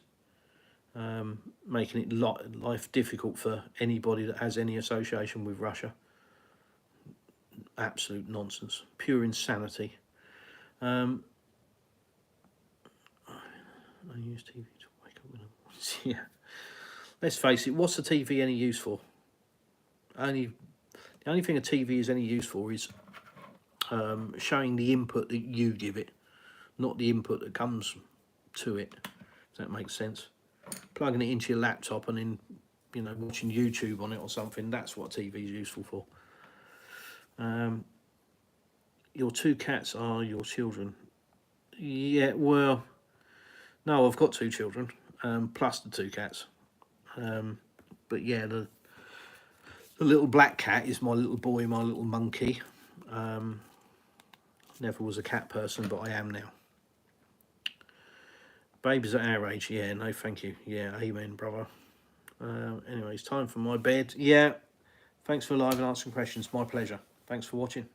Speaker 1: Making it life difficult for anybody that has any association with Russia. Absolute nonsense. Pure insanity. I use TV to wake up when I'm... Yeah. Let's face it, what's the TV any use for? The only thing a TV is any use for is showing the input that you give it, not the input that comes to it. If that makes sense. Plugging it into your laptop and then, you know, watching YouTube on it or something, that's what TV is useful for. Your 2 cats are your children. Yeah, well, no, I've got 2 children, plus the 2 cats. But yeah, the little black cat is my little boy, my little monkey. Never was a cat person, but I am now. Babies at our age, yeah, no thank you. Yeah, amen, brother. Anyway, it's time for my bed. Yeah, thanks for live and answering questions. My pleasure. Thanks for watching.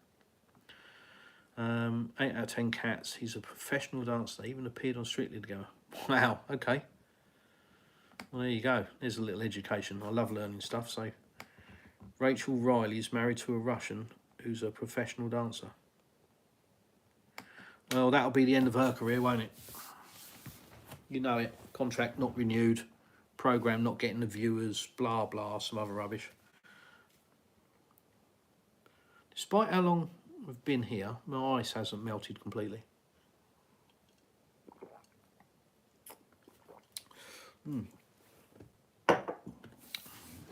Speaker 1: 8 out of 10 cats. He's a professional dancer. They even appeared on Strictly together. Wow, okay. Well, there you go. There's a little education. I love learning stuff. So, Rachel Riley is married to a Russian who's a professional dancer. Well, that'll be the end of her career, won't it? You know it. Contract not renewed. Program not getting the viewers. Blah, blah, some other rubbish. Despite how long I've been here, my ice hasn't melted completely.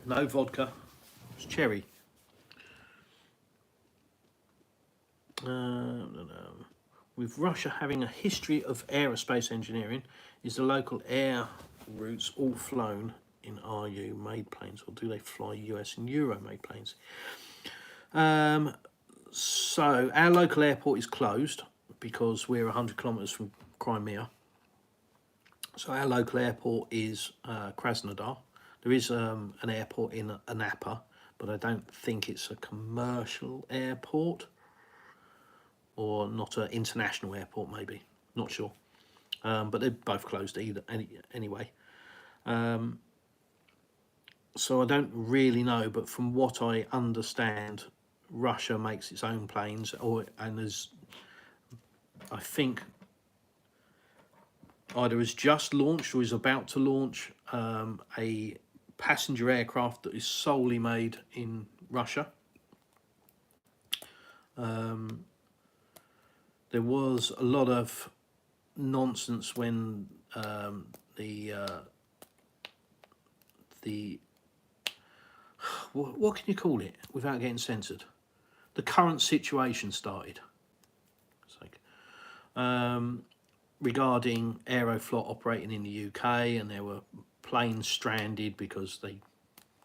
Speaker 1: No vodka. It's cherry. With Russia having a history of aerospace engineering, is the local air routes all flown in RU made planes, or do they fly US and Euro made planes? So our local airport is closed because we're 100 kilometres from Crimea. So our local airport is Krasnodar. There is an airport in Anapa, but I don't think it's a commercial airport, or not an international airport, maybe. Not sure. But they're both closed anyway. So I don't really know, but from what I understand, Russia makes its own planes, and there's, I think, either has just launched or is about to launch a passenger aircraft that is solely made in Russia. There was a lot of nonsense when what can you call it without getting censored? The current situation started. It's like, regarding Aeroflot operating in the UK, and there were planes stranded because they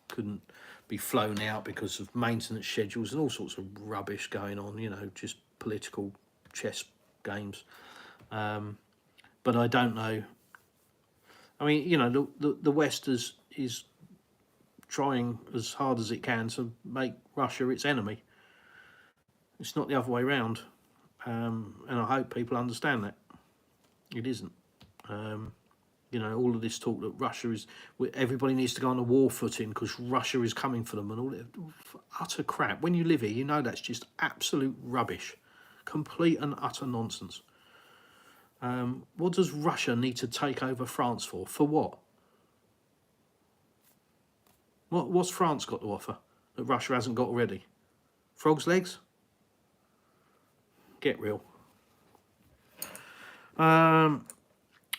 Speaker 1: couldn't be flown out because of maintenance schedules and all sorts of rubbish going on, you know, just political chess games. But I don't know. I mean, you know, the West is trying as hard as it can to make Russia its enemy. It's not the other way around, and I hope people understand that. It isn't. You know, all of this talk that Russia is, everybody needs to go on a war footing because Russia is coming for them and all that, utter crap. When you live here, you know that's just absolute rubbish, complete and utter nonsense. What does Russia need to take over France for? For what? What's France got to offer that Russia hasn't got already? Frog's legs? Get real.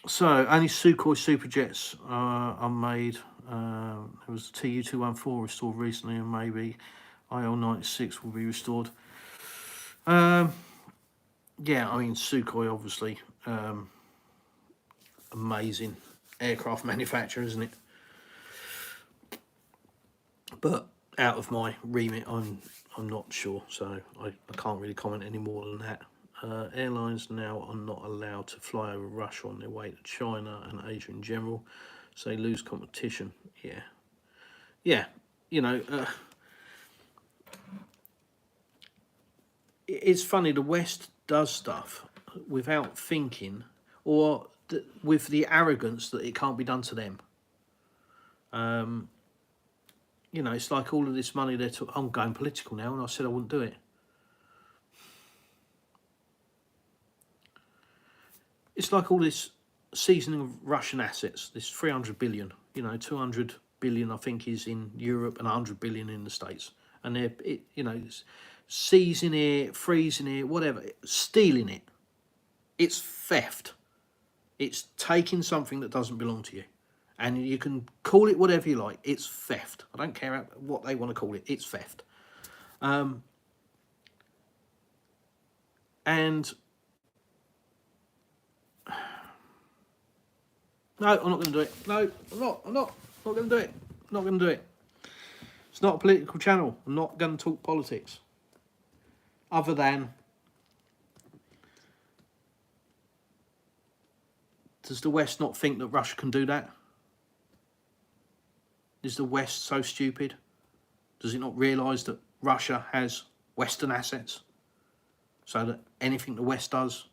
Speaker 1: So, only Sukhoi Superjets are made. There was the Tu-214 restored recently, and maybe IL-96 will be restored. Yeah, I mean, Sukhoi, obviously, amazing aircraft manufacturer, isn't it? But out of my remit, I'm not sure, so I can't really comment any more than that. Airlines now are not allowed to fly over Russia on their way to China and Asia in general, so they lose competition. Yeah, you know, it's funny, the West does stuff without thinking, or with the arrogance that it can't be done to them. You know, it's like all of this money they're talking. I'm going political now, and I said I wouldn't do it. It's like all this seasoning of Russian assets, this 300 billion, you know, 200 billion I think is in Europe and 100 billion in the States. And they're, you know, seizing it, freezing it, whatever, stealing it. It's theft. It's taking something that doesn't belong to you. And you can call it whatever you like. It's theft. I don't care what they want to call it. It's theft. And no, I'm not going to do it. No, I'm not going to do it. I'm not going to do it. It's not a political channel. I'm not going to talk politics. Other than, does the West not think that Russia can do that? Is the West so stupid? Does it not realise that Russia has Western assets? So that anything the West does,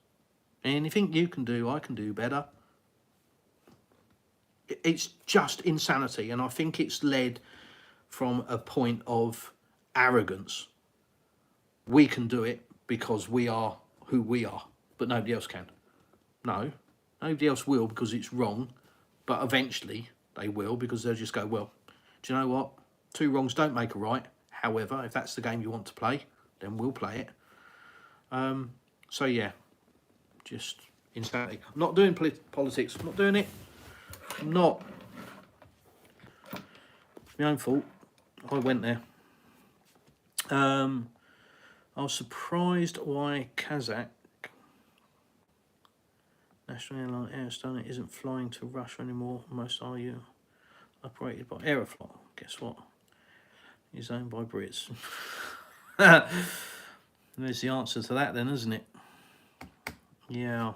Speaker 1: anything you can do, I can do better. It's just insanity, and I think it's led from a point of arrogance. We can do it because we are who we are, but nobody else can. No, nobody else will because it's wrong, but eventually they will because they'll just go, well, do you know what? Two wrongs don't make a right. However, if that's the game you want to play, then we'll play it. So yeah, just insanity. I'm not doing politics. I'm not doing it. I'm not. It's my own fault. I went there. I was surprised why Kazakh National Airline Air Estonia isn't flying to Russia anymore. Most are you operated by Aeroflot. Guess what? It's owned by Brits. There's the answer to that then, isn't it? Yeah.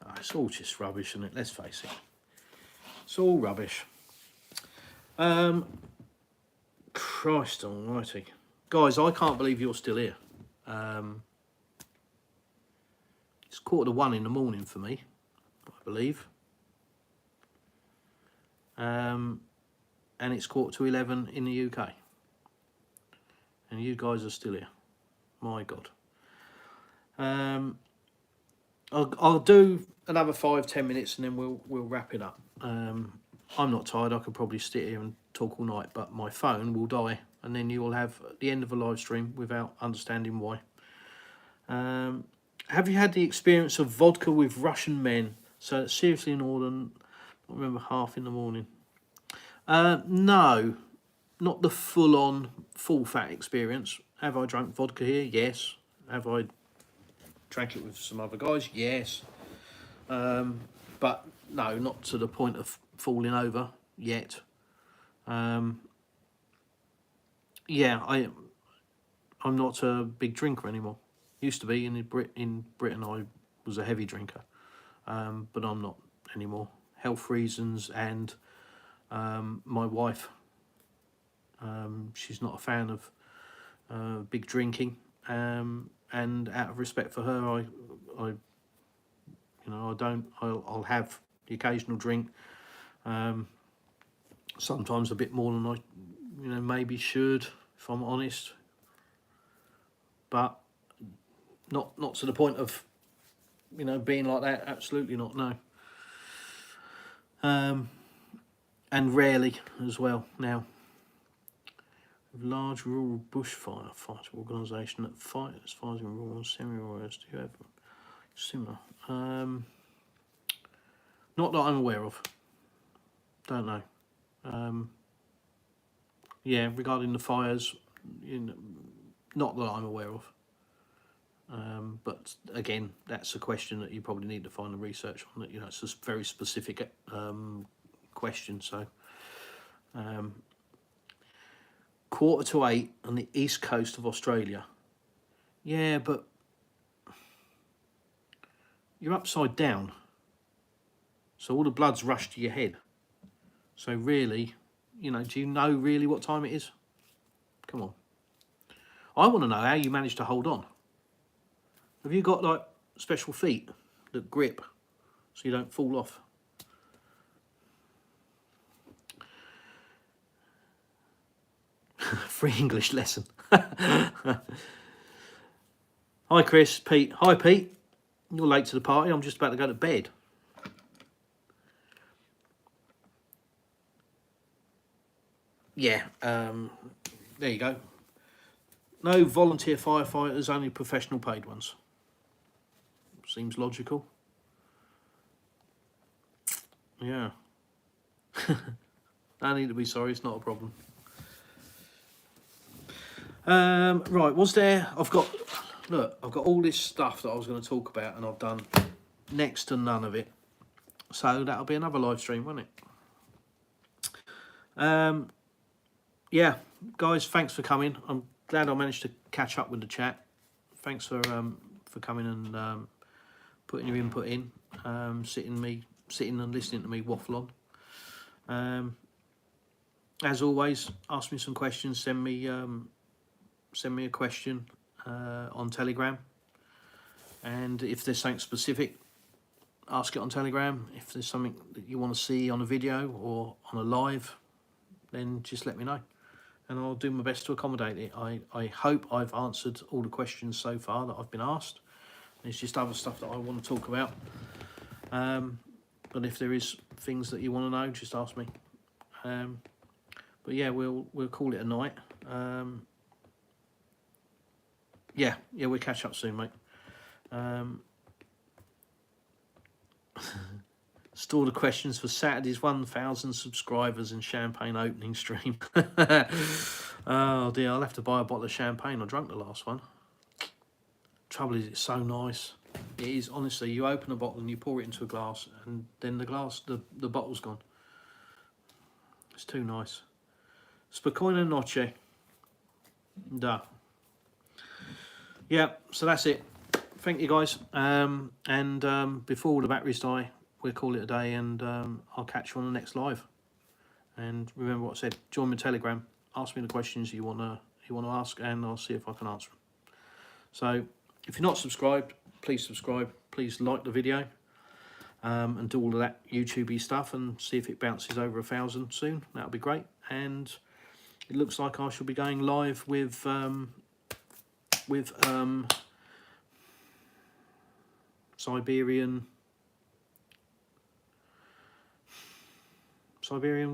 Speaker 1: Oh, it's all just rubbish, isn't it? Let's face it. It's all rubbish. Christ almighty. Guys, I can't believe you're still here. It's 1:45 in the morning for me, I believe. And it's 11:15 in the UK. And you guys are still here. My God. I'll do another 5-10 minutes and then we'll wrap it up. I'm not tired. I could probably sit here and talk all night, but my phone will die, and then you will have the end of a live stream without understanding why. Have you had the experience of vodka with Russian men? So seriously in order, I remember half in the morning. No, not the full-on, full-fat experience. Have I drunk vodka here? Yes. Have I drank it with some other guys? Yes. But no, not to the point of falling over yet. Yeah, I'm not a big drinker anymore. Used to be. In Britain I was a heavy drinker, but I'm not anymore. Health reasons and My wife, she's not a fan of big drinking, and out of respect for her, I'll have the occasional drink, sometimes a bit more than I maybe should, if I'm honest, but not to the point of being like that. Absolutely not, no. And rarely as well now. Large rural bushfire fighter organisation that fights fires in rural and semi-rural areas. Do you have similar? Not that I'm aware of. Don't know. Yeah, regarding the fires, not that I'm aware of. But again, that's a question that you probably need to find the research on. That it's a very specific question. So, 7:45 on the east coast of Australia. Yeah, but you're upside down, so all the blood's rushed to your head. So really, do you know really what time it is? Come on. I want to know how you managed to hold on. Have you got like special feet that grip so you don't fall off? Free English lesson. Hi Chris, Pete. Hi Pete. You're late to the party. I'm just about to go to bed. Yeah, there you go. No volunteer firefighters, only professional paid ones. Seems logical. Yeah. I need to be sorry, it's not a problem. Right, was there... I've got all this stuff that I was going to talk about, and I've done next to none of it. So that'll be another live stream, won't it? Yeah, guys, thanks for coming. I'm glad I managed to catch up with the chat. Thanks for coming and putting your input in, sitting and listening to me waffle on. As always, ask me some questions. Send me a question on Telegram, and if there's something specific, ask it on Telegram. If there's something that you want to see on a video or on a live, then just let me know, and I'll do my best to accommodate it. I hope I've answered all the questions so far that I've been asked. There's just other stuff that I want to talk about, but if there is things that you want to know, just ask me. But yeah, we'll call it a night. Yeah, we'll catch up soon, mate. Store the questions for Saturday's 1,000 subscribers and champagne opening stream. Oh dear, I'll have to buy a bottle of champagne. I drank the last one. Trouble is, it's so nice. It is, honestly. You open a bottle and you pour it into a glass, and then the bottle's gone. It's too nice. Spokojna noche. Da. Yeah, so that's it. Thank you, guys. And before all the batteries die, we'll call it a day, and I'll catch you on the next live. And remember what I said. Join my Telegram. Ask me the questions you want to ask, and I'll see if I can answer them. So, if you're not subscribed, please subscribe. Please like the video, and do all of that YouTube-y stuff, and see if it bounces over 1,000 soon. That'll be great. And it looks like I shall be going live with Siberian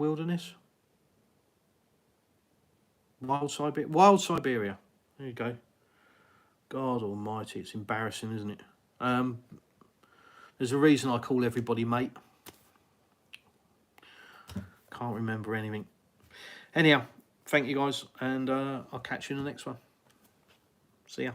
Speaker 1: wilderness, wild Siberia. There you go. God almighty, it's embarrassing, isn't it? There's a reason I call everybody mate. Can't remember anything. Anyhow, thank you guys, and I'll catch you in the next one. See ya.